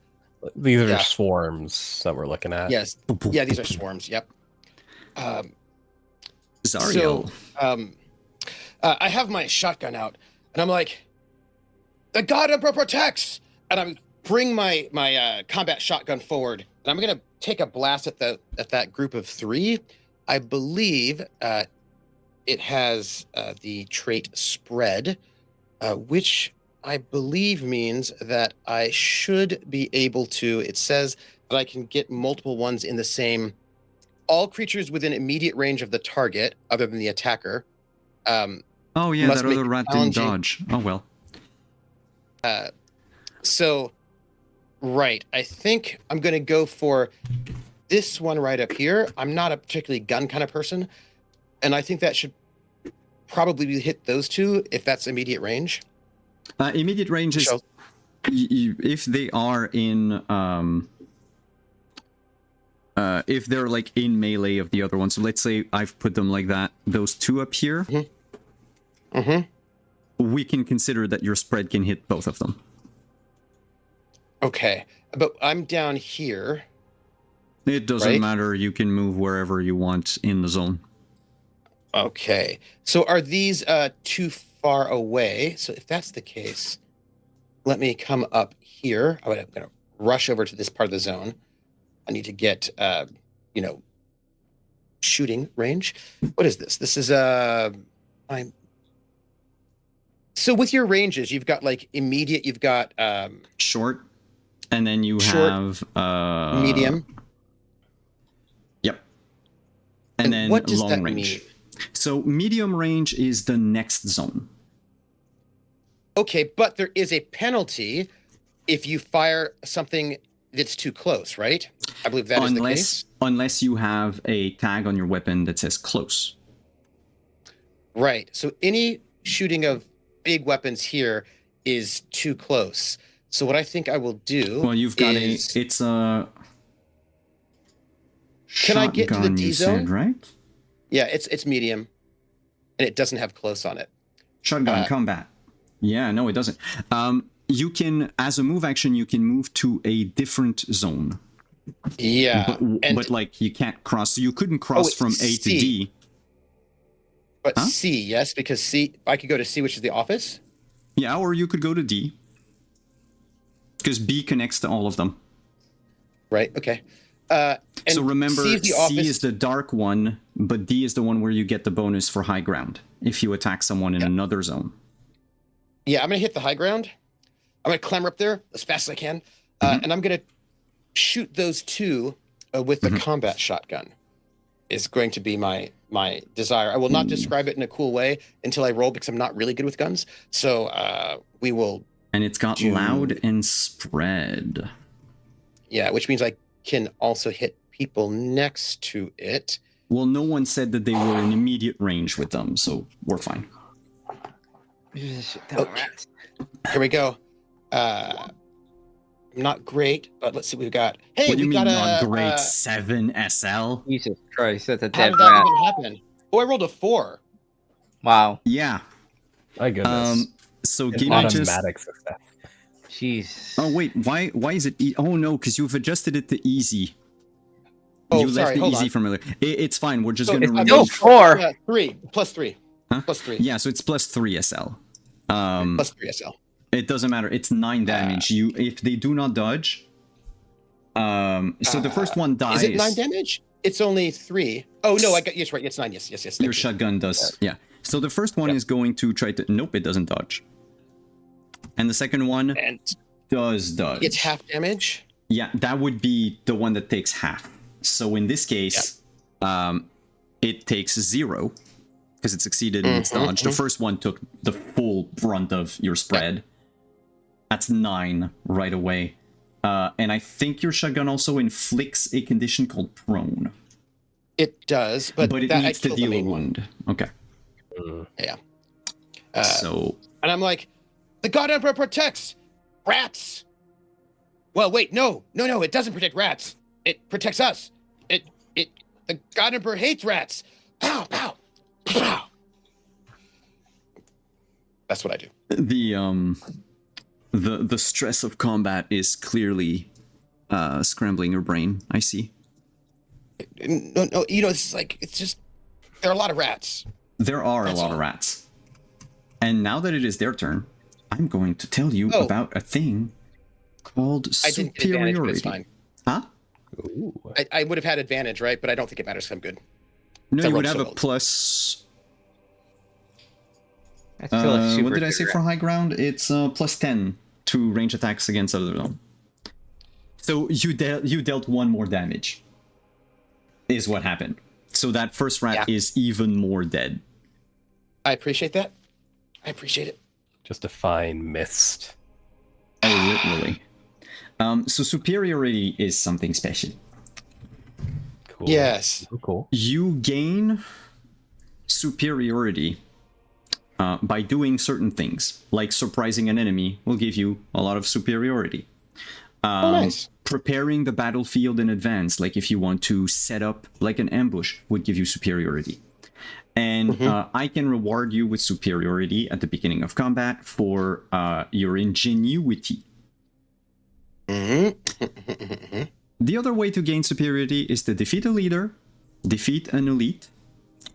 S2: These are
S4: Yeah.
S2: swarms that we're looking at.
S4: Yes. Yeah, these are swarms. Yep.
S1: Zariel.
S4: So, I have my shotgun out, and I'm like, "The God Emperor protects!" And I bring my combat shotgun forward, and I'm gonna take a blast at that group of 3. I believe it has the trait spread, which I believe means that I should be able to. It says that I can get multiple ones in the same. All creatures within immediate range of the target, other than the attacker.
S1: Oh yeah,
S4: must
S1: that
S4: make
S1: other
S4: it
S1: rat didn't
S4: challenging.
S1: dodge. Oh well.
S4: So, right, I think I'm gonna go for this one right up here. I'm not a particularly gun kind of person, and I think that should probably hit those 2 if that's immediate range.
S1: Immediate range is
S4: So-
S1: if they are in if they're like in melee of the other one. So let's say I've put them like that. Those two up here. We can consider that your spread can hit both of them.
S4: Okay, but I'm down here.
S1: It doesn't
S4: Right?
S1: matter. You can move wherever you want in the zone.
S4: Okay, so are these too far away? So if that's the case, let me come up here. I'm gonna rush over to this part of the zone. I need to get, shooting range. What is this? This is So with your ranges, you've got like immediate. You've got
S1: Short, and then you
S4: Short,
S1: have
S4: medium.
S1: Yep. And then
S4: what does
S1: long
S4: that
S1: range.
S4: mean?
S1: So medium range is the next zone.
S4: Okay, but there is a penalty if you fire something that's too close, right? I believe that is the case.
S1: Unless you have a tag on your weapon that says close.
S4: Right. So any shooting of big weapons here is too close. So what I think I will do.
S1: Well, you've got
S4: is,
S1: it's a.
S4: Can I get to the
S1: shotgun,
S4: D
S1: you
S4: zone?
S1: said, right?
S4: Yeah, it's medium, and it doesn't have close on it.
S1: Shotgun combat. Yeah, no, it doesn't. You can, as a move action, you can move to a different zone.
S4: Yeah,
S1: But like you can't cross. You couldn't cross from A to
S4: C.
S1: D.
S4: But
S1: Huh?
S4: C, yes, because C, I could go to C, which is the office.
S1: Yeah, or you could go to D. Because B connects to all of them.
S4: Right. Okay.
S1: So remember,
S4: C is the
S1: C
S4: office.
S1: is the dark one, but D is the one where you get the bonus for high ground if you attack someone in another zone.
S4: Yeah, I'm gonna hit the high ground. I'm gonna clamber up there as fast as I can, and I'm gonna shoot those two with the combat shotgun. Is going to be my desire. I will not describe it in a cool way until I roll because I'm not really good with guns. So we will.
S1: And it's got loud and spread.
S4: Yeah, which means I can also hit people next to it.
S1: Well, no one said that they were in immediate range with them, so we're fine.
S4: Here we go. Not great, but let's see what we've got. Hey,
S1: What do you
S4: we
S1: mean
S4: got
S1: not great? 7 SL?
S3: Jesus Christ, that's a
S4: How
S3: dead
S4: did that
S3: rat.
S4: even happen? Oh, I rolled a 4.
S3: Wow.
S1: Yeah.
S2: My goodness.
S1: So
S2: An
S1: give me just...
S2: automatic success.
S3: Jeez.
S1: Oh, wait, why is it... Oh, no, because you've adjusted it to easy.
S4: Oh,
S1: You
S4: sorry,
S1: left the
S4: hold
S1: easy
S4: on.
S1: from earlier. It's fine, we're just
S4: So
S1: going to
S4: it's
S3: No,
S1: remove...
S3: 4.
S4: 3 plus 3.
S1: Huh?
S4: Plus 3.
S1: Yeah, so it's plus 3 SL.
S4: Plus 3 SL.
S1: It doesn't matter. It's 9 damage. If they do not dodge... so the first one dies.
S4: Is it 9 damage? It's only 3. Oh, no, I got... Yes, right. It's 9. Yes. Thank
S1: Your
S4: you.
S1: shotgun does. Yeah. So the first one is going to try to... Nope, it doesn't dodge. And the second one
S4: And
S1: does dodge.
S4: it's half damage.
S1: Yeah, that would be the one that takes half. So in this case, it takes 0 because it succeeded in its dodge. The first one took the full brunt of your spread. That's 9 right away. And I think your shotgun also inflicts a condition called prone.
S4: It does, but
S1: But it
S4: that,
S1: needs
S4: I
S1: to
S4: killed the
S1: deal a
S4: main one.
S1: wound. Okay.
S4: Yeah.
S1: So
S4: And I'm like, the God Emperor protects rats. Well, wait, no, it doesn't protect rats. It protects us. The God Emperor hates rats. Pow, pow, pow. That's what I do.
S1: the stress of combat is clearly scrambling your brain. I see.
S4: No, it's just, there are a lot of rats.
S1: There are
S4: That's
S1: a lot
S4: all.
S1: of rats. And now that it is their turn, I'm going to tell you about a thing called
S4: I didn't get advantage, but
S1: superiority.
S4: it's fine.
S1: Huh?
S2: Ooh.
S4: I would have had advantage, right? But I don't think it matters 'cause I'm good.
S1: No,
S4: I
S1: you would
S4: rolled
S1: have
S4: so
S1: a
S4: well.
S1: plus.
S3: That's still a super
S1: What did I say
S3: good
S1: for
S3: rat.
S1: high ground? It's plus 10 to range attacks against other zone. So you dealt 1 more damage. Is what happened. So that first rat is even more dead.
S4: I appreciate that. I appreciate it.
S2: Just a fine mist.
S1: Oh, literally. So superiority is something special.
S2: Cool.
S4: Yes.
S2: Cool.
S1: You gain superiority by doing certain things, like surprising an enemy will give you a lot of superiority.
S4: Nice.
S1: Preparing the battlefield in advance, like if you want to set up like an ambush, would give you superiority. And I can reward you with superiority at the beginning of combat for your ingenuity. The other way to gain superiority is to defeat a leader, defeat an elite,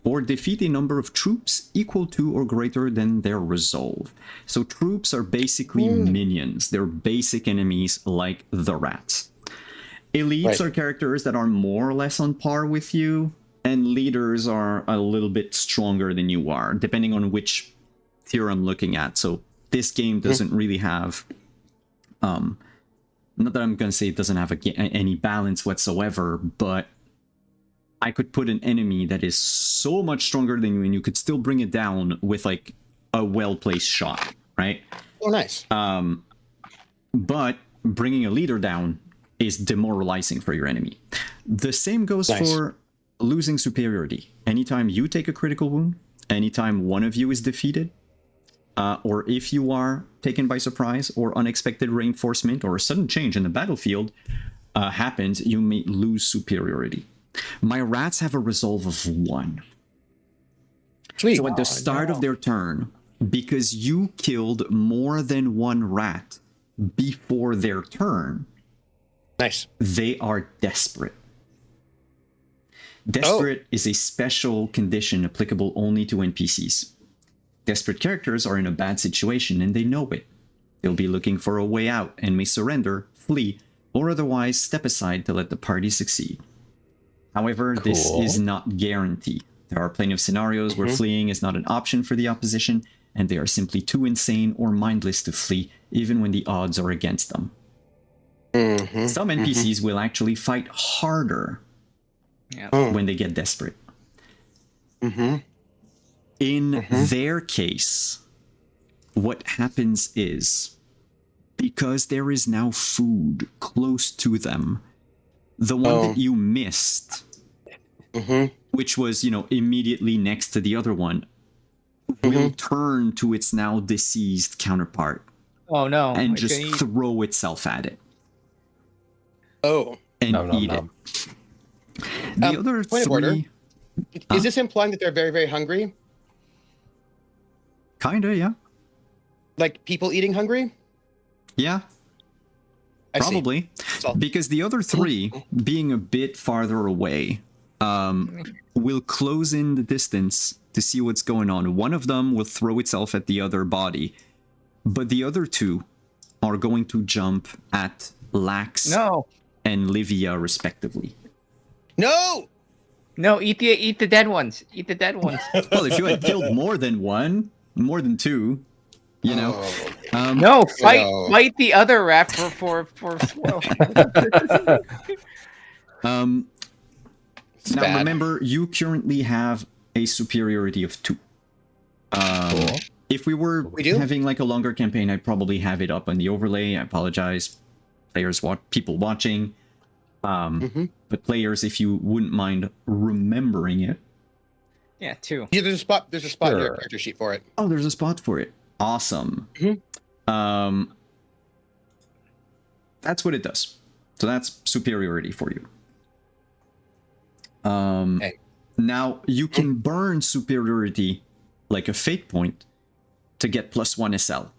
S1: or defeat a number of troops equal to or greater than their resolve. So troops are basically minions. They're basic enemies like the rats. Elites are characters that are more or less on par with you, and leaders are a little bit stronger than you are, depending on which tier I'm looking at. So this game doesn't really have... not that I'm going to say it doesn't have any balance whatsoever, but I could put an enemy that is so much stronger than you, and you could still bring it down with like a well-placed shot, right?
S4: Oh, nice.
S1: But bringing a leader down is demoralizing for your enemy. The same goes for losing superiority. Anytime you take a critical wound, anytime one of you is defeated, or if you are taken by surprise, or unexpected reinforcement, or a sudden change in the battlefield happens, you may lose superiority. My rats have a resolve of 1.
S4: Sweet.
S1: So at the start of their turn, because you killed more than 1 rat before their turn,
S4: Nice.
S1: they are desperate. Desperate is a special condition applicable only to NPCs. Desperate characters are in a bad situation and they know it. They'll be looking for a way out and may surrender, flee, or otherwise step aside to let the party succeed. However, this is not guaranteed. There are plenty of scenarios where fleeing is not an option for the opposition, and they are simply too insane or mindless to flee, even when the odds are against them. Some NPCs will actually fight harder when they get desperate. In their case, what happens is, because there is now food close to them, the one that you missed, which was, you know, immediately next to the other one, will turn to its now deceased counterpart.
S3: Oh no!
S1: And just throw itself at it. And eat it. The other
S4: point of order.
S1: 3...
S4: Is this implying that they're very, very hungry?
S1: Kinda, yeah.
S4: Like people eating hungry?
S1: Yeah. Probably. Because the other 3, being a bit farther away, will close in the distance to see what's going on. One of them will throw itself at the other body, but the other 2 are going to jump at Lax and Livia, respectively.
S4: No!
S3: No, eat the dead ones. Eat the dead ones.
S1: Well, if you had killed more than 1, more than 2, you know.
S3: No, fight the other rat for spoil.
S1: Now remember, you currently have a superiority of 2. If we were having like a longer campaign, I'd probably have it up on the overlay. I apologize, players, people watching. But players, if you wouldn't mind remembering it.
S3: Yeah, 2.
S4: Yeah, there's a spot in your character sheet for it.
S1: Oh, there's a spot for it. Awesome. That's what it does. So that's superiority for you. Now you can burn superiority like a fate point to get +1 SL.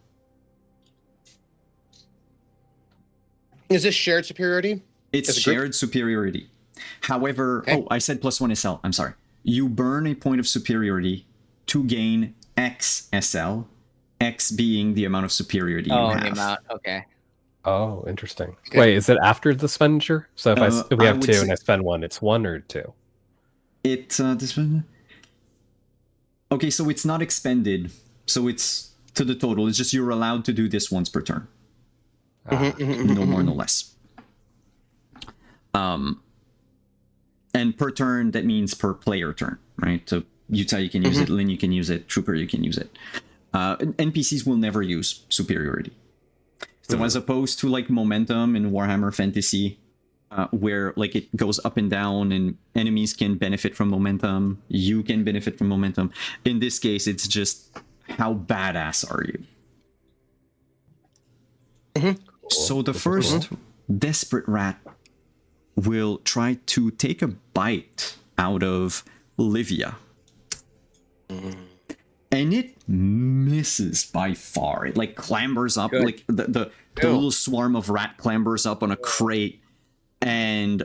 S4: Is this shared superiority?
S1: It's shared superiority. However, I said +1 SL. I'm sorry. You burn a point of superiority to gain X SL, X being the amount of superiority you have.
S3: The amount. Okay.
S2: Oh, interesting. Okay. Wait, is it after the expenditure? So if we have 2 and I spend 1, it's 1 or 2?
S1: It's this one. Okay, so it's not expended, so it's to the total. It's just you're allowed to do this once per turn. No more, no less. And per turn, that means per player turn, right? So Utah, you can use it. Lynn, you can use it. Trooper, you can use it. NPCs will never use superiority. So as opposed to like momentum in Warhammer Fantasy, where like it goes up and down and enemies can benefit from momentum, you can benefit from momentum. In this case, it's just how badass are you? So the first desperate rat will try to take a bite out of Livia. And it misses by far. It like clambers up,
S3: Good.
S1: like the little swarm of rat clambers up on a crate, and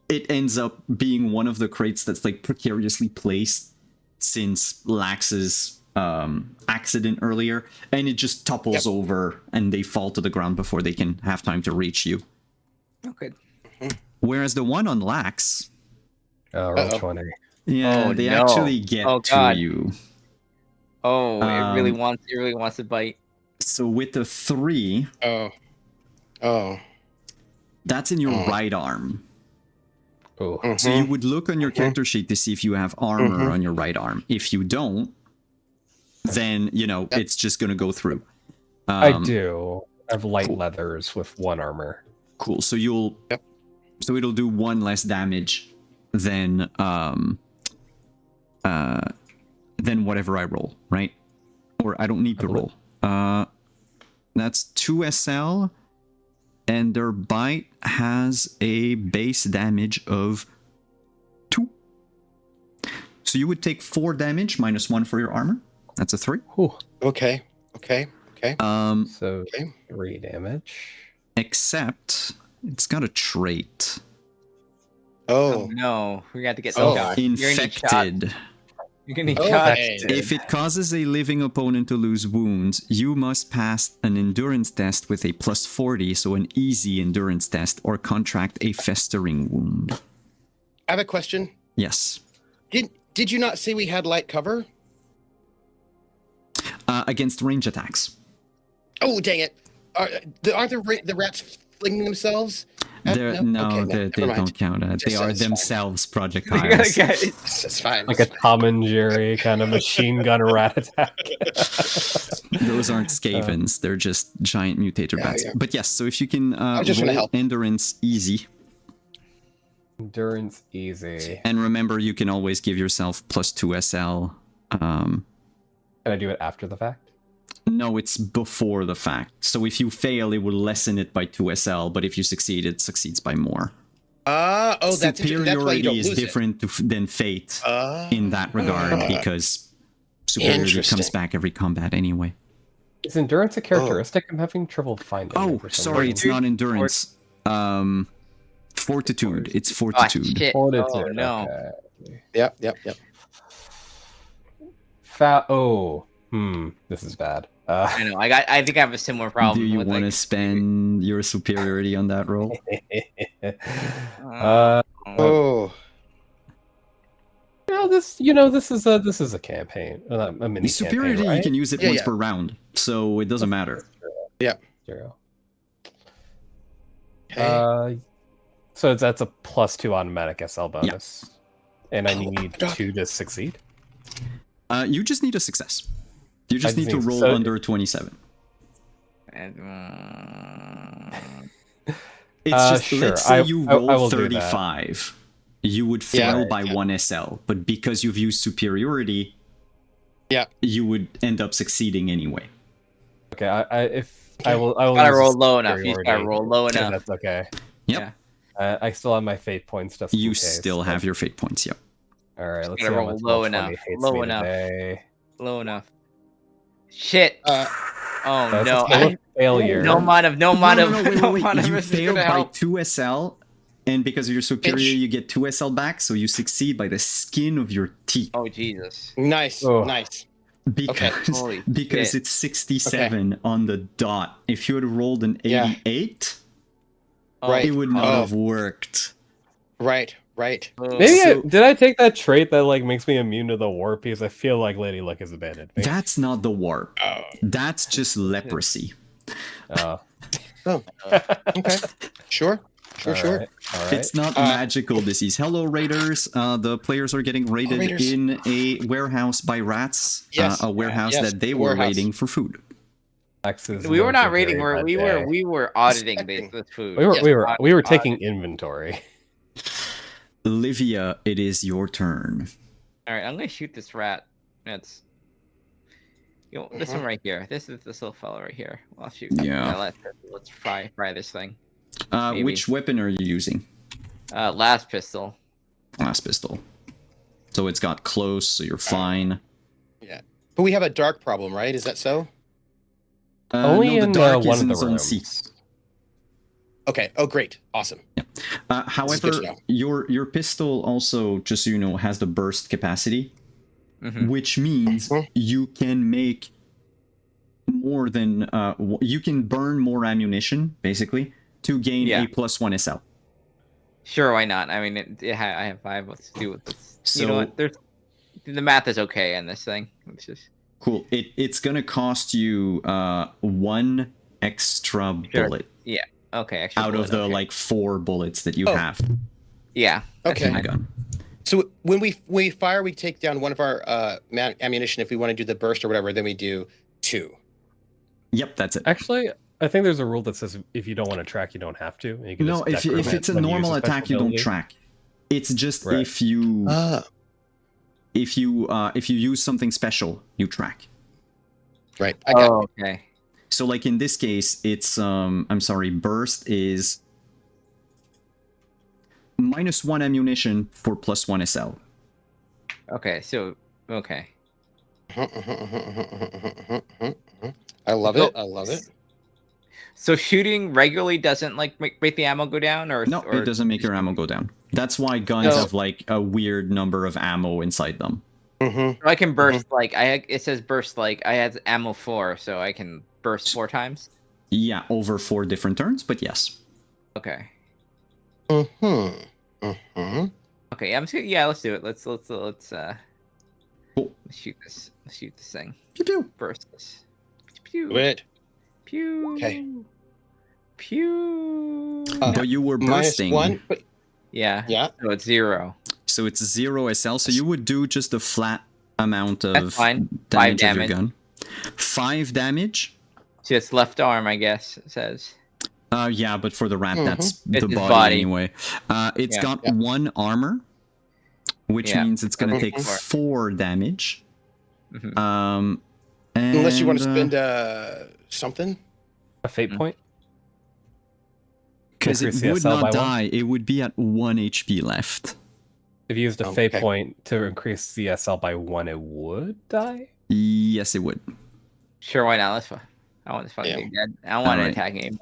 S1: it ends up being one of the crates that's like precariously placed since Lax's accident earlier, and it just topples over and they fall to the ground before they can have time to reach you.
S3: Oh, good.
S1: Whereas the one on Lax,
S2: Roll 20.
S1: yeah,
S3: Oh,
S1: they
S3: no.
S1: actually get
S3: Oh,
S1: to
S3: God.
S1: you.
S3: Oh, it really wants to bite.
S1: So with the 3,
S4: Oh.
S1: that's in your right arm.
S2: Oh,
S1: So you would look on your character sheet to see if you have armor on your right arm. If you don't, then, you know, it's just going to go through.
S2: I do. I have light leathers with 1 armor.
S1: Cool. So you'll... So it'll do 1 less damage than whatever I roll, right? Or I don't need to roll. That's 2 SL, and their bite has a base damage of 2. So you would take 4 damage minus 1 for your armor. That's a 3.
S2: Whew.
S4: Okay.
S2: So
S4: Okay.
S2: 3 damage.
S1: Except it's got a trait.
S3: Oh no, we got to get
S4: Oh,
S3: some shots. You're gonna need shots.
S1: Infected.
S3: You're gonna need
S4: Okay.
S3: shots.
S1: If it causes a living opponent to lose wounds, you must pass an endurance test with a plus 40, so an easy endurance test, or contract a festering wound.
S4: I have a question.
S1: Yes.
S4: Did you not say we had light cover?
S1: Against range attacks.
S4: Oh, dang it. Aren't the rats flinging themselves?
S1: They
S4: Never
S1: don't
S4: mind.
S1: count. They
S4: Just-
S1: are
S4: it's fine.
S1: themselves
S3: You're
S1: projectiles.
S3: gonna get-
S4: It's fine.
S2: Like a Tom and Jerry kind of machine gun rat attack.
S1: Those aren't Skavens. They're just giant mutator bats.
S4: yeah.
S1: But yes, so if you can
S4: just wanna
S1: roll
S4: help.
S1: endurance easy.
S2: Endurance easy.
S1: And remember, you can always give yourself plus 2 SL.
S2: Can I do it after the fact?
S1: No, it's before the fact. So if you fail, it will lessen it by 2 SL, but if you succeed, it succeeds by more.
S4: That's why you don't
S1: Superiority is
S4: lose it.
S1: different than fate in that regard, because superiority
S4: Interesting.
S1: comes back every combat anyway.
S2: Is endurance a characteristic? I'm having trouble finding.
S1: Oh,
S2: it for some
S1: sorry,
S2: reason.
S1: it's not endurance. Fortitude. It's
S3: Oh,
S1: fortitude.
S3: shit.
S2: Fortitude,
S3: Oh no.
S2: okay.
S4: Yep.
S2: This is bad.
S3: I know. I think I have a similar problem.
S1: Do you
S3: with
S1: want to
S3: like,
S1: spend your superiority on that roll?
S4: Oh.
S2: This is a campaign, a mini
S1: Superiority,
S2: campaign, right?
S1: you can use it
S4: Yeah,
S1: once
S4: yeah.
S1: per round, so it doesn't matter.
S2: Zero.
S4: Okay.
S2: So that's a +2 automatic SL bonus, and I need 2 to succeed.
S1: You just need a success. You just
S2: I
S1: need to
S2: think
S1: roll
S2: so.
S1: under 27. It's just,
S2: Sure,
S1: let's say
S2: I
S1: you
S2: will
S1: roll
S2: do that.
S1: 35. You would fail
S4: Yeah.
S1: by 1 SL, but because you've used superiority,
S4: Yeah.
S1: you would end up succeeding anyway.
S2: Okay, I will.
S3: Gotta
S2: use
S3: roll low enough. You
S2: superiority.
S3: gotta roll low
S2: Yeah,
S3: enough.
S2: that's okay.
S1: Yep.
S3: Yeah.
S2: I still have my fate points. Just
S1: You
S2: in case,
S1: still
S2: but-
S1: have your fate points, yep.
S2: All right, let's see
S3: gotta
S2: how
S3: roll
S2: much
S3: low
S2: roll
S3: enough,
S2: 20 hates
S3: low
S2: me
S3: enough.
S2: today.
S3: Low enough. Shit.
S4: Uh,
S3: Oh
S2: That's
S3: no.
S2: still a failure.
S3: No amount of
S1: No,
S3: amount
S1: wait.
S3: of
S1: You
S3: this is
S1: failed
S3: gonna
S1: by
S3: help.
S1: 2 SL, and because of your superior,
S4: Bitch.
S1: you get 2 SL back, so you succeed by the skin of your teeth.
S3: Oh Jesus.
S4: nice.
S2: Oh.
S4: Nice.
S1: Because,
S3: Holy
S1: because
S3: shit.
S1: it's 67 on the dot. If you had rolled an
S4: Yeah.
S1: 88,
S3: Oh,
S4: Right.
S1: it would not
S4: Oh.
S1: have worked.
S4: Right.
S3: oh.
S2: Maybe
S1: So-
S2: did I take that trait that like makes me immune to the warp? Because I feel like Lady Luck has abandoned me.
S1: That's not the warp.
S4: Oh.
S1: That's just leprosy.
S4: Okay. Sure.
S2: All right.
S1: It's not magical disease. Hello, raiders. The players are getting raided
S4: raiders.
S1: in a warehouse by rats.
S4: Yes.
S1: A warehouse
S4: Yes,
S1: that they
S4: the
S1: were
S4: warehouse.
S1: raiding for food.
S3: We were not raiding.
S2: We're
S3: We were auditing
S4: Inspecting.
S3: this food.
S2: we were
S4: Yes.
S2: we were taking inventory.
S1: Livia, it is your turn.
S3: All right, I'm gonna shoot this rat. That's This one right here. This is this little fellow right here. Well, shoot.
S1: Yeah.
S3: Let's fry this thing.
S1: Which weapon are you using?
S3: Last pistol.
S1: Last pistol. So it's got close, so you're fine.
S4: Yeah. But we have a dark problem, right? Is that so?
S2: Only
S1: no,
S2: in
S1: the dark
S2: one
S1: is
S2: of
S1: in
S2: the
S1: zone C.
S2: rooms.
S4: Okay. Oh, great. Awesome.
S1: However,
S4: to know.
S1: your pistol also, just so you know, has the burst capacity, which means you can make more than you can burn more ammunition basically to gain a +1 SL.
S3: Sure, why not? I mean, I have 5. Let's do with this.
S1: So,
S3: you know what? The math is okay in this thing. It's just
S1: cool. It's gonna cost you 1 extra bullet.
S3: Yeah. Okay. Extra
S1: out
S3: bullet,
S1: of the
S3: okay.
S1: like 4 bullets that you have.
S3: Yeah.
S4: Okay.
S3: Fine.
S1: Gun.
S4: So when we fire, we take down one of our ammunition. If we want to do the burst or whatever, then we do 2.
S1: Yep, that's it.
S2: Actually, I think there's a rule that says if you don't want to track, you don't have to. And you can
S1: No,
S2: just
S1: if it's a
S2: when you use
S1: normal
S2: a special
S1: attack, you don't
S2: ability.
S1: track. It's just
S2: Right.
S1: if you use something special, you track.
S4: Right. I got it.
S3: Okay.
S1: So like in this case, it's I'm sorry, burst is -1 ammunition for +1 SL.
S3: Okay. So okay.
S4: I love it. I love it.
S3: So shooting regularly doesn't like make the ammo go down, or
S1: No, it doesn't make your ammo go down. That's why guns
S3: No.
S1: have like a weird number of ammo inside them.
S3: I can burst like it says burst like I had ammo 4, so I can burst 4 times.
S1: Yeah, over 4 different turns, but yes.
S3: Okay.
S4: Okay.
S3: Okay. I'm just gonna, yeah. Let's do it. Let's
S1: Cool.
S3: let's shoot this. Let's shoot this thing.
S1: Pew pew.
S3: Burst this. Pew.
S4: Good.
S3: Pew.
S4: Okay.
S3: Pew.
S1: But you were bursting.
S4: -1. But
S3: Yeah.
S4: yeah.
S3: So it's 0.
S1: So it's 0 SL, so you would do just a flat amount of
S3: That's fine.
S1: damage
S3: 5
S1: of your
S3: damage.
S1: gun. 5 damage?
S3: Just left arm, I guess it says.
S1: Yeah, but for the rat, that's
S3: It's
S1: the
S3: his
S1: body,
S3: body.
S1: anyway. It's
S3: Yeah.
S1: got 1 armor, which
S3: Yeah.
S1: means it's going to
S3: Okay.
S1: take 4 damage.
S3: Mhm.
S4: Unless you want to
S1: and,
S4: spend something.
S2: A fate point.
S1: because
S2: increase
S1: it
S2: the
S1: would
S2: SL by
S1: not
S2: 1?
S1: die, it would be at 1 HP left.
S2: If you used a fate
S4: Okay.
S2: point to increase the SL by 1, it would die.
S1: Yes, it would.
S3: Sure, why not? Let's. I want this fucking
S4: Yeah.
S3: thing dead. I don't want an
S1: Alright.
S3: attacking aim.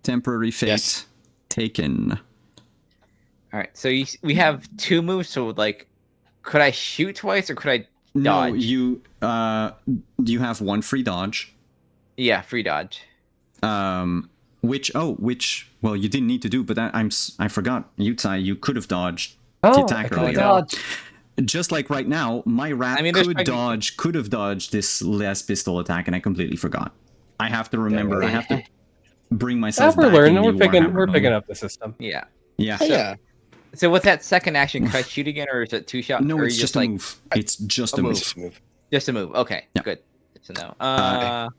S1: Temporary fate
S4: Yes.
S1: taken.
S3: All right. So we have 2 moves. So like, could I shoot twice or could I?
S1: No,
S3: Dodge.
S1: you have 1 free dodge.
S3: Yeah, free dodge.
S1: Which well you didn't need to do, but I forgot. Yutai, you could have dodged
S2: Oh,
S1: the attack
S2: I
S1: earlier.
S2: dodge.
S1: Just like right now, my rat
S3: I mean, there's
S1: could have dodged this last pistol attack, and I completely forgot. I have to remember. I have to bring myself
S2: We're
S1: back.
S2: learning.
S1: in
S2: We're
S1: the
S2: picking.
S1: Warhammer
S2: We're picking
S1: mode.
S2: up the system.
S3: Yeah.
S1: Yeah.
S4: Oh, yeah.
S3: So with that second action, could I shoot again, or is it 2 shots?
S1: No,
S3: or
S1: it's
S3: you
S1: just a
S3: like
S1: move. It's just
S3: a
S1: a
S3: move.
S1: move.
S4: Just move.
S3: just a move? Okay,
S1: Yeah.
S3: good. Good to know.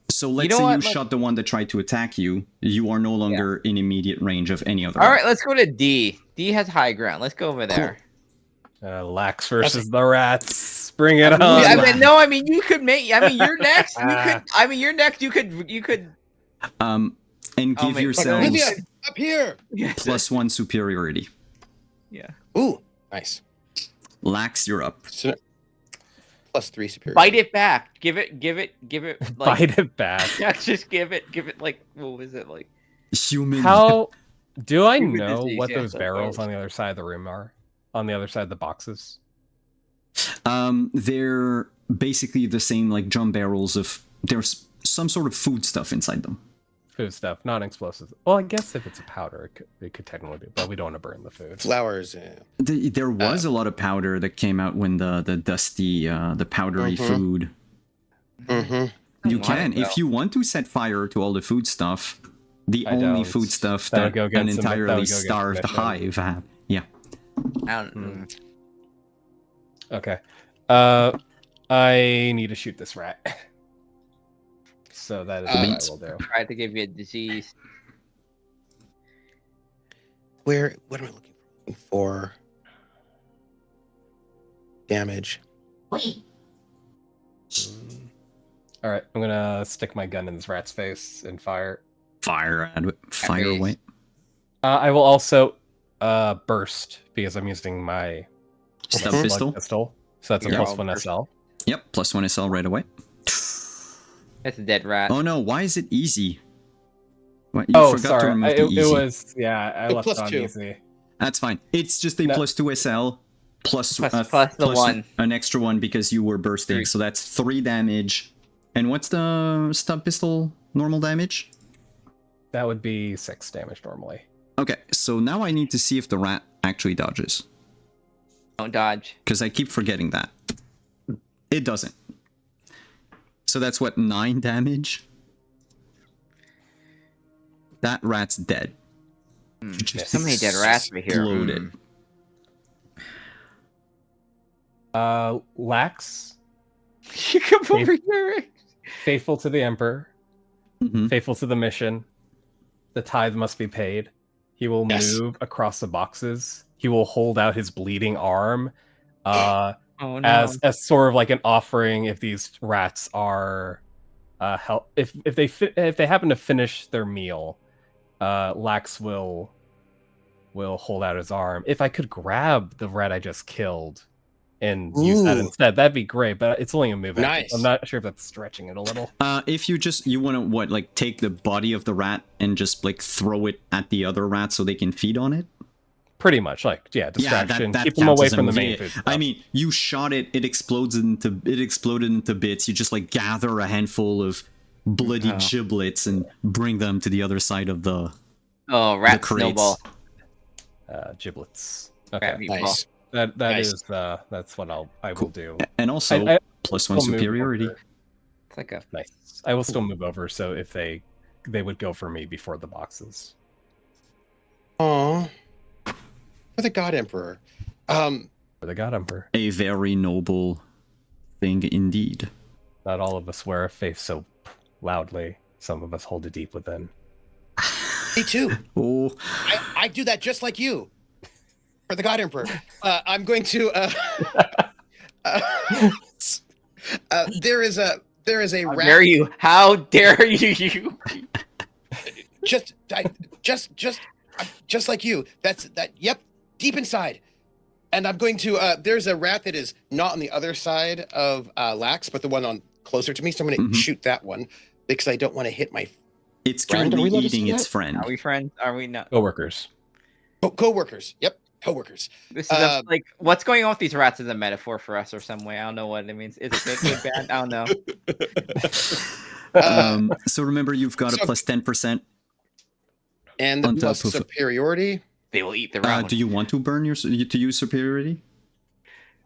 S1: So let's
S3: know
S1: say
S3: what?
S1: you shot the one that tried to attack you. You are no longer in immediate range of any other.
S3: All
S1: one.
S3: right, let's go to D. D has high ground. Let's go over there.
S2: Lax versus the rats. Bring it on.
S3: I mean, no, I mean you could make. I mean, you're next. You could. I mean, you're next. You could.
S1: And
S3: I'll
S1: give
S3: make-
S1: yourselves
S4: Olivia, up here.
S1: +1 superiority.
S3: Yeah.
S4: Ooh, nice.
S1: Lax, you're up.
S4: So, +3 superior.
S3: Bite it back. Give it. Like,
S2: Bite it back.
S3: Yeah, just give it. Like, what was it like?
S1: Human.
S2: How do I
S3: Human
S2: know
S3: disease,
S2: what
S3: yeah,
S2: those
S3: so
S2: barrels
S3: close.
S2: on the other side of the room are? On the other side of the boxes?
S1: They're basically the same like drum barrels of. There's some sort of food stuff inside them.
S2: Food stuff, non-explosives. Well, I guess if it's a powder, it could technically be, but we don't want to burn the food.
S4: Flowers.
S1: There was a lot of powder that came out when the dusty, the powdery food.
S4: Mm-hmm.
S1: You
S3: Might
S1: can,
S3: as well.
S1: if you want to set fire to all the food stuff. The
S2: I
S1: only
S2: don't.
S1: food stuff
S2: That would
S1: that
S2: go
S1: an
S2: against the- that would
S1: entirely
S2: go against
S1: starved
S2: commitment.
S1: hive have. Yeah.
S3: I don't.
S2: Okay. I need to shoot this rat. So that is what I will do.
S3: Tried to give you a disease.
S4: What am I looking for? Damage.
S2: All right, I'm gonna stick my gun in this rat's face and fire.
S1: Fire away.
S2: I will also burst because I'm using my
S1: Stub
S2: slug
S1: pistol.
S2: So that's a
S3: Yeah.
S2: +1 SL.
S1: Yep, +1 SL right away.
S3: That's a dead rat.
S1: Oh no, why is it easy? What, you
S2: Oh,
S1: forgot to
S2: sorry.
S1: remove
S2: It
S1: the easy.
S2: was I
S4: The
S2: left it on
S4: +2.
S2: easy.
S1: That's fine. It's just a
S2: No.
S1: +2 SL plus
S3: Plus the one.
S1: an extra one because you were bursting.
S2: 3.
S1: So that's 3 damage. And what's the stub pistol normal damage?
S2: That would be 6 damage normally.
S1: Okay, so now I need to see if the rat actually dodges.
S3: Don't dodge.
S1: Because I keep forgetting that. It doesn't. So that's what, 9 damage? That rat's dead. Just
S3: So many dead rats over here.
S1: exploded.
S2: Lax,
S3: You come over here.
S2: faithful to the Emperor,
S1: Mhm.
S2: faithful to the mission. The tithe must be paid. He will
S4: Yes.
S2: move across the boxes. He will hold out his bleeding arm
S3: Oh no.
S2: as sort of like an offering if these rats are help if they happen to finish their meal. Lax will hold out his arm. If I could grab the rat I just killed and use that
S4: Ooh.
S2: instead, that'd be great. But it's only a move action.
S4: Nice.
S2: I'm not sure if that's stretching it a little.
S1: If you want to what, like take the body of the rat and just like throw it at the other rat so they can feed on it?
S2: Pretty much, like distraction.
S1: that
S2: Keep them
S1: counts
S2: away
S1: as a
S2: from the
S1: move.
S2: main
S1: Yeah,
S2: food.
S1: I
S2: stuff.
S1: mean, you shot it, it exploded into bits. You just like gather a handful of bloody
S3: Oh.
S1: giblets and bring them to the other side of the
S3: Oh, rat
S1: crates.
S3: snowball.
S2: Giblets.
S3: Rat
S2: Okay,
S3: meatball.
S4: Nice.
S2: that
S4: Nice.
S2: is that's what I will
S1: Cool.
S2: do.
S1: And also
S2: I
S1: +1
S2: still move
S1: superiority.
S2: over.
S3: It's like a
S2: Nice. I will still move over, so if they would go for me before the boxes.
S4: Aww. For the God Emperor.
S2: For the God Emperor.
S1: A very noble thing indeed.
S2: Not all of us wear a faith so loudly. Some of us hold it deep within.
S4: Me too.
S1: Oh,
S4: I do that just like you. For the God Emperor. I'm going to there is a
S3: How
S4: rat
S3: dare you? How dare you?
S4: just like you. Yep, deep inside. And I'm going to there's a rat that is not on the other side of Lax, but the one on closer to me. So I'm going to
S1: Mhm.
S4: shoot that one because I don't want to hit my
S1: it's
S4: Friend? Are
S1: currently
S4: we allowed to
S1: eating
S4: see
S1: its
S4: that?
S1: friend.
S3: Are we friends? Are we not?
S2: Co-workers.
S4: co-workers. Yep, co-workers.
S3: This is like what's going on with these rats is a metaphor for us or some way. I don't know what it means. Is it good, bad? I don't know.
S1: So remember, you've got a
S4: so-
S1: +10%.
S4: And the
S1: On
S4: plus
S1: top of-
S4: superiority.
S3: They will eat the rat.
S1: Do you want to burn to use superiority?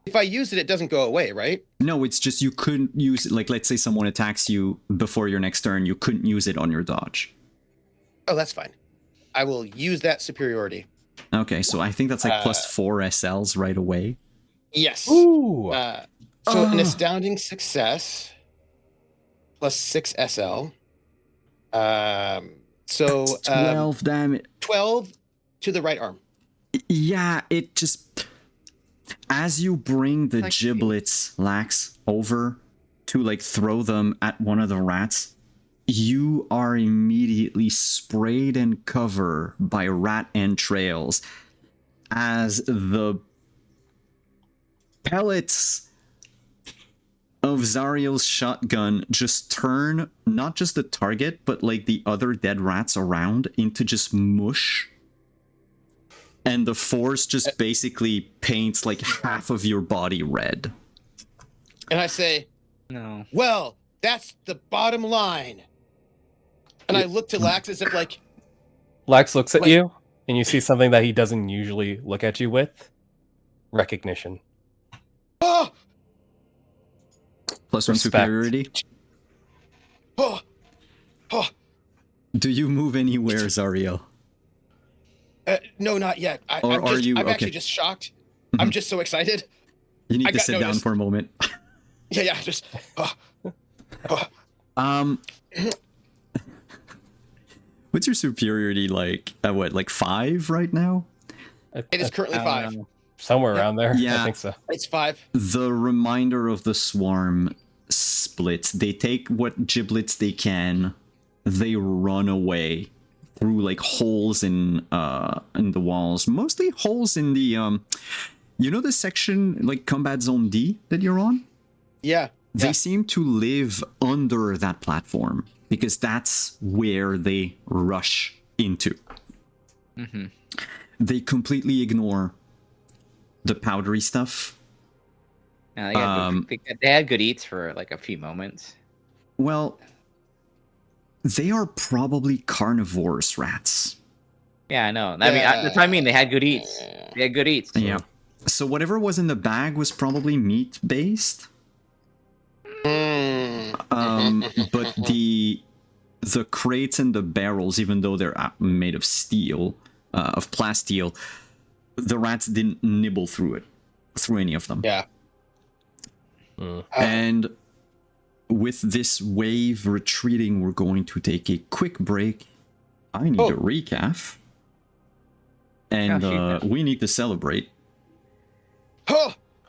S4: If I use it, it doesn't go away, right?
S1: No, it's just you couldn't use it. Like, let's say someone attacks you before your next turn, you couldn't use it on your dodge.
S4: Oh, that's fine. I will use that superiority.
S1: Okay, so I think that's like +4 SLs right away.
S4: Yes.
S2: Ooh.
S4: So an astounding success plus 6 SL. So
S1: That's 12 damage.
S4: 12 to the right arm.
S1: Yeah, it just as you bring the
S3: Like-
S1: giblets, Lax, over to like throw them at one of the rats, you are immediately sprayed and covered by rat entrails as the pellets of Zariel's shotgun just turn not just the target, but like the other dead rats around into just mush. And the force just basically paints like half of your body red.
S4: And I say,
S3: No.
S4: well, that's the bottom line. And I look to Lax as if like,
S2: Lax looks at
S4: Wait.
S2: you, and you see something that he doesn't usually look at you with. Recognition.
S4: oh,
S1: +1
S2: Respect.
S1: superiority.
S4: oh, oh.
S1: Do you move anywhere, Zariel?
S4: No, not yet.
S1: Or
S4: I'm
S1: are
S4: just,
S1: you-
S4: I'm
S1: okay.
S4: actually just shocked. I'm just so excited.
S1: You need
S4: I
S1: to
S4: got
S1: sit down
S4: noticed.
S1: for a moment.
S4: Yeah, just.
S1: What's your superiority like? What, like 5 right now?
S4: It is currently
S3: I
S4: 5.
S3: don't know.
S2: somewhere around there.
S1: Yeah.
S2: I think so.
S4: It's 5.
S1: The remainder of the swarm splits. They take what giblets they can. They run away through like holes in the walls, mostly holes in the you know the section like combat zone D that you're on?
S4: Yeah.
S1: They seem to live under that platform because that's where they rush into.
S3: Mm-hmm.
S1: They completely ignore the powdery stuff.
S3: Yeah, they had good eats for like a few moments.
S1: Well, they are probably carnivorous rats.
S3: Yeah, I know. I mean, that's what I mean. They had good eats. They had good eats.
S1: Yeah. So whatever was in the bag was probably meat based. But the crates and the barrels, even though they're made of steel, of plasteel, the rats didn't nibble through any of them.
S4: Yeah.
S1: And with this wave retreating, we're going to take a quick break. I need a recaf. And we need to celebrate.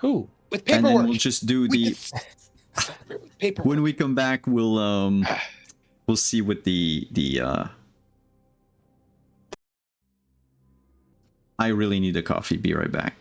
S2: Who?
S4: With
S1: And
S4: paperwork.
S1: then we'll just do the...
S4: Paperwork.
S1: When we come back, we'll see what the I really need a coffee. Be right back.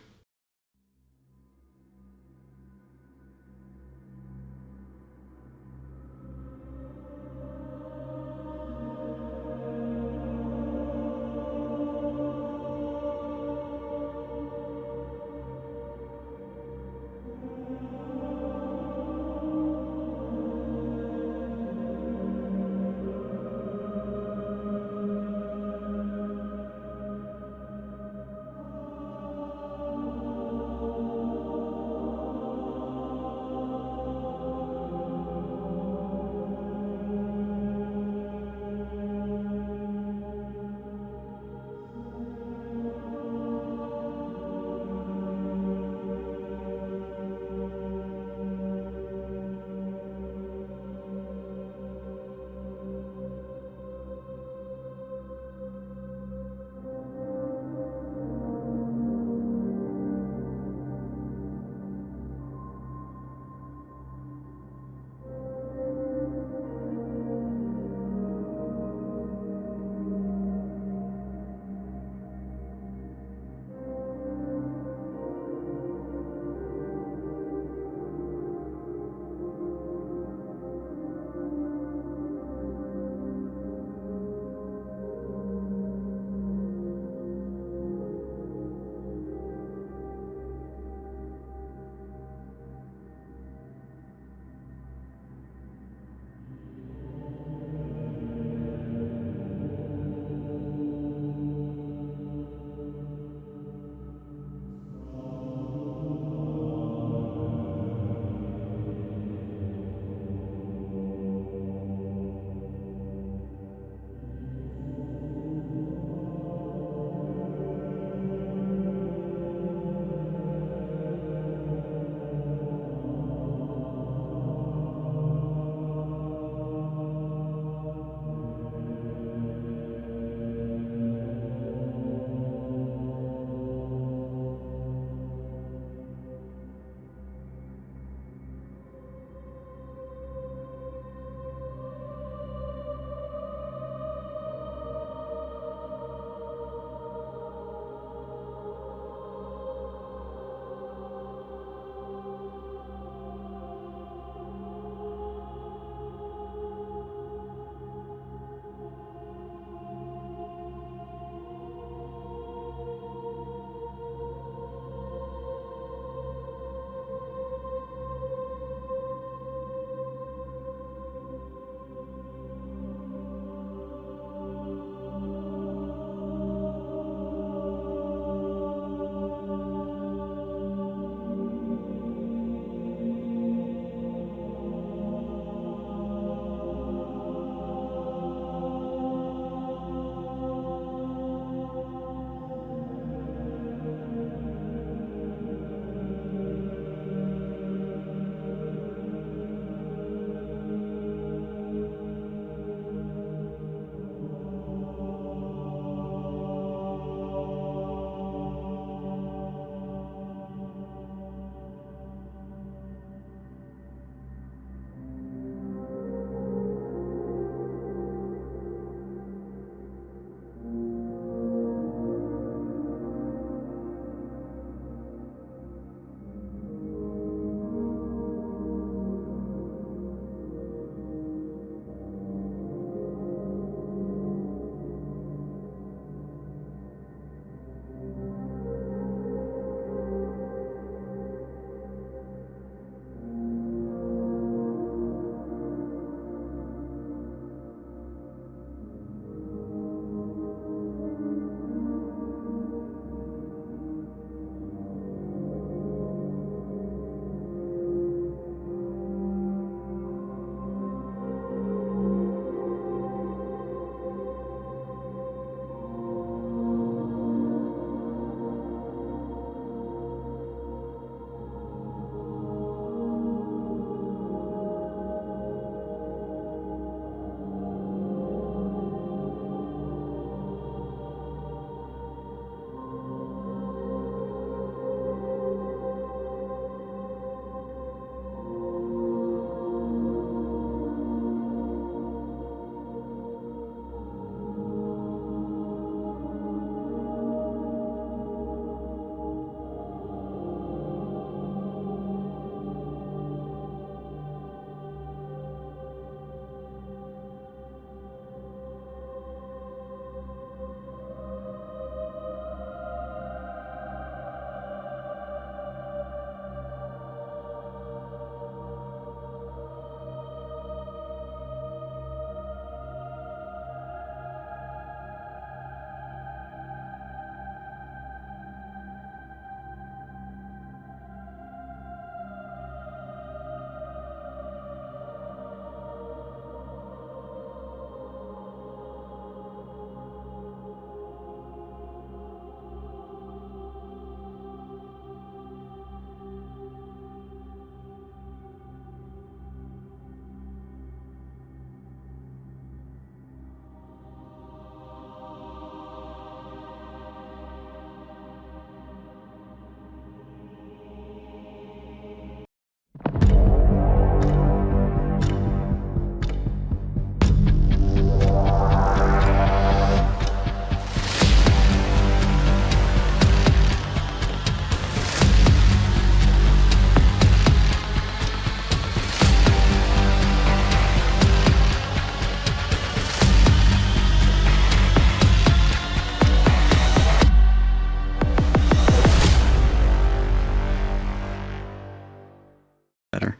S1: better.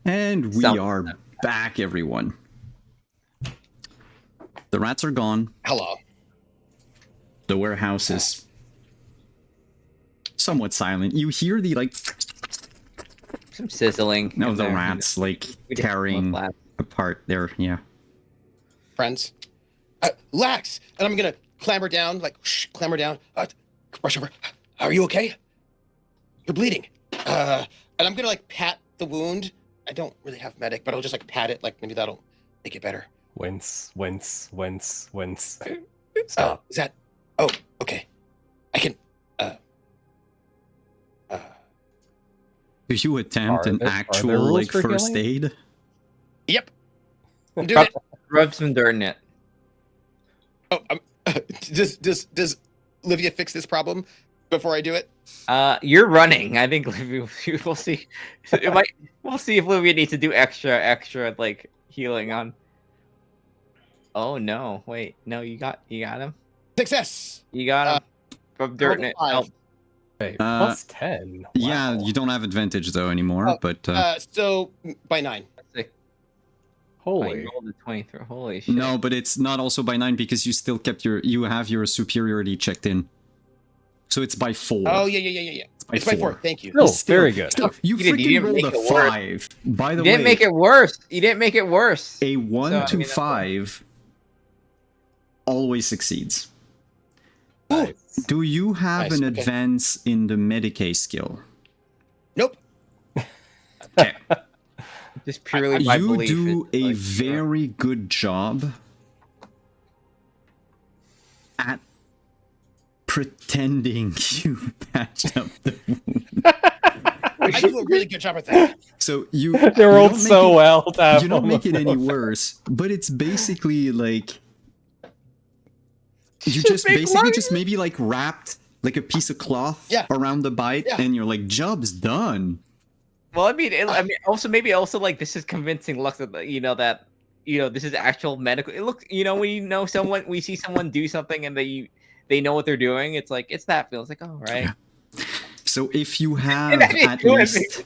S1: And we
S3: Some-
S1: are back, everyone. The rats are gone.
S4: Hello.
S1: The warehouse is somewhat silent. You hear the like
S3: Some sizzling.
S1: no
S3: in
S1: the
S3: there.
S1: rats like
S3: We just
S1: tearing
S3: left that.
S1: apart there. Yeah.
S4: Friends. Lax! And I'm gonna clamber down, like, clamber down. Brush over. Are you okay? You're bleeding. And I'm gonna, like, pat the wound. I don't really have medic, but I'll just, like, pat it. Like, maybe that'll make it better.
S2: Wince, wince, wince, wince.
S4: Oh,
S2: Stop.
S4: is that... Oh, okay. I can...
S1: Do you attempt
S2: Are
S1: an
S2: there
S1: actual
S2: rules
S1: like
S2: for
S1: first
S2: healing?
S1: aid?
S4: Yep. I'm doing it.
S3: Rub some dirt in it.
S4: Oh, does Livia fix this problem before I do it?
S3: You're running. I think we'll see. We'll see if Livia needs to do extra like healing on. Oh no! Wait, no, you got him.
S4: Success!
S3: You got him. Rub dirt in it.
S4: five.
S3: Help.
S2: Wait,
S1: Uh,
S2: plus 10.
S1: Yeah,
S2: Wow.
S1: you don't have advantage though anymore.
S4: Oh,
S1: but
S4: So, by 9.
S3: Oh,
S2: Holy.
S3: you rolled a 23. Holy shit.
S1: no, but it's not also by 9 because you still kept you have your superiority checked in. So it's by 4.
S4: Oh, yeah. It's by 4. Thank you.
S2: Oh,
S1: Still-
S2: very good.
S1: Still, you
S3: You
S1: freaking
S3: didn't
S1: rolled
S3: make
S1: a
S3: it worse.
S1: 5. By the
S3: You didn't
S1: way,
S3: make it worse. You didn't make it worse.
S1: a 1
S3: So, I
S1: to
S3: mean, that's
S1: 5 always succeeds.
S2: Nice.
S1: Do you have
S4: Nice,
S1: an
S4: okay.
S1: advance in the Medicaid skill?
S4: Nope.
S1: Okay.
S3: Just purely by
S1: You
S3: belief.
S1: do
S3: it's
S1: a
S3: like,
S1: very good job at pretending you patched up the wound.
S4: I do a really good job at that.
S1: So you
S2: They
S1: you
S2: rolled
S1: don't make
S2: so
S1: it-
S2: well. To have
S1: You don't make it
S2: almost
S1: any
S2: no
S1: worse, but it's basically like you
S3: Just
S1: just
S3: make
S1: basically
S3: money.
S1: just maybe like wrapped like a piece of cloth
S4: Yeah.
S1: around the bite,
S4: Yeah.
S1: and you're like, job's done.
S3: Well, I mean, also like this is convincing Lux that that this is actual medical. It looks, when we see someone do something and they know what they're doing. It's like it's that feels like right.
S1: Yeah. So if you have
S3: I didn't
S1: at
S3: do
S1: least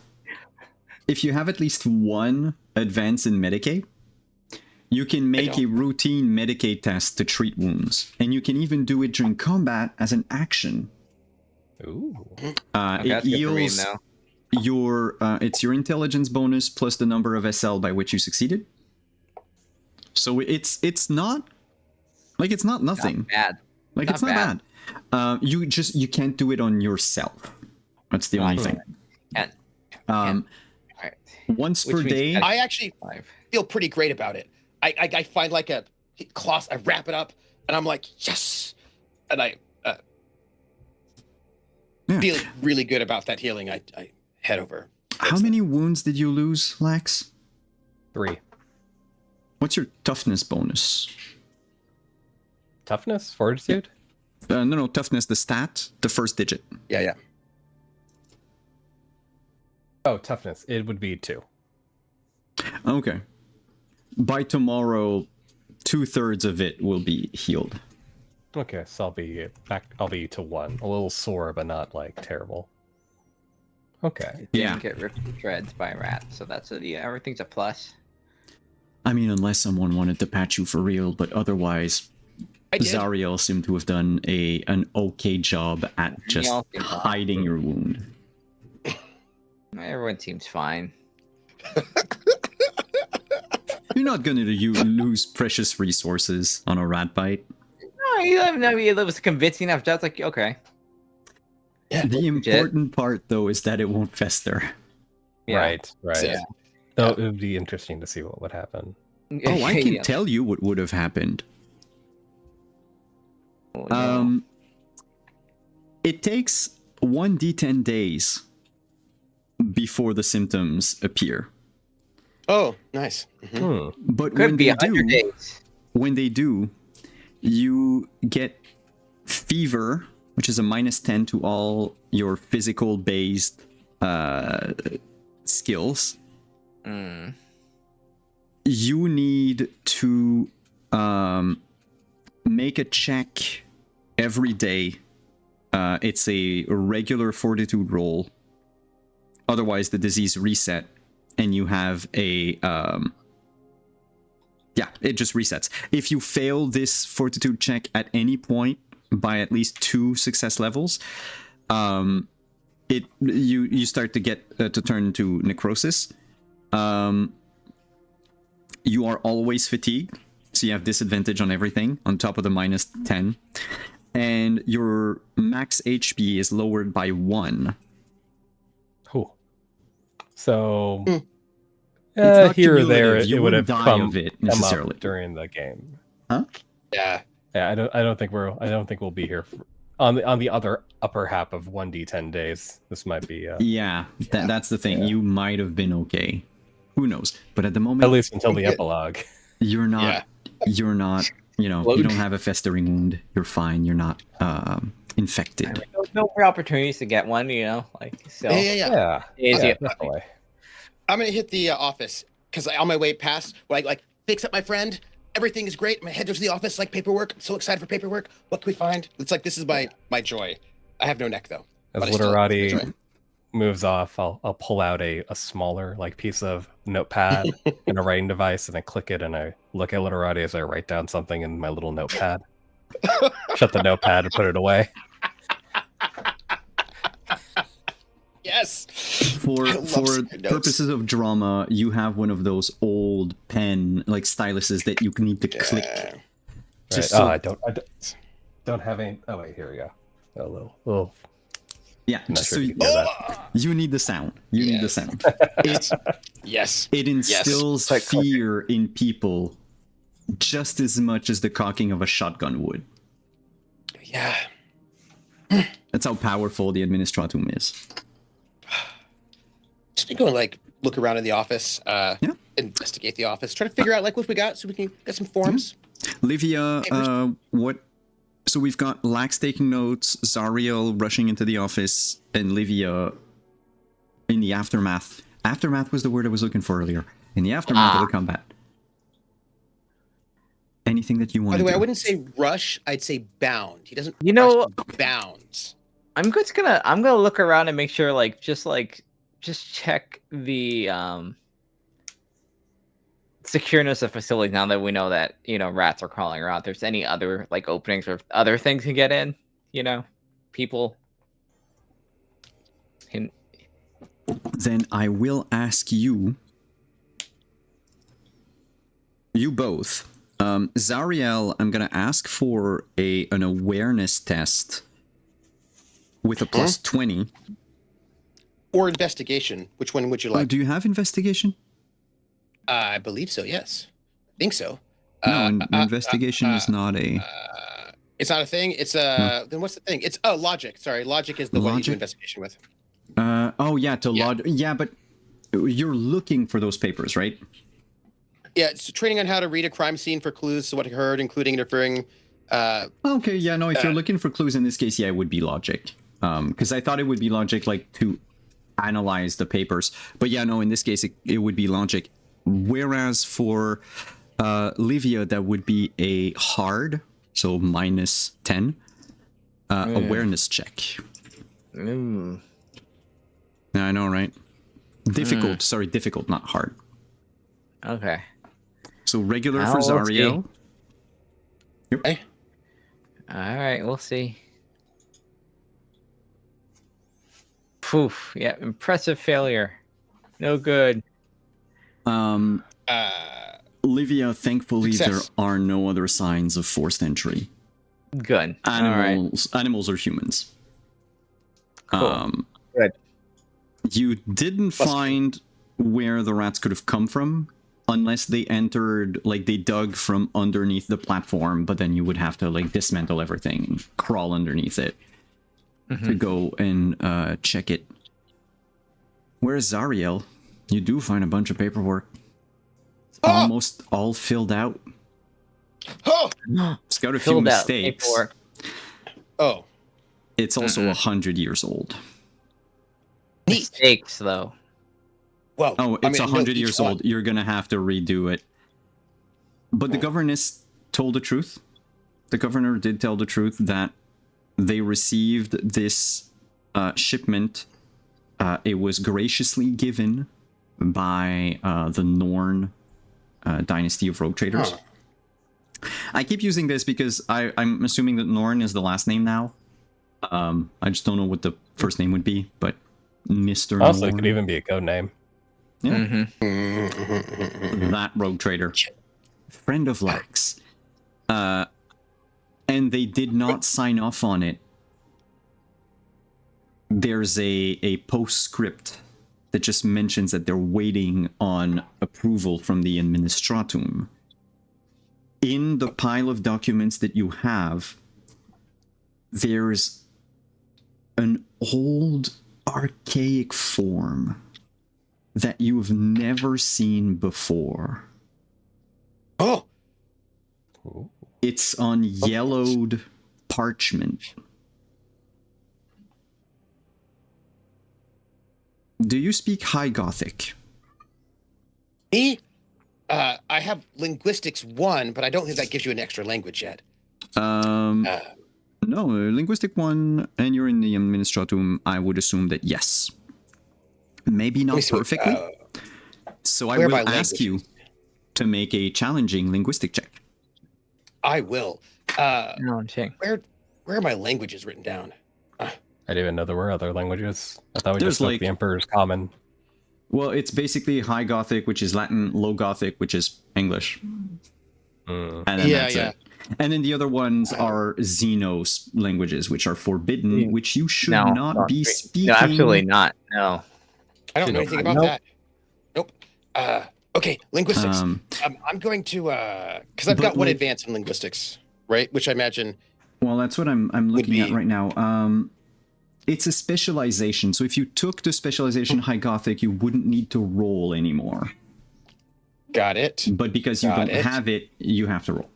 S1: if you have at least one advance in Medicaid, you can make a
S4: don't.
S1: routine Medicaid test to treat wounds, and you can even do it during combat as an action.
S2: Ooh.
S3: Okay,
S1: It
S3: that's good for me
S1: yields
S3: now.
S1: your it's your intelligence bonus plus the number of SL by which you succeeded. So it's not nothing.
S3: Not bad.
S1: Like
S3: not
S1: it's not bad. You can't do it on yourself. That's the only
S3: Right.
S1: thing.
S3: Can't.
S1: Um,
S3: All right.
S1: once
S3: Which
S1: per
S3: means
S1: day.
S3: that-
S4: I actually
S3: 5.
S4: feel pretty great about it. I find like a cloth, I wrap it up, and I'm like, yes! And I
S1: Yeah.
S4: feel really good about that healing. I head over.
S1: How many wounds did you lose, Lax?
S2: 3.
S1: What's your toughness bonus?
S2: Toughness? Fortitude?
S1: No, toughness, the stat, the first digit.
S4: Yeah.
S2: Oh, toughness. It would be 2.
S1: Okay. By tomorrow, 2/3 of it will be healed.
S2: Okay, so I'll be back. I'll be to 1. A little sore, but not like terrible. Okay.
S1: Yeah.
S3: Didn't get ripped to shreds by a rat, so that's everything's a plus.
S1: I mean, unless someone wanted to patch you for real, but otherwise,
S4: I did.
S1: Zariel seemed to have done an okay job at just
S3: all seem fine.
S1: hiding your wound.
S3: Everyone seems fine.
S1: You're not gonna lose precious resources on a rat bite.
S3: No, it was convincing enough. That's like okay.
S4: Yeah.
S1: The important part, though, is that it won't fester.
S3: Yeah.
S2: Right.
S4: Yeah.
S2: Though it would be interesting to see what would happen.
S1: Oh, I can
S3: Yeah.
S1: tell you what would have happened.
S3: Oh, no.
S1: It takes 1d10 days before the symptoms appear.
S4: Oh, nice. Mhm.
S1: But
S3: Could
S1: when
S3: be
S1: they
S3: 100
S1: do,
S3: days.
S1: you get fever, which is a -10 to all your physical based skills.
S3: Mm.
S1: You need to make a check every day. It's a regular fortitude roll. Otherwise, the disease reset and you have a yeah, it just resets. If you fail this fortitude check at any point by at least 2 success levels, you start to get to turn into necrosis. You are always fatigued, so you have disadvantage on everything on top of the -10, and your max HP is lowered by 1.
S2: Cool. So
S1: It's not
S2: here or there,
S1: cumulative. You
S2: it would
S1: wouldn't
S2: have
S1: die
S2: come,
S1: of it
S2: come up
S1: necessarily.
S2: during the game.
S1: Huh?
S4: Yeah.
S2: Yeah, I don't think we'll be here on the other upper half of 1d10 days. This might be
S1: Yeah, that's the thing.
S2: Yeah.
S1: You might have been okay. Who knows? But at the moment,
S2: at least until the epilogue.
S1: you're not.
S4: Yeah.
S1: You're not. You know, you don't have a festering wound. You're fine. You're not infected.
S3: No more opportunities to get one, you know, like so.
S2: Yeah,
S3: Easy.
S2: definitely.
S4: I'm gonna hit the office because on my way past, like fix up my friend. Everything is great. My head goes to the office, like paperwork. I'm so excited for paperwork. What can we find? It's like this is my joy. I have no neck though.
S2: As
S4: but I still
S2: Literati
S4: enjoy it.
S2: moves off, I'll pull out a smaller like piece of notepad and a writing device, and I click it, and I look at Literati as I write down something in my little notepad. Shut the notepad and put it away.
S4: Yes.
S1: For
S4: I love secret notes.
S1: purposes of drama, you have one of those old pen like styluses that you need to click.
S4: Yeah.
S1: Just
S2: Right.
S1: so-
S2: I don't have any. Oh wait, here we go. A little.
S1: Yeah,
S2: I'm not
S1: just
S2: sure
S1: so
S2: if
S1: you,
S2: you can hear that.
S1: you need the sound. You need the
S4: Yes.
S1: sound.
S4: Yes.
S1: It instills
S3: Like clicking.
S1: fear in people just as much as the cocking of a shotgun would.
S4: Yeah.
S1: That's how powerful the administratum is.
S4: Just go and like look around in the office, investigate the office, try to figure out like what we got so we can get some forms.
S1: Livia, what? So we've got Lax taking notes, Zariel rushing into the office, and Livia in the aftermath. Aftermath was the word I was looking for earlier. In the aftermath of the combat. Anything that you want
S4: By
S1: to
S4: the way,
S1: do?
S4: I wouldn't say rush, I'd say bound. He doesn't
S3: You know-
S4: rush, he bounds.
S3: I'm gonna look around and make sure, just check the secureness of facilities now that we know that, you know, rats are crawling around. If there's any other like openings or other things can get in, you know, people can.
S1: Then I will ask you both. Zariel, I'm gonna ask for an awareness test with a plus 20.
S4: Or investigation. Which one would you
S1: Oh,
S4: like?
S1: do you have investigation?
S4: I believe so, yes. I think so.
S1: No, investigation is not a.
S4: It's not a thing. It's then what's the thing? It's logic. Sorry, logic is the one you do
S1: Logic?
S4: investigation with.
S1: Yeah, yeah, but you're looking for those papers, right?
S4: Yeah, it's training on how to read a crime scene for clues to what occurred, including interfering.
S1: Okay, yeah, no, if you're looking for clues in this case, yeah, it would be logic. Because I thought it would be logic, like, to analyze the papers. But yeah, no, in this case, it would be logic. Whereas for Livia, that would be a hard, so minus 10, awareness check.
S3: Mm.
S1: Yeah, I know, right? Difficult, sorry, difficult, not hard.
S3: Okay.
S1: So regular
S3: Now
S1: for
S3: let's
S1: Zariel.
S4: Hey,
S3: All right. We'll see. Poof. Yeah. Impressive failure. No good.
S1: Livia, thankfully,
S4: Success.
S1: there are no other signs of forced entry.
S3: Good. All right.
S1: Animals are humans.
S3: Cool. Good.
S1: You didn't find where the rats could have come from, unless they entered, like they dug from underneath the platform, but then you would have to like dismantle everything and crawl underneath it to go and check it. Where's Zariel? You do find a bunch of paperwork. It's almost all filled out.
S4: oh,
S1: It's got a few
S3: Filled out
S1: mistakes.
S3: paperwork.
S4: oh,
S1: It's also 100 years old.
S4: neat.
S3: Mistakes, though.
S4: Well,
S1: Oh,
S4: I
S1: it's
S4: mean,
S1: 100
S4: each
S1: years
S4: one.
S1: old. You're gonna have to redo it. But the governess told the truth. The governor did tell the truth that they received this shipment. It was graciously given by the Norn dynasty of rogue traders. I keep using this because I'm assuming that Norn is the last name now. I just don't know what the first name would be, but Mr.
S2: Also, it
S1: Norn.
S2: could even be a code name.
S1: Yeah. That rogue trader. Friend of Lax. And they did not sign off on it. There's a postscript that just mentions that they're waiting on approval from the Administratum. In the pile of documents that you have, there's an old archaic form that you've never seen before.
S4: Oh,
S2: Ooh.
S1: It's on yellowed parchment. Do you speak High Gothic?
S4: me? I have linguistics 1, but I don't think that gives you an extra language yet.
S1: No, linguistic 1, and you're in the Administratum, I would assume that yes. Maybe not perfectly. So I
S4: where
S1: will
S4: are my
S1: ask you to make a challenging linguistic check.
S4: I will.
S3: No, I'm saying.
S4: Where are my languages written down?
S2: I didn't even know there were other languages. I thought we
S1: There's
S2: just spoke
S1: like-
S2: the Emperor's Common.
S1: Well, it's basically High Gothic, which is Latin, Low Gothic, which is English.
S2: Mm.
S1: And then
S4: Yeah,
S1: that's
S4: yeah.
S1: it. And then the other ones are Xenos languages, which are forbidden,
S3: Yeah.
S1: which you should
S3: No,
S1: not be speaking.
S3: No, absolutely not. No.
S4: I don't know anything about
S2: Nope.
S4: that. Nope. Okay, linguistics.
S1: Um,
S4: I'm going to because I've
S1: But,
S4: got one
S1: like-
S4: advance in linguistics, right? Which I imagine.
S1: Well, that's what I'm looking at
S4: be-
S1: right now. It's a specialization. So if you took the specialization High Gothic, you wouldn't need to roll anymore.
S4: Got it.
S1: But because you
S4: Got
S1: don't
S4: it.
S1: have it, you have to roll.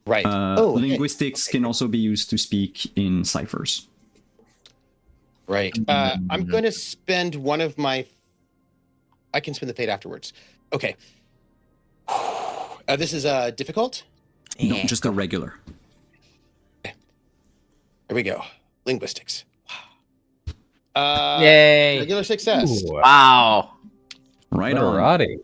S4: Right. hey,
S1: Linguistics can also be used to speak in ciphers.
S4: right. I'm going to spend one of my. I can spend the fate afterwards. Okay. This is difficult.
S1: No, just a regular.
S4: Here we go. Linguistics.
S3: Yay.
S4: Regular success.
S2: Ooh,
S3: Wow.
S1: Right on.
S2: literati.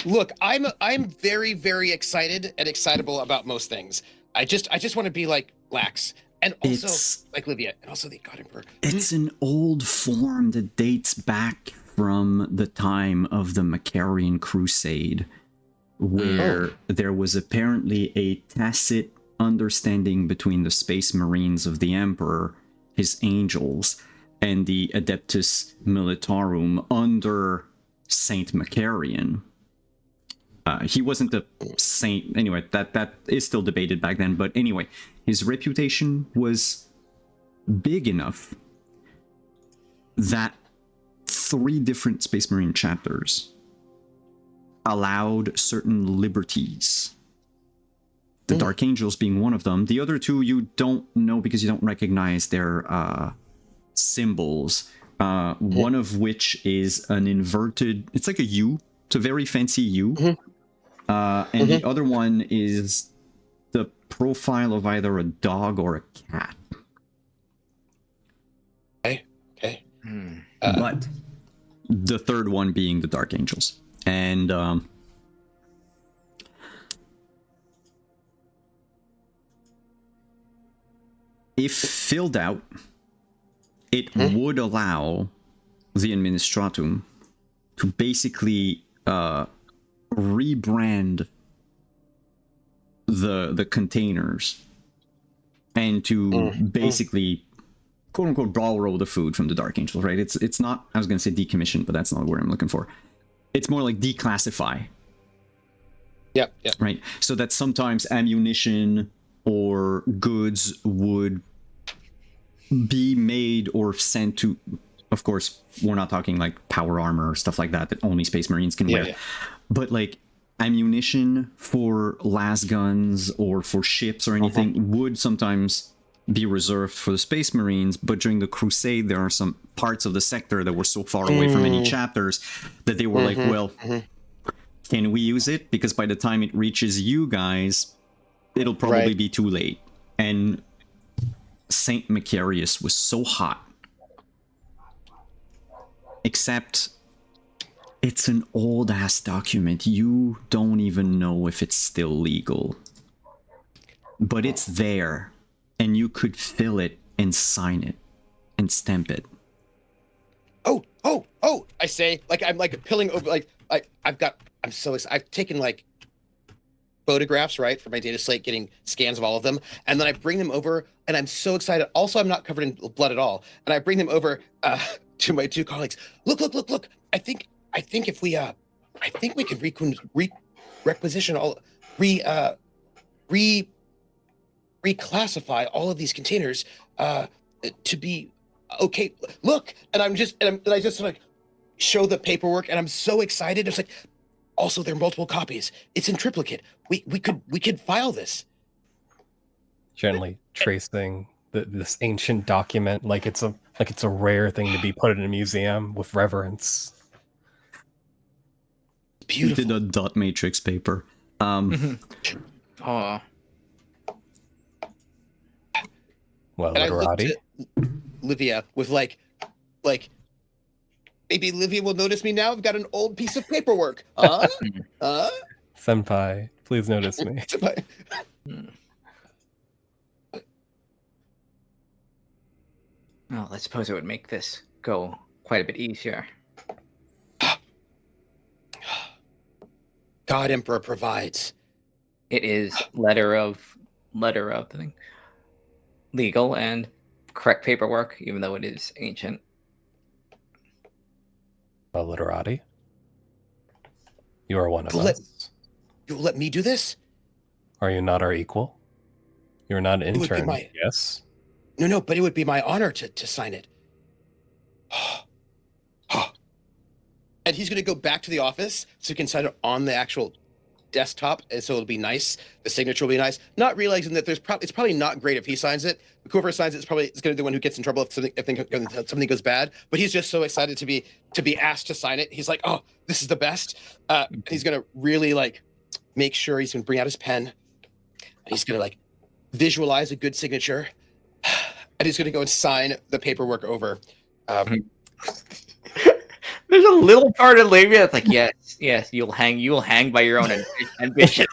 S4: Look, I'm very, very excited and excitable about most things. I just want to be like Lax, and also
S1: It's-
S4: like Livia, and also the God Emperor.
S1: It's an old form that dates back from the time of the Macarian Crusade, where there was apparently a tacit understanding between the Space Marines of the Emperor, his angels, and the Adeptus Militarum under Saint Macarian. He wasn't a saint anyway. That is still debated back then, but anyway, his reputation was big enough that 3 different Space Marine chapters allowed certain liberties. The Dark Angels being one of them. The other 2 you don't know because you don't recognize their symbols. One of which is an inverted. It's like a U. It's a very fancy U. And the other one is the profile of either a dog or a cat.
S4: Okay.
S1: But the third one being the Dark Angels. And if filled out, it would allow the Administratum to basically rebrand the containers and to basically quote unquote borrow the food from the Dark Angels, right? It's not, I was gonna say decommission, but that's not the word I'm looking for. It's more like declassify,
S4: Yep.
S1: right? So that sometimes ammunition or goods would be made or sent to, of course, we're not talking like power armor or stuff like that only Space Marines can wear.
S4: Yeah.
S1: But like ammunition for las guns or for ships or anything would sometimes be reserved for the Space Marines, but during the Crusade there are some parts of the sector that were so far away from any chapters that they were like, well, can we use it? Because by the time it reaches you guys, it'll probably
S4: Right.
S1: be too late. And Saint Macarius was so hot, except It's an old ass document. You don't even know if it's still legal. But it's there, and you could fill it and sign it and stamp it.
S4: Oh! I say, like, I'm like pilling over, like, I'm so excited. I've taken like photographs, right, for my data slate, getting scans of all of them, and then I bring them over, and I'm so excited. Also, I'm not covered in blood at all, and I bring them over to my two colleagues. Look! I think if we I think we could requisition all reclassify all of these containers to be okay. Look, and I just like show the paperwork, and I'm so excited. It's like, also there are multiple copies. It's in triplicate. We could file this.
S2: Gently tracing this ancient document like it's a rare thing to be put in a museum with reverence.
S4: Beautiful.
S1: You did a dot matrix paper.
S3: Oh,
S2: Well,
S4: And I looked
S2: literati.
S4: at Livia with like maybe Livia will notice me now. I've got an old piece of paperwork. Huh?
S2: Senpai, please notice me.
S3: well, I suppose it would make this go quite a bit easier.
S4: God Emperor provides.
S3: It is letter of the thing, legal and correct paperwork, even though it is ancient.
S2: Well, literati. You are one of
S4: Let-
S2: us.
S4: You'll let me do this?
S2: Are you not our equal? You're not an
S4: It would be
S2: intern,
S4: my-
S2: yes?
S4: No, but it would be my honor to sign it. And he's going to go back to the office so he can sign it on the actual desktop, and so it'll be nice. The signature will be nice. Not realizing that it's probably not great if he signs it. Whoever signs it's going to be the one who gets in trouble if something goes bad. But he's just so excited to be asked to sign it. He's like, oh, this is the best. He's going to really like make sure he's going to bring out his pen. He's going to like visualize a good signature, and he's going to go and sign the paperwork over.
S3: There's a little part of Labia that's like, yes, you'll hang by your own ambition.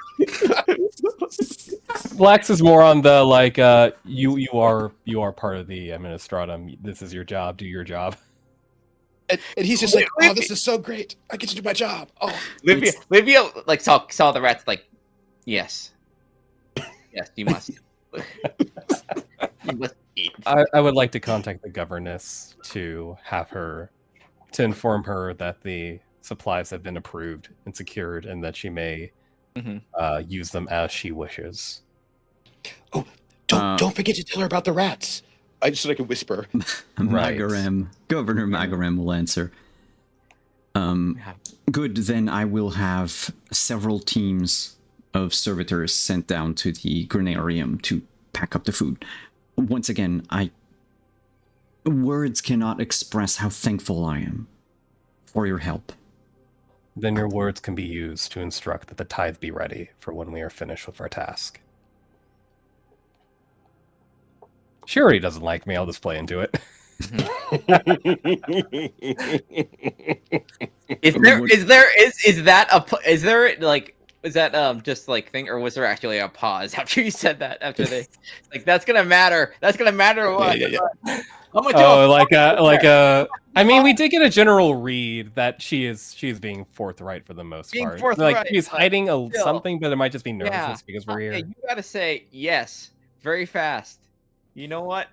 S2: Blax is more on the like, you are part of the administratum. This is your job. Do your job.
S4: And he's just like, oh, this is so great. I get to do my job. Oh,
S3: Livia like saw the rats like, yes, you must. You must eat.
S2: I would like to contact the governess to have her, to inform her that the supplies have been approved and secured, and that she may use them as she wishes.
S4: Oh, don't forget to tell her about the rats. I just like a whisper.
S2: Right.
S1: Governor Magaram will answer. Good, then I will have several teams of servitors sent down to the granarium to pack up the food. Once again, words cannot express how thankful I am for your help.
S2: Then your words can be used to instruct that the tithe be ready for when we are finished with our task. She already doesn't like me. I'll just play into it.
S3: Is that just like thing, or was there actually a pause after you said that? After they like that's gonna matter. That's gonna matter what?
S1: Yeah.
S3: How much?
S2: I mean, we did get a general read that she is being forthright for the most part.
S3: Forthright,
S2: Like she's hiding
S3: still.
S2: something, but it might just be nervousness because we're here.
S3: You gotta say yes very fast. You know what?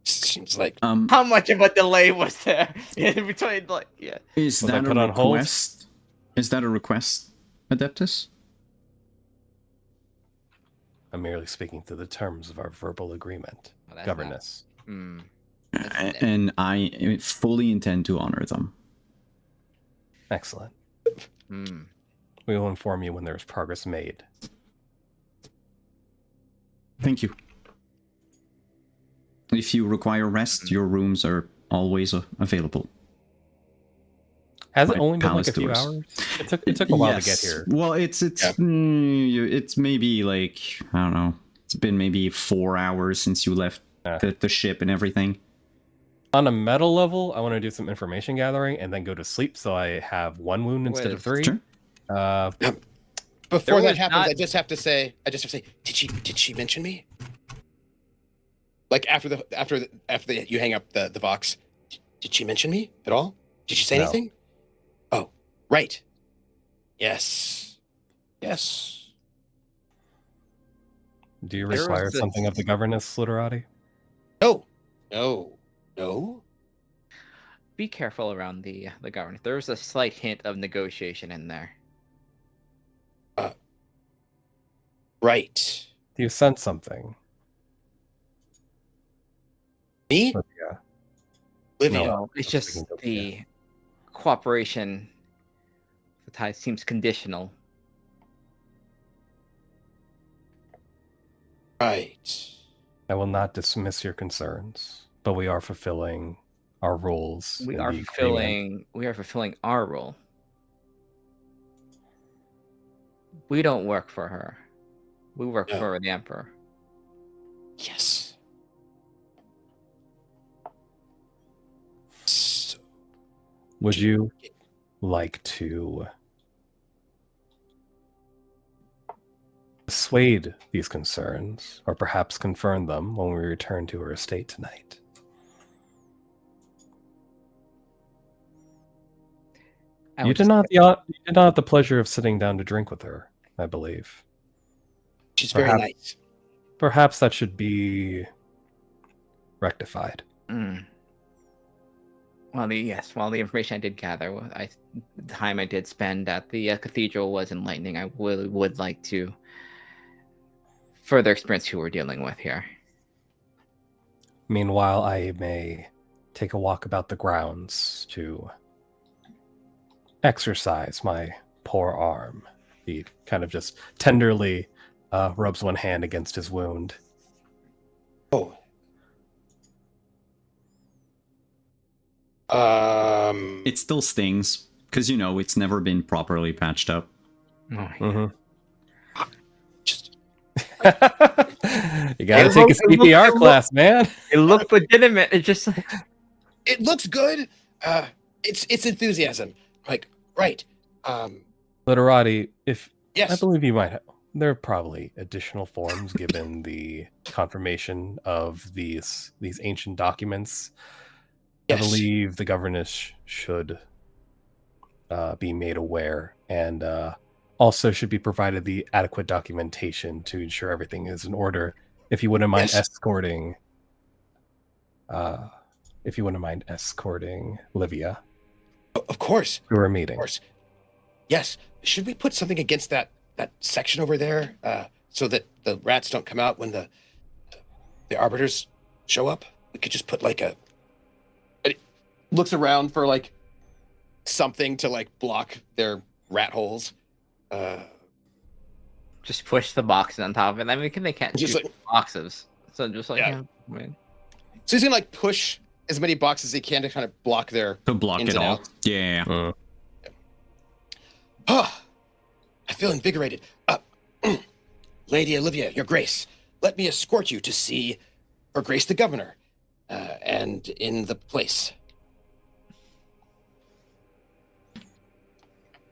S4: Seems like
S3: How much of a delay was there in between? Like, yeah.
S1: Is
S2: Was I
S1: that a
S2: put on hold?
S1: request? Is that a request, Adeptus?
S2: I'm merely speaking to the terms of our verbal agreement,
S3: Oh, that's
S2: governess.
S1: And I fully intend to honor them.
S2: Excellent.
S3: Mm.
S2: We will inform you when there is progress made.
S1: Thank you. If you require rest, your rooms are always available.
S2: Has it
S1: My
S2: only been like
S1: palace
S2: a few
S1: doors.
S2: hours? It took a while to get
S1: Yes.
S2: here.
S1: Well, it's maybe like, I don't know. It's been maybe 4 hours since you left the ship and everything.
S2: On a meta level, I want to do some information gathering and then go to sleep, so I have 1 wound instead of 3.
S1: Sure.
S4: Before
S3: There
S4: that
S3: was
S4: happens,
S3: not-
S4: I just have to say, did she mention me? Like after you hang up the Vox, did she mention me at all? Did she say
S2: No.
S4: anything? Oh, right. Yes. Yes.
S2: Do you
S3: There was
S2: require
S3: this-
S2: something of the governess, Literati?
S4: No. No. No.
S3: Be careful around the governor. There was a slight hint of negotiation in there.
S4: Right.
S2: Do you sense something?
S4: Me?
S2: Livia?
S4: Livia.
S2: No.
S3: It's
S2: I'm
S3: just
S2: speaking to
S3: the cooperation. The tie seems conditional.
S4: Right.
S2: I will not dismiss your concerns, but we are fulfilling our roles.
S3: We
S2: in
S3: are
S2: the agreement.
S3: fulfilling our role. We don't work for her. We work
S4: No.
S3: for the Emperor.
S4: Yes. So,
S2: Would you like to assuade these concerns, or perhaps confirm them when we return to her estate tonight?
S3: I
S2: You
S3: would
S2: did
S3: just-
S2: not have the pleasure of sitting down to drink with her, I believe.
S4: she's very
S2: Perhaps-
S4: nice.
S2: Perhaps that should be rectified.
S3: Mm. Well, the information I did gather, the time I did spend at the cathedral was enlightening. I would like to further experience who we're dealing with here.
S2: Meanwhile, I may take a walk about the grounds to exercise my poor arm. He kind of just tenderly rubs one hand against his wound.
S4: Oh.
S1: It still stings because it's never been properly patched up.
S3: Oh,
S2: Mhm.
S4: Just
S2: You gotta
S3: It
S2: take a
S3: looked-
S2: CPR class, man.
S3: It looked legitimate. It just like
S4: it looks good. It's enthusiasm. Like, right.
S2: Literati, if I
S4: Yes.
S2: believe you might have. There are probably additional forms given the confirmation of these ancient documents.
S4: Yes.
S2: I believe the governess should be made aware and also should be provided the adequate documentation to ensure everything is in order. If you wouldn't mind
S4: Yes.
S2: escorting, Livia
S4: Of course.
S2: to her
S4: Of
S2: meeting.
S4: course. Yes. Should we put something against that section over there so that the rats don't come out when the arbiters show up? We could just put like it looks around for like something to like block their rat holes.
S3: just push the boxes on top of it. I mean, they can't
S4: Just
S3: shoot
S4: like-
S3: boxes, so just like
S4: Yeah.
S3: I mean,
S4: So he's gonna like push as many boxes as he can to kind of block their.
S1: To block
S4: Ins
S1: it
S4: and
S1: all.
S4: outs.
S1: Yeah.
S4: I feel invigorated. Lady Olivia, Your Grace, let me escort you to see Her Grace the Governor, and in the place.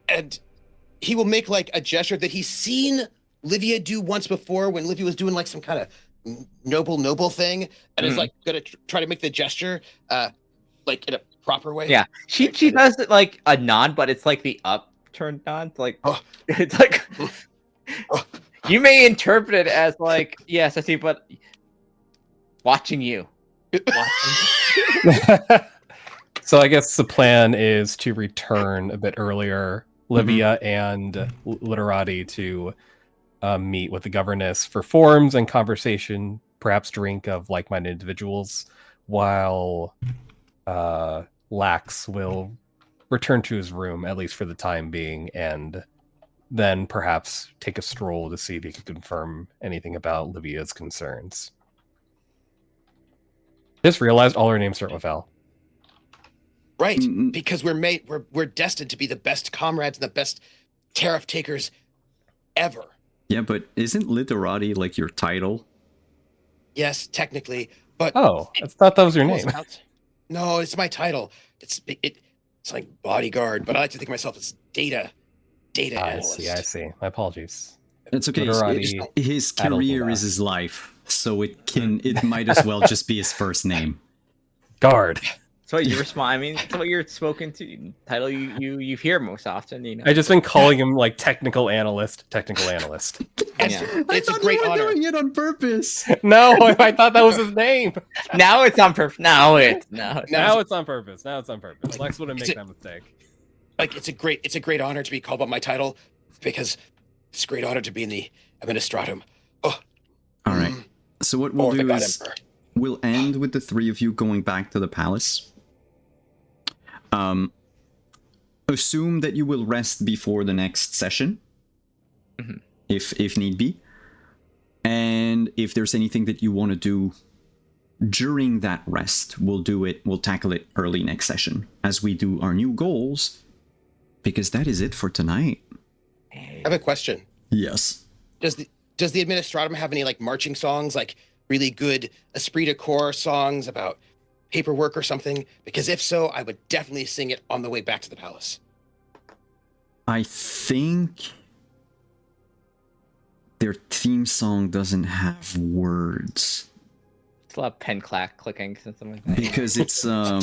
S4: And he will make like a gesture that he's seen Livia do once before when Livia was doing like some kind of noble thing, and is
S3: Mhm.
S4: like gonna try to make the gesture, like in a proper way.
S3: yeah, she does it like a nod, but it's like the upturned nod. Like
S4: Oh.
S3: it's like
S4: Oh.
S3: you may interpret it as like yes, I see, but watching you.
S2: So I guess the plan is to return a bit earlier, Livia and Literati to meet with the governess for forms and conversation, perhaps drink of like-minded individuals, while Lax will return to his room, at least for the time being, and then perhaps take a stroll to see if he can confirm anything about Livia's concerns. Just realized all her names start with L.
S4: Right,
S1: Mm-mm.
S4: because we're destined to be the best comrades and the best tariff takers ever.
S1: Yeah, but isn't Literati like your title?
S4: Yes, technically, but
S2: Oh, I thought that was your
S4: Close
S2: name.
S4: out. No, it's my title. It's like bodyguard, but I like to think of myself as data analyst.
S2: I see. My apologies.
S1: It's okay.
S2: Literati
S1: His
S2: addled
S1: career
S2: me
S1: is
S2: there.
S1: his life, so it might as well just be his first name.
S2: Guard.
S3: So you respond. I mean, it's what you're spoken to title you hear most often. You know.
S2: I just been calling him like technical analyst. Technical analyst.
S4: It's,
S3: Yeah.
S4: it's
S1: I
S4: a
S1: thought
S4: great
S1: you were
S4: honor.
S1: doing it on purpose.
S2: No, I thought that was his name.
S3: Now it's on purpose. Now it's no.
S2: Now it's on purpose. Lex wouldn't
S4: It's
S2: make
S4: a-
S2: that mistake.
S4: Like it's a great honor to be called by my title, because it's a great honor to be in the administratum. Oh,
S1: All right. So what we'll
S4: or the
S1: do
S4: God
S1: is
S4: Emperor.
S1: we'll end with the three of you going back to the palace. Assume that you will rest before the next session,
S3: Mhm.
S1: if need be, and if there's anything that you want to do during that rest, we'll tackle it early next session as we do our new goals, because that is it for tonight.
S4: I have a question.
S1: Yes.
S4: Does the administratum have any like marching songs, like really good esprit de corps songs about paperwork or something? Because if so, I would definitely sing it on the way back to the palace.
S1: I think their theme song doesn't have words.
S3: It's a lot of pen clicking. Something like that.
S1: Because it's oh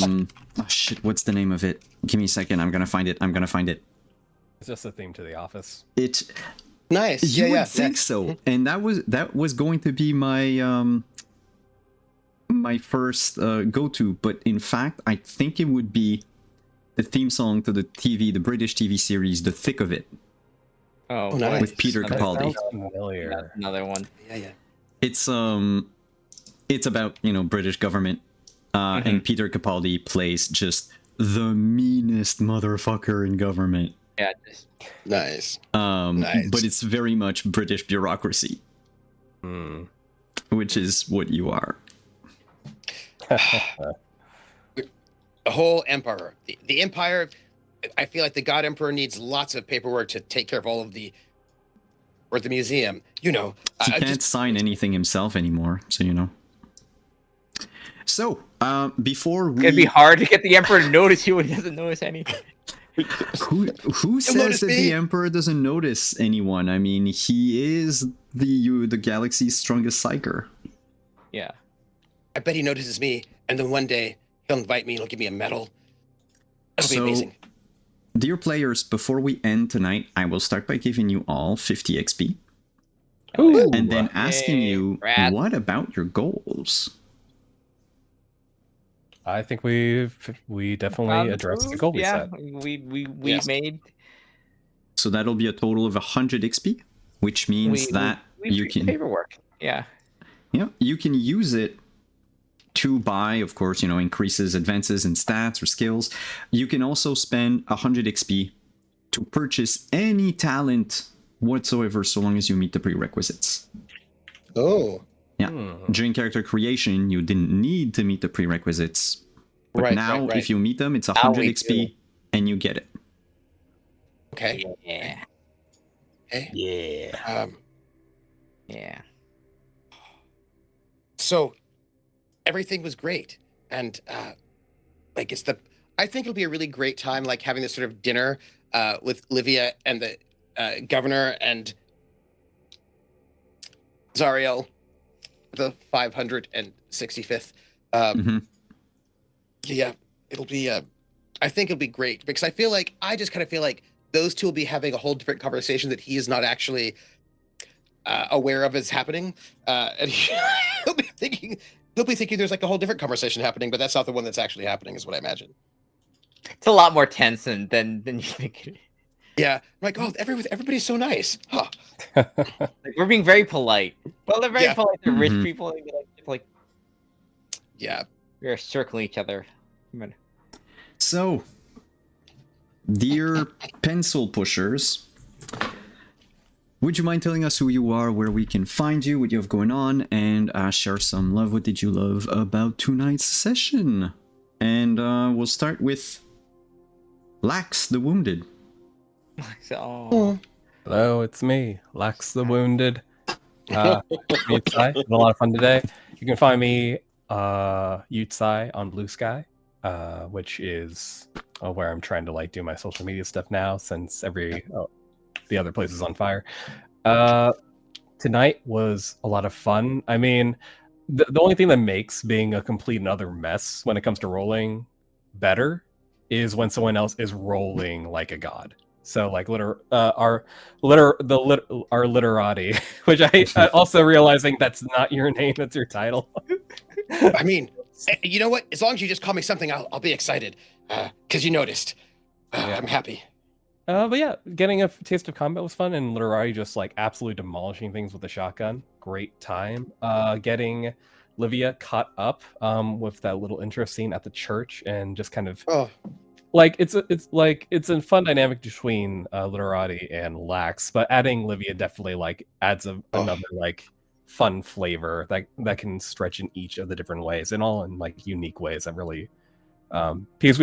S1: shit, what's the name of it? Give me a second, I'm gonna find it.
S2: It's just a theme to The Office.
S1: It
S4: Nice.
S1: you
S4: yeah,
S1: would
S4: yeah.
S1: think so. And that was going to be my my first go-to, but in fact I think it would be the theme song to the British TV series The Thick of It,
S3: Oh,
S4: nice.
S3: what?
S1: with Peter
S2: That
S1: Capaldi.
S2: sounds familiar.
S3: Another one.
S4: Yeah.
S1: It's about, British government, and Peter Capaldi plays just the meanest motherfucker in government.
S3: Yeah, just
S4: Nice.
S1: But it's very much British bureaucracy,
S2: Hmm.
S1: which is what you are.
S4: The whole empire, the empire. I feel like the God Emperor needs lots of paperwork to take care of all of the, or the museum.
S1: He can't sign anything himself anymore, so So, before we...
S3: it'd be hard to get the emperor to notice you when he doesn't notice anything.
S1: Who says
S4: notice
S1: that
S4: me.
S1: the Emperor doesn't notice anyone? I mean, he is the galaxy's strongest psyker.
S3: Yeah.
S4: I bet he notices me, and then one day he'll invite me and he'll give me a medal. That'll be amazing.
S1: Dear players, before we end tonight, I will start by giving you all 50 XP.
S2: Ooh.
S1: And then asking
S3: Yay,
S1: you,
S3: rad.
S1: what about your goals?
S2: I think we definitely addressed the goal we
S3: yeah,
S2: set.
S3: we
S4: Yes.
S3: made.
S1: So that'll be a total of 100 XP, which means that you can
S3: paperwork. Yeah.
S1: you can use it to buy, of course, increases, advances in stats or skills. You can also spend 100 XP to purchase any talent whatsoever, so long as you meet the prerequisites.
S4: Oh,
S1: Yeah.
S2: Hmm.
S1: During character creation, you didn't need to meet the prerequisites. But
S4: Right,
S1: now,
S4: right.
S1: if you meet them, it's
S3: Now
S1: 100
S3: we
S1: XP and you get it.
S4: okay.
S3: Yeah.
S4: Okay.
S2: Yeah.
S3: Yeah.
S4: So everything was great, and like I think it'll be a really great time, like having this sort of dinner with Livia and the governor and Zariel, the 565th.
S1: Mhm.
S4: Yeah, it'll be. I think it'll be great, because I just kind of feel like those two will be having a whole different conversation that he is not actually aware of is happening, and he'll be thinking there's like a whole different conversation happening, but that's not the one that's actually happening, is what I imagine.
S3: It's a lot more tense than you think.
S4: Yeah, I'm like, oh, everybody's so nice, huh?
S3: Like, we're being very polite. Well, they're very
S4: Yeah.
S3: polite. They're rich
S1: Mhm.
S3: people. And like
S4: Yeah.
S3: we're circling each other.
S1: So, dear pencil pushers, would you mind telling us who you are, where we can find you, what you have going on, and share some love? What did you love about tonight's session? And we'll start with Lax the Wounded.
S3: So,
S2: Hello, it's me, Lax the Wounded. Yutsai, had a lot of fun today. You can find me Yutsai on Blue Sky. which is where I'm trying to like do my social media stuff now, since the other place is on fire. Tonight was a lot of fun. I mean, the only thing that makes being a complete and utter mess when it comes to rolling better is when someone else is rolling like a god. So like our literati, which I also realizing that's not your name, that's your title.
S4: I mean, you know what? As long as you just call me something, I'll be excited. Because you noticed.
S2: Yeah.
S4: I'm happy.
S2: But yeah, getting a taste of combat was fun, and literati just like absolutely demolishing things with the shotgun. Great time. Getting Livia caught up with that little intro scene at the church, and just kind of like it's a fun dynamic between literati and Lax, but adding Livia definitely like adds another like fun flavor that can stretch in each of the different ways, and all in like unique ways that really because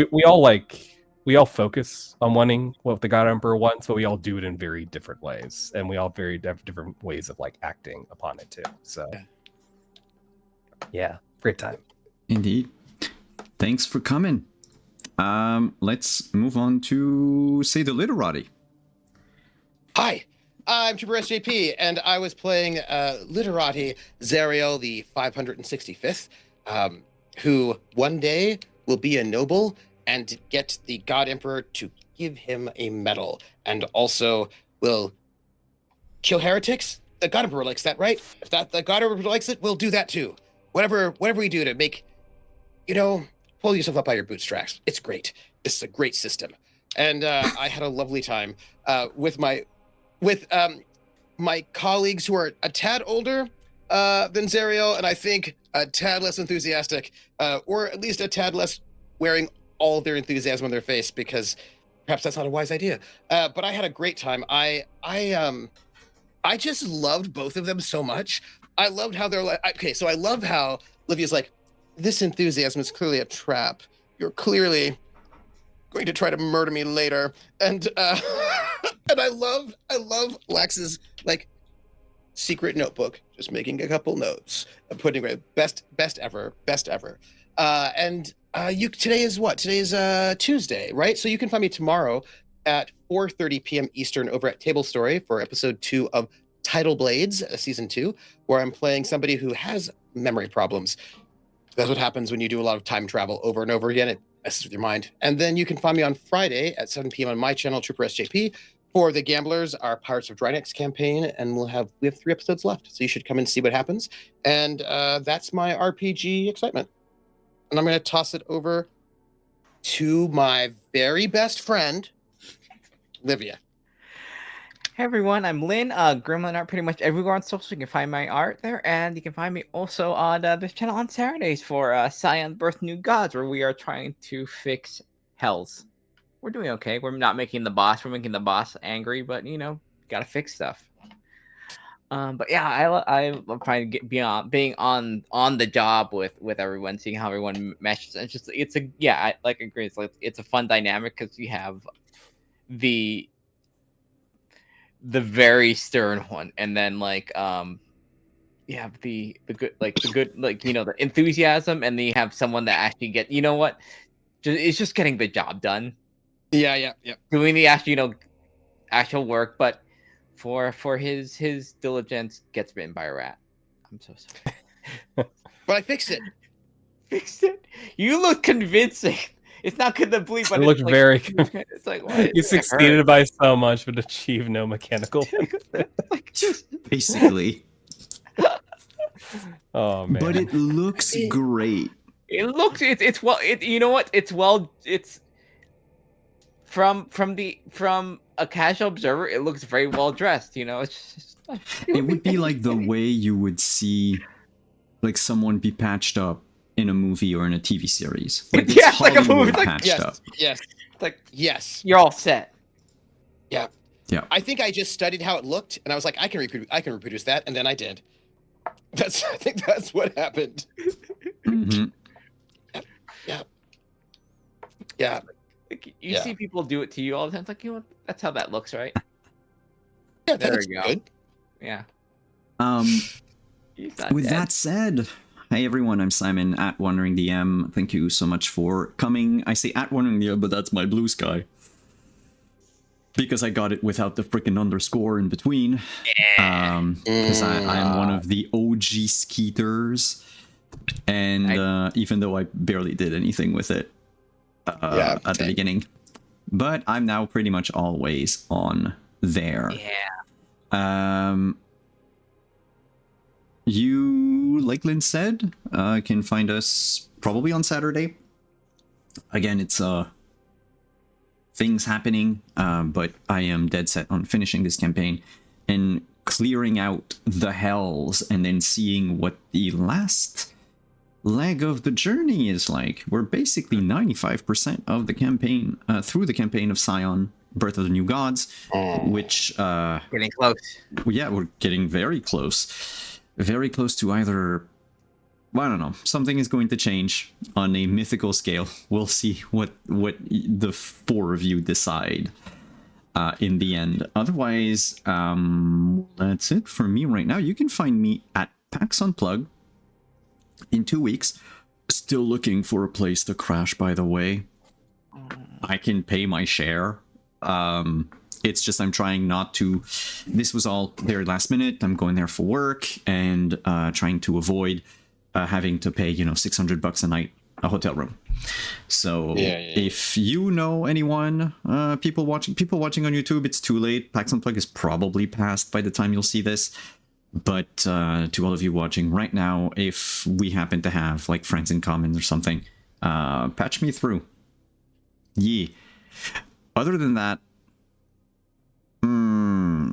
S2: we all focus on wanting what the God Emperor wants, but we all do it in very different ways, and we all very different ways of like acting upon it too. So yeah, great time.
S1: Indeed. Thanks for coming. Let's move on to say the literati.
S4: Hi, I'm Trooper SJP, and I was playing Literati Zariel the 565th, who one day will be a noble and get the God Emperor to give him a medal, and also will kill heretics. The God Emperor likes that, right? If the God Emperor likes it, we'll do that too. Whatever we do to make, pull yourself up by your bootstraps. It's great. This is a great system. And I had a lovely time with my colleagues who are a tad older than Zariel, and I think a tad less enthusiastic, or at least a tad less wearing all their enthusiasm on their face, because perhaps that's not a wise idea. But I had a great time. I just loved both of them so much. I loved how they're like, okay, so I love how Livia's like, this enthusiasm is clearly a trap. You're clearly going to try to murder me later. And and I love Lax's like secret notebook, just making a couple notes, putting right best ever. And today is what? Today is Tuesday, right? So you can find me tomorrow at 4:30 p.m. Eastern over at Table Story for episode 2 of Tidal Blades, season 2, where I'm playing somebody who has memory problems. That's what happens when you do a lot of time travel over and over again. It messes with your mind. And then you can find me on Friday at 7 p.m. on my channel, Trooper SJP, for The Gamblers, our Pirates of Drynex campaign, and we have 3 episodes left, so you should come and see what happens. And that's my RPG excitement. And I'm going to toss it over to my very best friend, Livia.
S3: Hey everyone, I'm Lynn, Gremlin Art pretty much everywhere on social. You can find my art there, and you can find me also on this channel on Saturdays for Scion Birth New Gods, where we are trying to fix hells. We're doing okay. We're not making the boss. We're making the boss angry, but gotta fix stuff. But yeah, I love trying to being on the job with everyone, seeing how everyone meshes. And I agree. It's a fun dynamic because you have the very stern one, and then you have the good the enthusiasm, and then you have someone that actually it's just getting the job done.
S4: Yeah.
S3: Doing the actual work, but for his diligence gets bitten by a rat. I'm so sorry.
S4: But I fixed it.
S3: Fixed it? You look convincing. It's not good to believe, but
S2: it looked very
S3: it's like, why
S2: you succeeded by so much but achieved no mechanical
S1: Basically.
S2: Oh man.
S1: But it looks great.
S3: It's from a casual observer, it looks very well dressed. It's just
S1: It would be like the way you would see like someone be patched up in a movie or in a TV series. Like it's
S3: like a
S1: Hollywood
S3: movie.
S1: patched up.
S4: Yes.
S3: It's like,
S4: yes,
S3: you're all set.
S4: Yeah.
S1: Yeah.
S4: I think I just studied how it looked, and I was like, I can reproduce that, and then I did. I think that's what happened.
S1: Mm-hmm.
S4: Yeah.
S3: You see people do it to you all the time. It's like, that's how that looks, right?
S4: Yeah,
S3: There
S4: that's
S3: you go.
S4: good.
S3: Yeah.
S1: With that said, Hey everyone, I'm Simon at Wandering DM. Thank you so much for coming. I say at Wandering DM, but that's my blue sky. Because I got it without the freaking underscore in between. Because I am one of the OG skeeters. And even though I barely did anything with it at the beginning. But I'm now pretty much always on there.
S3: Yeah.
S1: You, like Lynn said, can find us probably on Saturday. Again, it's things happening, but I am dead set on finishing this campaign and clearing out the hells and then seeing what the last leg of the journey is like. We're basically 95% of the campaign, through the campaign of Scion, Birth of the New Gods, which...
S3: Getting close.
S1: Yeah, we're getting very close. Very close to either... I don't know. Something is going to change on a mythical scale. We'll see what the four of you decide in the end. Otherwise, that's it for me right now. You can find me at PAX Unplugged in 2 weeks. Still looking for a place to crash, by the way. I can pay my share. It's just I'm trying not to... This was all very last minute. I'm going there for work and trying to avoid having to pay, $600 a night a hotel room. So if you know anyone, people watching on YouTube, it's too late. PAX Unplugged is probably past by the time you'll see this. But to all of you watching right now, if we happen to have like friends in common or something, patch me through. Yeah. Other than that,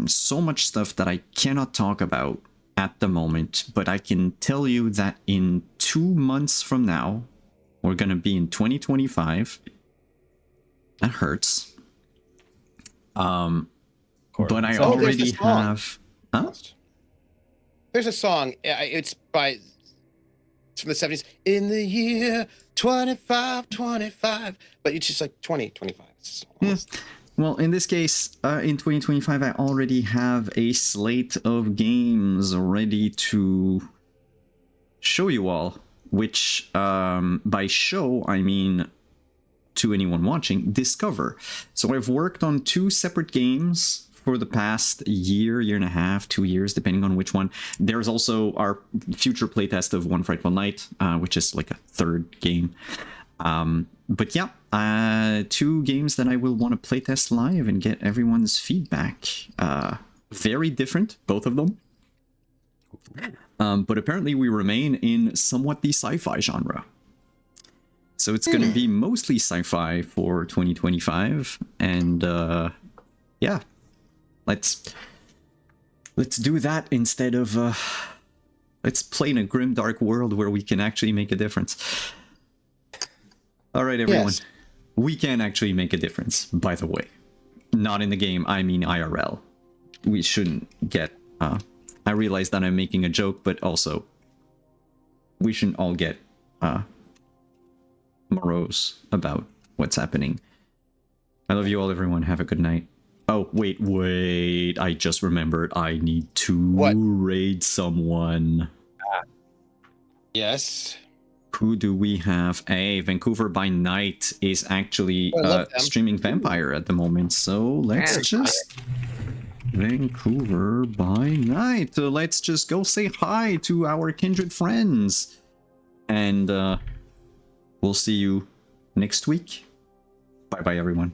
S1: so much stuff that I cannot talk about at the moment, but I can tell you that in 2 months from now, we're going to be in 2025. That hurts. But I already have... Huh?
S4: There's a song. It's from the 70s. In the year 2525. But it's just like 2025.
S1: Yeah. Well, in this case, in 2025, I already have a slate of games ready to show you all, which by show, I mean to anyone watching, discover. So I've worked on 2 separate games for the past year and a half, 2 years, depending on which one. There's also our future playtest of One Frightful Night, which is like a 3rd game. But yeah, 2 games that I will want to playtest live and get everyone's feedback. Very different, both of them. But apparently we remain in somewhat the sci-fi genre. So it's going to be mostly sci-fi for 2025. And yeah, let's do that instead of... let's play in a grim, dark world where we can actually make a difference. All right, everyone. Yes. We can actually make a difference, by the way. Not in the game, I mean IRL. We shouldn't get... I realize that I'm making a joke, but also... We shouldn't all get morose about what's happening. I love you all, everyone. Have a good night. Oh, wait. I just remembered I need to raid someone.
S4: Yes.
S1: Who do we have? Hey, Vancouver by Night is actually streaming Vampire at the moment, so let's just... Vancouver by Night. Let's just go say hi to our kindred friends. And we'll see you next week. Bye-bye, everyone.